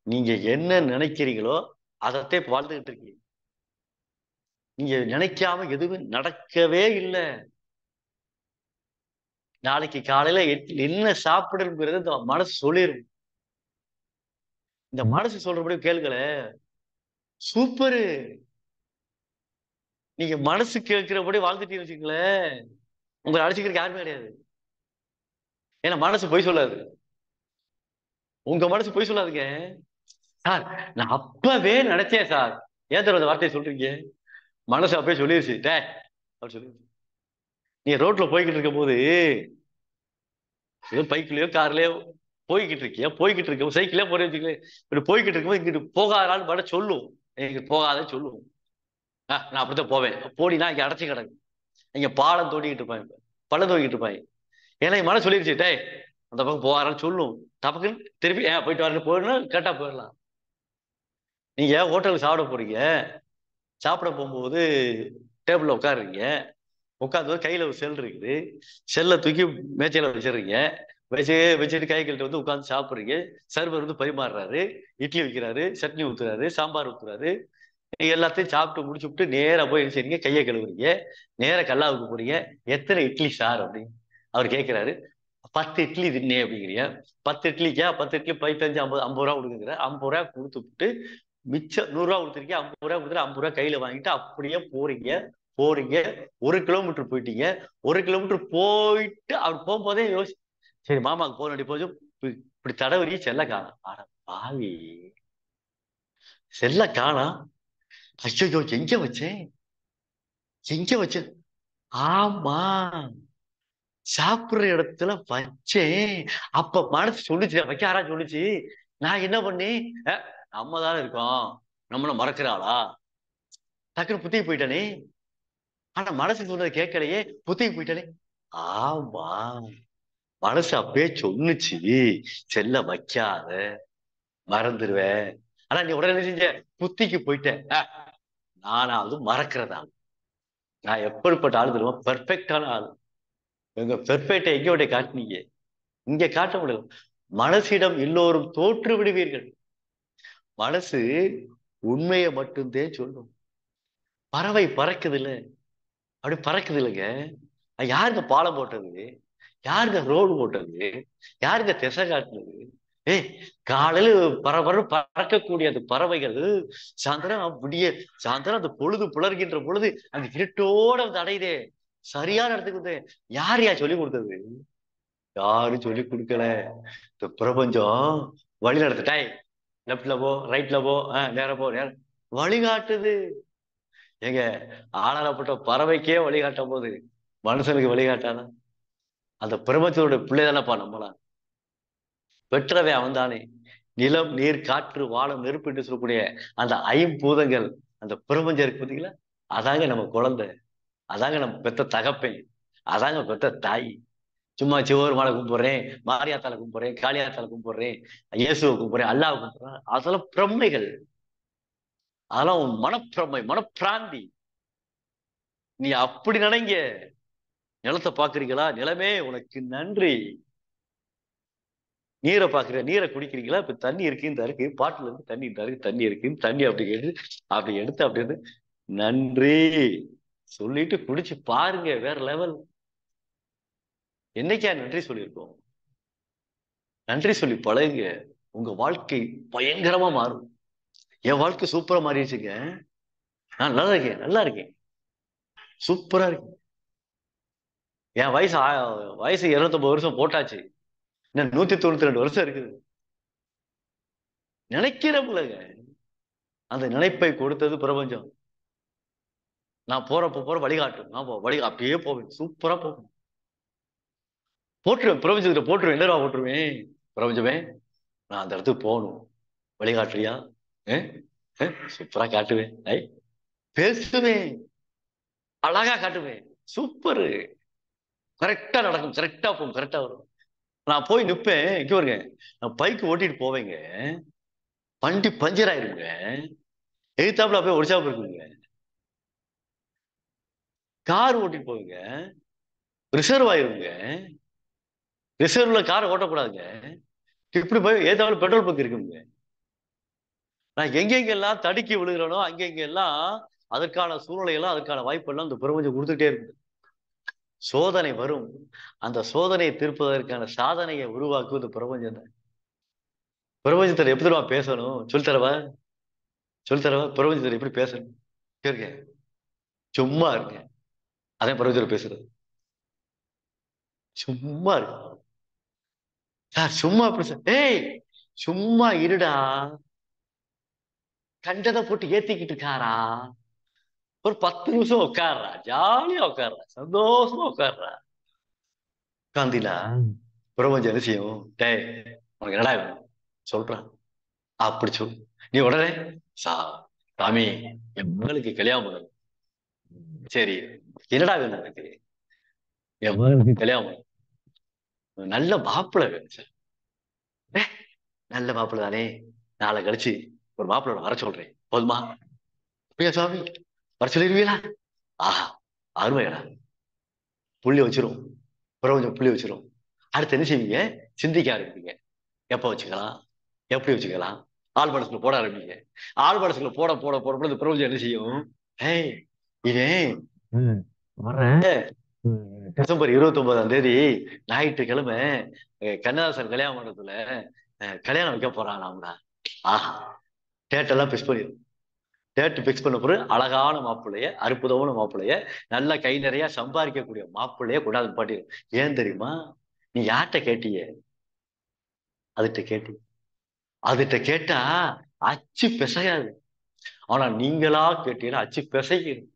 நீங்க என்ன நினைக்கிறீங்களோ அதைத்தே வாழ்ந்துகிட்டு இருக்கீங்க. நீங்க நினைக்காம எதுவுமே நடக்கவே இல்லை. நாளைக்கு காலையில என்ன சாப்பிடுங்கிறது இந்த மனசு சொல்லிடும். இந்த மனசு சொல்றபடி கேளுங்கள, சூப்பரு. நீங்க மனசு கேட்கிறபடி வாழ்ந்துட்டீங்கன்னு வச்சுங்களேன், உங்களை அடிச்சுக்கிறதுக்கு யாருமே கிடையாது. ஏன்னா மனசு பொய் சொல்லாது, உங்க மனசு பொய் சொல்லாதுங்க. சார் நான் அப்பவே நினைச்சேன் சார், ஏன் தர அந்த வார்த்தையை சொல்றீங்க, மனசு அப்பவே சொல்லிருச்சு அப்படி சொல்லி. நீங்க ரோட்ல போய்கிட்டு இருக்கும் போது, ஏதோ பைக்லயோ கார்லயோ போய்கிட்டு இருக்க சைக்கிளே போறேன் வச்சுக்கல, இப்படி போய்கிட்டு இருக்கும்போது இங்கிட்டு போகாதான்னு பட சொல்லும், இங்கிட்டு போகாதன்னு சொல்லுவோம். நான் அப்படித்தான் போவேன், போடினா இங்க அடைச்சி கிடக்கு, இங்க பாலம் தோண்டிக்கிட்டு இருப்பாங்க, பள்ளம் தோண்டிக்கிட்டு இருப்பாங்க. ஏன்னா என் மனசு சொல்லிருச்சு, அந்த பக்கம் போகாதான்னு சொல்லும். டப்புக்குன்னு திருப்பி போயிட்டு வரேன்னு போயிடணும், கரெக்டா போயிடலாம். நீங்க ஹோட்டலுக்கு சாப்பிட போகும்போது டேபிள்ல உட்காருறீங்க, உட்காந்து கையில ஒரு செல் இருக்குது, செல்லை தூக்கி மேச்சையில வச்சிடுறீங்க, வச்சுட்டு கை கழிட்டு வந்து உட்காந்து சாப்பிடுறீங்க. சர்வர் வந்து பரிமாறுறாரு, இட்லி வைக்கிறாரு, சட்னி ஊத்துறாரு, சாம்பார் ஊத்துறாரு, எல்லாத்தையும் சாப்பிட்டு முடிச்சுட்டு நேரா போய் என்ன செய்றீங்க, கையை கழுவுறீங்க, நேரா கல்லாவுக்கு போறீங்க. எத்தனை இட்லி சார் அப்படின்னு அவர் கேட்கிறாரு. 10 இட்லி தின்னே அப்படிங்கிறியா? 10 இட்லிக்கா? 10 இட்லி 15 50 50 ரூபா கொடுக்குங்கிற. 50 ரூபா கொடுத்துட்டு மிச்சம் 100 ரூபா கொடுத்துருக்கீங்க. 50 ரூபா கொடுத்துட்டு 50 ரூபா கையில வாங்கிட்டு அப்படியே போறீங்க 1 கிலோமீட்டர் போயிட்டீங்க. 1 கிலோமீட்டர் போயிட்டு அவர் போகும்போதே சரி மாமாக்கு போக வேண்டிய போது இப்படி தடவரி செல்ல காணோம். ஆனா பாவி, செல்ல காணோம். ஐயோ எங்க வச்சேன்? ஆமா, சாப்பிடுற இடத்துல வச்சேன். அப்ப மனசு சொல்லுச்சு, வைக்க யாரா சொல்லுச்சு. நான் என்ன பண்ணேன், நம்ம தானே இருக்கோம், நம்மள மறக்கிறாளா, டக்குன்னு புத்திக்கு போயிட்டானே. ஆனா மனசு சொன்னதை கேட்கலையே, புத்திக்கு போயிட்டானே. ஆமா, மனசு அப்பயே சொன்னுச்சு, செல்ல வைக்காத, மறந்துடுவேன். ஆனா நீ உடனே என்ன செஞ்ச, புத்திக்கு போயிட்டேன். நானா அது மறக்கிறதா? நான் எப்படிப்பட்ட ஆளு தெரியுமா? பெர்ஃபெக்டான ஆளு. எங்க பெர்ஃபெக்டை எங்கேயோட காட்டினீங்க, இங்க காட்ட முடியும். மனசிடம் எல்லோரும் தோற்று விடுவீர்கள். மனசு உண்மையை மட்டும்தான் சொல்லும். பறவை பறக்குது இல்ல, அப்படி பறக்குது இல்லைங்க. யாருங்க பாலம் போட்டது, யாருங்க ரோடு போட்டது, யாருங்க திசை காட்டுனது? காலையில பறக்கக்கூடிய அந்த பறவைகள் சாயந்தரம் அந்த பொழுது புலர்கின்ற பொழுது அந்த இருட்டோட வந்து அடையுதே, சரியான இடத்துக்கு வந்து யார் சொல்லி கொடுத்தது? யாரும் சொல்லி கொடுக்கல. இந்த பிரபஞ்சம் வழி நடத்துட்டாய், லெப்ட்ல போ, ரைட்ல போ, நேரம் போ, நேரம் வழிகாட்டுது. ஏங்க, ஆளாரப்பட்ட பறவைக்கே வழிகாட்டும் போது மனுஷனுக்கு வழிகாட்டாதான்? அந்த பிரபஞ்சத்தோட பிள்ளை தானப்பா நம்மளாம். பெற்றவன் அவன் தானே. நிலம், நீர், காற்று, வானம், நெருப்பு என்று சொல்லக்கூடிய அந்த 5 பூதங்கள் அந்த பிரபஞ்சம் இருக்கு பார்த்தீங்களா, அதாங்க நம்ம குழந்தை, அதாங்க நம்ம பெத்த தகப்பேன், அதாங்க பெத்த தாய். சும்மா சிவர் மாலை கும்பிடுறேன், மாரியாத்தால கும்பிடுறேன், காளியாத்தால கும்பிடுறேன், இயேசுவை கும்பிடுறேன், அல்லாவை கும்பிடுறேன், அதெல்லாம் பிரமைகள். அதெல்லாம் மனப்பிரமை, மனப்பிராந்தி. நீ அப்படி நினைங்க. நிலத்தை பாக்குறீங்களா, நிலமே உனக்கு நன்றி. நீரை பாக்குற, நீரை குடிக்கிறீங்களா, இப்ப தண்ணி இருக்கு, இந்த இருக்கு, பாட்டுல இருந்து தண்ணி இந்த இருக்கு, தண்ணி இருக்கு, தண்ணி அப்படி எடுத்து அப்படி நன்றி சொல்லிட்டு குடிச்சு பாருங்க, வேற லெவல். என்னைக்கா நன்றி சொல்லியிருக்கோம்? நன்றி சொல்லி பழகுங்க, உங்க வாழ்க்கை பயங்கரமா மாறும். என் வாழ்க்கை சூப்பரா மாறிடுச்சுங்க. நான் நல்லா இருக்கேன், சூப்பரா இருக்கேன். என் வயசு 209 வருஷம் போட்டாச்சு, இன்னும் 192 வருஷம் இருக்குது. நினைக்கிறப்பலங்க, அந்த நினைப்பை கொடுத்தது பிரபஞ்சம். நான் போற வழிகாட்டும். நான் அப்படியே போவேன், சூப்பரா போவேன், போட்டுருவேன். பிரபஞ்சத்துல போட்டுருவேன், என்னவா போட்டுருவேன், பிரபஞ்சமே நான் அந்த இடத்துக்கு போகணும், வழிகாட்டுறியா? சூப்பரா காட்டுவேன், பேசுவேன், அழகா காட்டுவேன், சூப்பரு, கரெக்டா நடக்கும், கரெக்டா போகும், கரெக்டா வரும். நான் போய் நிப்பேன், இங்க வருங்க, நான் பைக் ஓட்டிட்டு போவேங்க, வண்டி பஞ்சர் ஆயிருங்க, எதிர்த்தாப்புல போய் ஒடிச்சாப்பு இருக்குங்க. கார் ஓட்டிட்டு போவீங்க, ரிசர்வ் ஆயிருங்க, ரிசர்வ்ல காரை ஓட்டக்கூடாதுங்க. இப்படி போய் ஏதாவது பெட்ரோல் பங்க் இருக்குங்க. நான் எங்கெங்கெல்லாம் தடுக்கி விழுகிறேனோ அங்கெங்கெல்லாம் அதற்கான சூழ்நிலையெல்லாம், அதற்கான வாய்ப்பெல்லாம் இந்த பிரபஞ்சம் கொடுத்துட்டே இருக்குது. சோதனை வரும், அந்த சோதனையை தீர்ப்பதற்கான சாதனையை உருவாக்குவது பிரபஞ்சம் தான். பிரபஞ்சத்தில் எப்படி தான் பேசணும் சொல்லித்தரவா? பிரபஞ்சத்தில் எப்படி பேசணும் கேட்க? சும்மா இருங்க, அதே பிரபஞ்சத்தில் பேசுறது. சும்மா இருக்கு சார், சும்மா அப்படி சார், சும்மா இருடா, கண்டதை போட்டு ஏத்திக்கிட்டு இருக்காரா, ஒரு 10 நிமிஷம் உட்கார்றா, ஜாலியா உட்கார்றா, சந்தோஷமா உட்கார்றா. உட்காந்திலா பிரபஞ்சம் என்ன செய்யும், உனக்கு என்னடா வேணும் சொல்றான், அப்படி சொல்லு. நீ உடனே சாமி என் மகளுக்கு கல்யாணம் பண்ணணும். சரி, என்னடா வேணும் எனக்கு? என் மகளுக்கு கல்யாணம் பண்ணணும், நல்ல மாப்பிள்ளை வேணும் சார். நல்ல மாப்பிள்ளை தானே, நாளை கழிச்சு ஒரு மாப்பிள்ளோட வர சொல்றேன், போதுமா? அப்படியா சாமி, வர சொல்லிடுவீங்களா? ஆஹா, அருமையடா. புள்ளி வச்சிரும், பிரபஞ்சம் புள்ளி வச்சிரும். அடுத்து என்ன செய்வீங்க, சிந்திக்க ஆரம்பிப்பீங்க. எப்ப வச்சுக்கலாம், எப்படி வச்சுக்கலாம், ஆள் மனசுக்குள்ள போட ஆரம்பிங்க. ஆள் மனசுக்குள்ள போட போட போட போட இந்த பிரபஞ்சம் என்ன செய்யும்? ஏய் இவன் வர்றேன் டிசம்பர் 29 ஞாயிற்றுக்கிழமை கண்ணதாசன் கல்யாண மண்டபத்துல கல்யாணம் வைக்க போறாங்களாம்டா. ஆஹா, டேட்டெல்லாம் பிக்ஸ் பண்ணிடும். டேட்டு பிக்ஸ் பண்ண பிறகு அழகான மாப்பிள்ளைய, அற்புதமான மாப்பிள்ளைய, நல்லா கை நிறைய சம்பாதிக்கக்கூடிய மாப்பிள்ளைய கொண்டாந்து பாட்டிடும். ஏன் தெரியுமா? நீ யார்கிட்ட கேட்டிய? அதுகிட்ட கேட்டி. அதுகிட்ட கேட்டா அச்சு பிசையாது. ஆனா நீங்களா கேட்டீங்கன்னா அச்சு பிசைக்கணும்.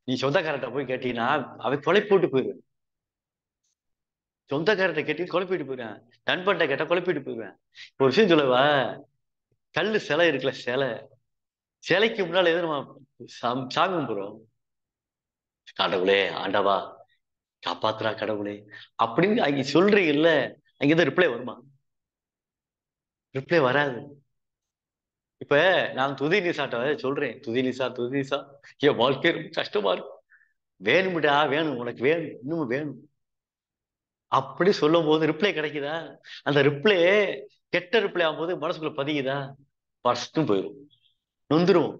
நீ சொந்தக்காரர்கிட்ட போய் கேட்டீங்கன்னா அவன் கொலை போட்டு போயிடுவேன். சொந்தக்காரர்கிட்ட கேட்டீங்க கொலை போயிட்டு போயிடுவேன். நண்பன்கிட்ட கேட்டா கொலை போயிட்டு போயிடுவேன். ஒரு விஷயம் சொல்லவா? கல்லு சிலை இருக்குல்ல, சிலைக்கு முன்னால எது நம்ம சாமி கும்பிடுறோம்? கடவுளே, ஆண்டவா காப்பாத்துறா கடவுளே அப்படின்னு அங்க சொல்றீங்கல்ல, அங்கதான் ரிப்ளை வருமா? ரிப்ளை வராது. இப்ப நான் துதி நிசாட்ட சொல்றேன், துதி நிசா என் வாழ்க்கை ரொம்ப கஷ்டமா இருக்கு, வேணும்டா வேணும், உனக்கு வேணும், இன்னும் வேணும் அப்படி சொல்லும் போது ரிப்ளை கிடைக்குதா? அந்த ரிப்ளை கெட்ட ரிப்ளை ஆகும்போது மனசுக்குள்ள பதியுதா? பர்ஸ்டும் போயிடும், நொந்துரும்.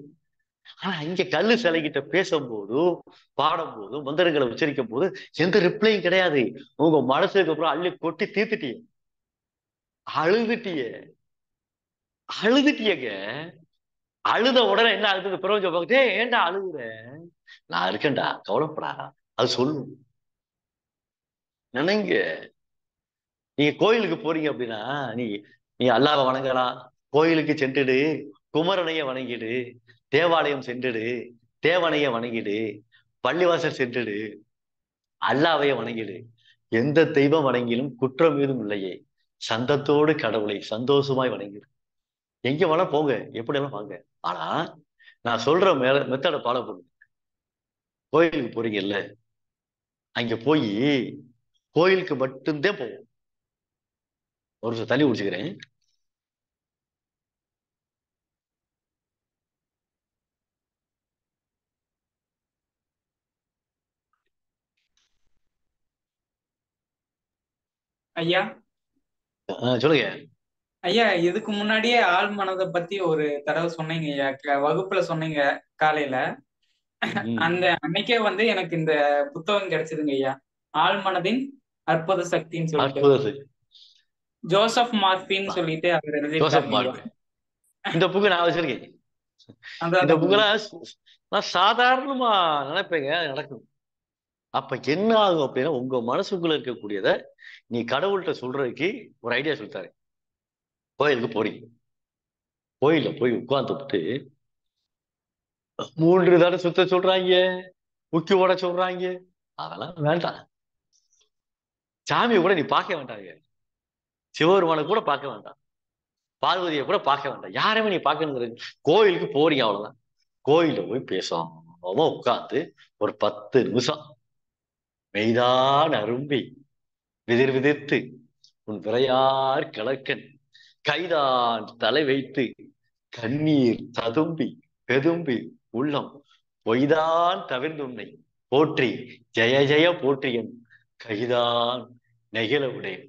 ஆனா இங்க கல்லு சிலைகிட்ட பேசும்போதும் பாடும் போதும் மந்திரங்களை உச்சரிக்கும் போது எந்த ரிப்ளையும் கிடையாது. உங்க மனசுக்கு அப்புறம் அள்ளி கொட்டி தீர்த்துட்டிய, அழுதுட்டியங்க. அழுத உடனே என்ன ஆகுது? பிரபஞ்சம் பார்த்துட்டே, ஏன்டா அழுகுற? நான் இருக்கேன்டா, கவலைப்படாதா, அது சொல்லும். நினைங்க, நீங்க கோயிலுக்கு போறீங்க அப்படின்னா நீ நீ அல்லாஹ்வை வணங்கலாம், கோயிலுக்கு சென்றுடு, குமரனைய வணங்கிடு, தேவாலயம் சென்றுடு, தேவனைய வணங்கிடு, பள்ளிவாசல் சென்றுடு, அல்லாவைய வணங்கிடு. எந்த தெய்வம் வணங்கிலும் குற்றம் ஏதும் இல்லையே, சந்தத்தோடு கடவுளை சந்தோஷமாய் வணங்கிடு. எங்க வேணா போங்க, எப்படி எல்லாம் வாங்க. ஆனா நான் சொல்ற மெத்தடை ஃபாலோ பண்ணுங்க. கோயிலுக்கு போறீங்கல்ல, அங்க போய் கோயிலுக்கு மட்டும்தான் போவோம். ஒரு நிமிஷம் தண்ணி குடிச்சுக்கிறேன். ஐயா சொல்லுங்க ஐயா, இதுக்கு முன்னாடியே ஆள் மனதை பத்தி ஒரு தடவை சொன்னீங்க ஐயா, வகுப்புல சொன்னீங்க காலையில. அந்த அன்னைக்கே வந்து எனக்கு இந்த புத்தகம் கிடைச்சதுங்க ஐயா, ஆள் மனதின் அற்புத சக்தின்னு சொல்லிட்டு ஜோசப் மார்பின்னு சொல்லிட்டு அவர் எழுதியிருக்காங்க. இந்த புக்கு நான் வச்சிருக்கேன். இந்த புக்கெல்லாம் நான் சாதாரணமா நினைப்பேங்க, நடக்கும். அப்ப என்ன ஆகும் அப்படின்னா, உங்க மனசுக்குள்ள இருக்கக்கூடியத நீ கடவுள்கிட்ட சொல்றதுக்கு ஒரு ஐடியா சொல்லித்தாரு. கோயிலுக்கு போறீங்க, கோயில போய் உட்கார்ந்துட்டு 3 தடவை சுத்த சொல்றாங்க, முக்கி ஓட சொல்றாங்க, அதெல்லாம் வேண்டாம். சாமியை கூட நீ பார்க்க வேண்டாங்க, சிவபெருமானை கூட பார்க்க வேண்டாம், பார்வதியை கூட பார்க்க வேண்டாம், யாரையுமே நீ பார்க்கணுங்கிறது. கோயிலுக்கு போறீங்க, அவ்வளவுதான். கோயில போய் பேசாம உட்கார்ந்து ஒரு 10 நிமிஷம் மெய்தான் அரும்பி விதிர் விதிர்த்து உன் விரையார் கிழக்கன் கைதான் தலை வைத்து கண்ணீர் ததும்பி பெதும்பி உள்ளம் பொய்தான் தவிர்ந்துன்னை போற்றி ஜெய ஜெய போற்றியன் கைதான் நெகிழ உடேன்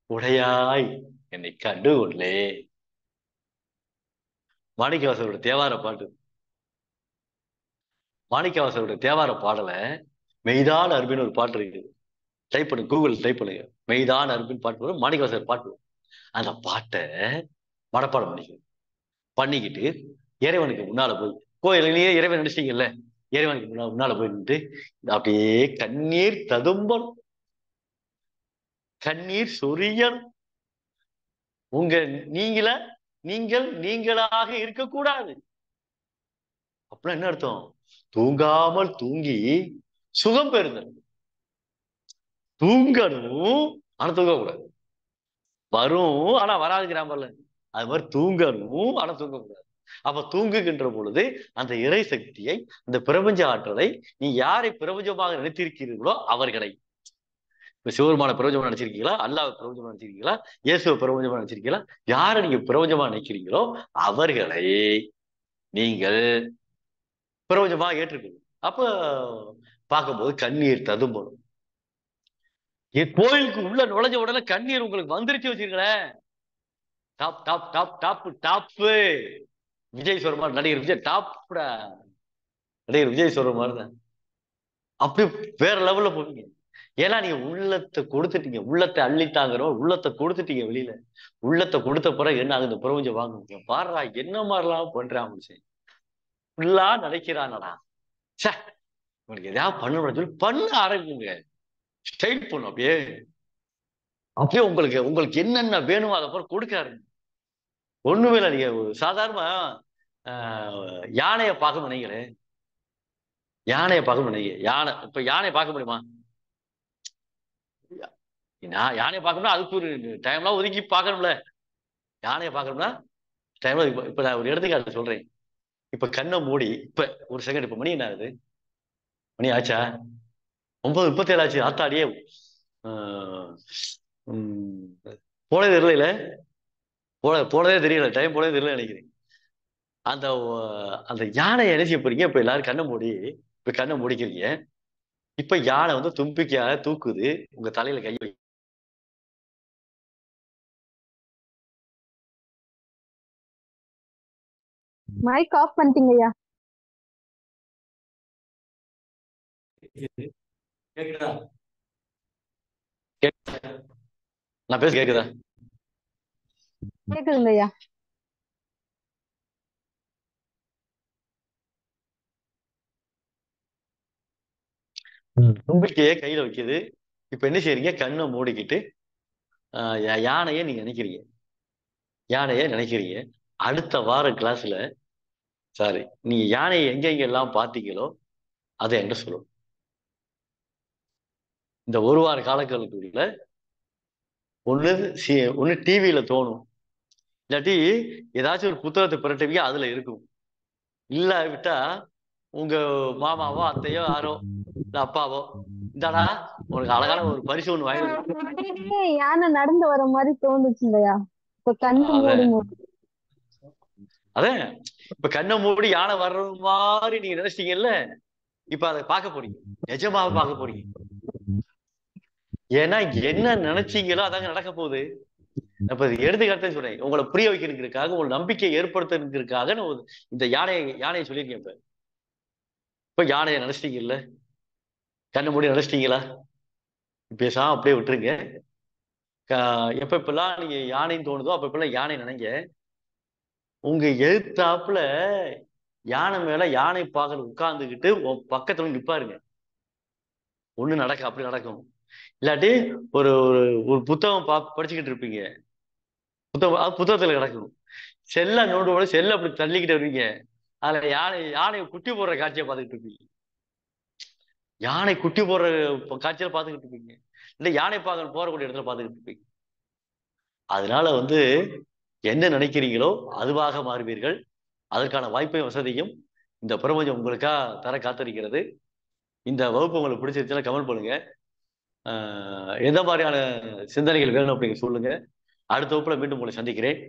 உடையாய் என்னை கண்டு கொள்ளே. மாணிக்கவாசகரோட தேவார பாட்டு. மாணிக்கவாசகரோட தேவார பாடல மெய்தான் அரும்பின்னு ஒரு பாட்டு இருக்குது. டைப் பண்ணு, கூகுள் டைப் பண்ணுங்க, மெய்தான் அரும்பின்னு பாட்டு வரும், மாணிக்கவாசகர் பாட்டு வரும். அந்த பாட்டை மனப்பாடம் பண்ணிக்கிட்டு இறைவனுக்கு முன்னால போய், கோயிலையே இறைவன் நினைச்சிட்டீங்கல்ல, இறைவனுக்கு முன்னால போய் நின்று அப்படியே கண்ணீர் ததும்பணும், கண்ணீர் சொரியணும். நீங்கள் நீங்களாக இருக்கக்கூடாது. அப்படின்னா என்ன அர்த்தம்? தூங்காமல் தூங்கி சுகம் பெறுதல். தூங்கணும் ஆனா தூங்கக்கூடாது, வரும் ஆனா வராதுங்கிறாமல்ல, அது மாதிரி தூங்கணும் ஆனா தூங்கக்கூடாது. அப்ப தூங்குகின்ற பொழுது அந்த இறை சக்தியை, அந்த பிரபஞ்ச ஆற்றலை, நீ யாரை பிரபஞ்சமாக நினைத்திருக்கிறீர்களோ அவர்களை, இப்ப சிவபெருமான பிரபஞ்சமா நினைச்சிருக்கீங்களா, அல்லாஹ் பிரபஞ்சமா நினைச்சிருக்கீங்களா, இயேசுவை பிரபஞ்சமா நினைச்சிருக்கீங்களா, யாரை நீங்க பிரபஞ்சமா நினைக்கிறீங்களோ அவர்களை நீங்கள் பிரபஞ்சமா ஏற்றுக்கணும். அப்ப பார்க்கும்போது கண்ணீர் ததும்பணும். கோயிலுக்கு உள்ள நுழைஞ்ச உடனே கண்ணீர் உங்களுக்கு வந்துருச்சு வச்சிருக்கேன், top top top top top. Vijay சொல்ற மாதிரி நடிகர் விஜய் டாப்டா. நடிகர் விஜய் சொல்ற மாதிரி தான். அப்படி வேற லெவல்ல போவீங்க. ஏன்னா நீங்க உள்ளத்தை கொடுத்துட்டீங்க, உள்ளத்தை அள்ளித்தாங்கிறோம், உள்ளத்தை கொடுத்துட்டீங்க வெளியில. உள்ளத்தை கொடுத்த பிறகு என்ன ஆகுது? பிரபஞ்சம் வாங்க பாடுறா என்ன மாதிரிலாம் பண்றான் மனுஷன், ஃபுல்லா நினைக்கிறானடா. சே உனக்கு எதாவது பண்ணணும்னு சொல்லி பண்ண ஆரம்பிங்க. ஸ்டைல் பண்ணும் அப்படியே. அப்படியே உங்களுக்கு என்னென்ன வேணுமோ அதை அப்புறம் கொடுக்காரு. ஒண்ணுமே இல்லை. நீங்க சாதாரண யானையை பார்க்க நினைக்கிறேன். யானையை பார்க்க நினைக்க யானை இப்ப யானையை பார்க்க முடியுமா? நான் யானையை பார்க்கணும்னா அதுக்கு ஒரு டைம்லாம் ஒதுக்கி பார்க்கணும்ல. யானையை பார்க்கணும்னா டைம்லாம் இப்ப நான் ஒரு எடுத்துக்காட்டு சொல்றேன். இப்ப கண்ணை மூடி இப்ப ஒரு செகண்ட். இப்ப மணி என்ன ஆகுது? மணி ஆச்சா? 9:37 ஆச்சு. ஆத்தாடியே போனதே தெரியல. போனதே தெரியல. டைம் போனதே தெரியல நினைக்கிறேன். அந்த அந்த யானையை என்ன செய்ய போறீங்க? இப்ப எல்லாரும் கண்ணை மூடி இப்ப கண்ணை முடிக்கிறீங்க. இப்ப யானை வந்து தும்பிக்கையாக தூக்குது, உங்க தலையில கை வை. மைக் ஆஃப் பண்ணிட்டீங்க ஐயா. கேக்குதா? நான் பேச கேக்குதா? கேக்குதுங்க ஐயா. தும்பிக்கையே கையில வைக்குது. இப்ப என்ன செய்யறீங்க? கண்ணை மூடிக்கிட்டு யானையை நீங்க நினைக்கிறீங்க. யானையை நினைக்கிறீங்க. அடுத்த வார கிளாஸ்ல சாரி நீங்க யானையை எங்க எல்லாம் பார்த்தீங்களோ அதை என்கிட்ட சொல்லும். இந்த ஒரு வார காலக்கெடுக்குள்ள ஒண்ணு டிவியில தோணும், இல்லாட்டி ஏதாச்சும் ஒரு புத்தகத்தை பிரட்டுவீங்க, அதுல இருக்கும். இல்ல விட்டா உங்க மாமாவோ அத்தையோ யாரோ இல்ல அப்பாவோ, இந்தாடா உனக்கு அழகான ஒரு பரிசு ஒண்ணு வாங்கி. யானை நடந்து வர மாதிரி தோணுச்சு இல்லையா? இப்ப கண்ணு மூடி அதான் இப்ப கண்ணை மூடி யானை வர்ற மாதிரி நீங்க நினைச்சிட்டீங்கல்ல. இப்ப அதை பார்க்க போறீங்க, நிஜமாக பார்க்க போறீங்க. ஏன்னா என்ன நினைச்சீங்களோ அதாங்க நடக்க போகுது. இப்ப எடுத்துக்காட்டு சொல்றேன், உங்களை புரிய வைக்கிறதுக்காக, உங்களை நம்பிக்கை ஏற்படுத்துறதுக்காக இந்த யானையை சொல்லியிருக்கேன். இப்ப யானையை நினைச்சிட்டீங்கல்ல, கண்ணை மூடி நினைச்சிட்டீங்களா? பேசாம அப்படியே விட்டுருங்க. எப்பெல்லாம் நீங்க யானைன்னு தோணுதோ அப்பெல்லாம் யானை நினைங்க. உங்க எழுத்தாப்புல யானை மேல யானை பாகல் உட்கார்ந்துக்கிட்டு பக்கத்துல நிப்பாருங்க. ஒண்ணு நடக்க அப்படி நடக்கும். இல்லாட்டி ஒரு ஒரு புத்தகம் படிச்சுக்கிட்டு இருப்பீங்க, புத்தகத்துல கிடக்கும். செல்ல நோண்டோட செல்ல அப்படி தள்ளிக்கிட்டு வருவீங்க. அதுல யானை குட்டி போடுற காட்சியை பார்த்துக்கிட்டு இருப்பீங்க. யானை குட்டி போடுற காட்சியில பார்த்துக்கிட்டு இருப்பீங்க. இல்லை யானை பாகல் போறக்கூடிய இடத்துல பார்த்துக்கிட்டு இருப்பீங்க. அதனால என்ன நினைக்கிறீங்களோ அதுவாக மாறுவீர்கள். அதற்கான வாய்ப்பையும் வசதியும் இந்த பிரபஞ்சம் உங்களுக்கா தர காத்திருக்கிறது. இந்த வகுப்பு உங்களுக்கு பிடிச்சிருச்சுன்னா கமெண்ட் பண்ணுங்க. எந்த மாதிரியான சிந்தனைகள் வேணும் அப்படிங்க சொல்லுங்க. அடுத்த வகுப்புல மீண்டும் உங்களை சந்திக்கிறேன்.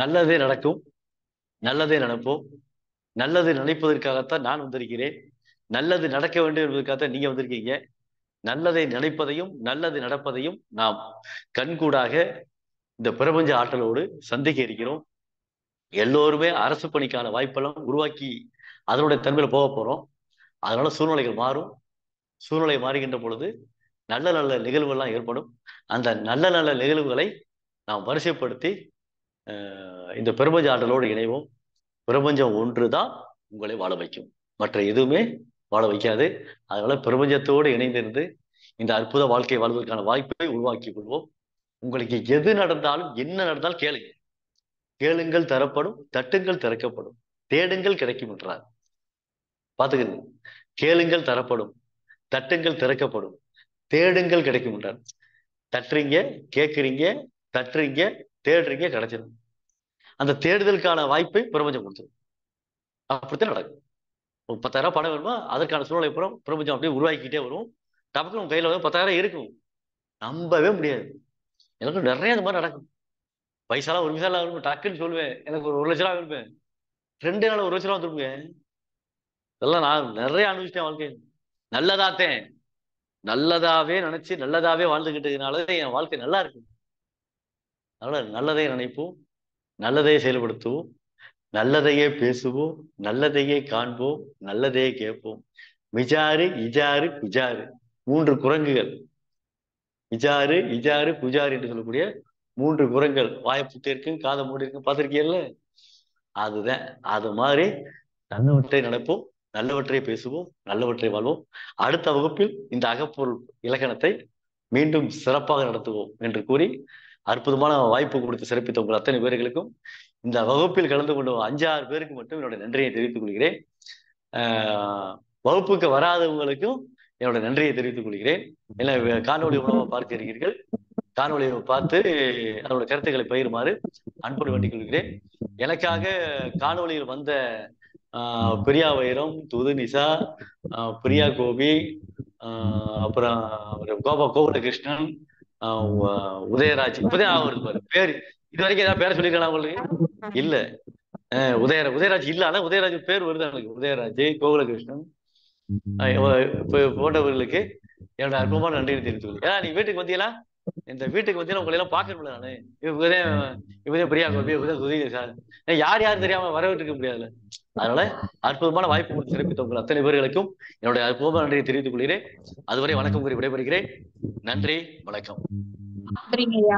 நல்லதே நடக்கும், நல்லதே நினைப்போம். நல்லது நினைப்பதற்காகத்தான் நான் வந்திருக்கிறேன். நல்லது நடக்க வேண்டும் என்பதற்காகத்தான் நீங்க வந்திருக்கீங்க. நல்லதை நினைப்பதையும் நல்லது நடப்பதையும் நாம் கண்கூடாக இந்த பிரபஞ்ச ஆற்றலோடு சந்திக்க இருக்கிறோம். எல்லோருமே அரசு பணிக்கான வாய்ப்பெல்லாம் உருவாக்கி அதனுடைய தன்மையில போக போறோம். அதனால சூழ்நிலைகள் மாறும். சூழ்நிலை மாறுகின்ற பொழுது நல்ல நல்ல நிகழ்வுகள்லாம் ஏற்படும். அந்த நல்ல நல்ல நிகழ்வுகளை நாம் வரிசைப்படுத்தி இந்த பிரபஞ்ச ஆற்றலோடு இணைவோம். பிரபஞ்சம் ஒன்றுதான் உங்களை வாழ வைக்கும், மற்ற எதுவுமே வாழ வைக்காது. அதனால பிரபஞ்சத்தோடு இணைந்திருந்து இந்த அற்புத வாழ்க்கை வாழ்வதற்கான வாய்ப்பை உருவாக்கி கொள்வோம். உங்களுக்கு எது நடந்தாலும் என்ன நடந்தாலும் கேளுங்க. கேளுங்கள் தரப்படும், தட்டுங்கள் திறக்கப்படும், தேடுங்கள் கிடைக்கும் என்றார். பாத்துக்கங்க, கேளுங்கள் தரப்படும், தட்டுங்கள் திறக்கப்படும், தேடுங்கள் கிடைக்கும் என்றார். தட்டுறீங்க, கேட்குறீங்க, தட்டுறீங்க, தேடுறீங்க, கிடைச்சிடும். அந்த தேடுதலுக்கான வாய்ப்பை பிரபஞ்சம் கொடுத்துரும். அப்படித்தான் நடக்கும். 10,000 பணம் வேணுமா, அதற்கான சூழ்நிலை பிரபஞ்சம் அப்படியே உருவாக்கிக்கிட்டே வரும். டபுக்கு உங்க கையில 10,000 இருக்கும். நம்பவே முடியாது. எனக்கு நிறைய இந்த மாதிரி நடக்கும். பைசாலாம் ஒரு நிமிஷம் இருக்கும், டக்குன்னு சொல்லுவேன் எனக்கு ஒரு 1,00,000 இருப்பேன். 2 நாள் 1,00,000 வந்துருங்க. இதெல்லாம் நான் நிறைய அனுபவிச்சிட்டேன் வாழ்க்கை. நல்லதாத்தேன், நல்லதாவே நினைச்சு நல்லதாவே வாழ்ந்துகிட்டதுனாலதான் என் வாழ்க்கை நல்லா இருக்கு. அதனால நல்லதை நினைப்போம், நல்லதையே செயல்படுத்துவோம், நல்லதையே பேசுவோம், நல்லதையே காண்போம், நல்லதையே கேட்போம். மிஜாறு, இஜாறு, குஜாறு 3 குரங்குகள். இஜாறு, இஜாறு, குஜாறு என்று சொல்லக்கூடிய 3 குரங்குகள். வாய்ப்புட்டு இருக்கும், காதை மூடி இருக்கும், பார்த்திருக்கீங்கல்ல? அதுதான். அது மாதிரி நல்லவற்றை நினைப்போம், நல்லவற்றை பேசுவோம், நல்லவற்றை வாழ்வோம். அடுத்த வகுப்பில் இந்த அகப்பொருள் இலக்கணத்தை மீண்டும் சிறப்பாக நடத்துவோம் என்று கூறி, அற்புதமான வாய்ப்பு கொடுத்து சிறப்பித்த உங்கள் அத்தனை பேர்களுக்கும், இந்த வகுப்பில் கலந்து கொண்ட 5-6 பேருக்கு மட்டும் என்னோட நன்றியை தெரிவித்துக் கொள்கிறேன். வகுப்புக்கு வராதவங்களுக்கும் என்னோட நன்றியை தெரிவித்துக் கொள்கிறேன். ஏன்னா காணொலி மூலமா பார்க்கிறீர்கள். காணொலியை பார்த்து அதோட கருத்துக்களை பகிருமாறு அன்போடு வேண்டிக் கொள்கிறேன். எனக்காக காணொலியில் வந்த பிரியா வைரம், துது நிசா, பிரியா கோபி, அப்புறம் கோகுலகிருஷ்ணன், உதயராஜ். இப்பதான் ஆகுது பாரு பேரு. இது வரைக்கும் ஏதாவது பேர சொல்லிருக்கா உங்களுக்கு? இல்ல. உதயராஜ் இல்ல. ஆனா உதயராஜ் பேர் வருது எனக்கு. உதயராஜ், கோகுலகிருஷ்ணன் போன்றவர்களுக்கு என்னோட அற்புதமான நன்றியை தெரிவித்துக் கொள்கிறேன். ஏன்னா நீ வீட்டுக்கு வந்தீங்களா? இந்த வீட்டுக்கு வந்தீங்கன்னா உங்களை எல்லாம் பார்க்கணும்ல. நானு இவதே பிரியா கோபி, இவதான் சுதி சார், யார் யாரும் தெரியாம வரவேற்க முடியாதுல்ல. அதனால அற்புதமான வாய்ப்பு கொடுத்து சிறப்பித்த உங்கள் அத்தனை பேர்களுக்கும் என்னுடைய அற்புதமான நன்றியை தெரிவித்துக் கொள்கிறேன். அதுவரை வணக்கம் கூறி விடைபெறுகிறேன். நன்றி, வணக்கம். நன்றிங்கய்யா.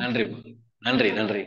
நன்றி, நன்றி, நன்றி.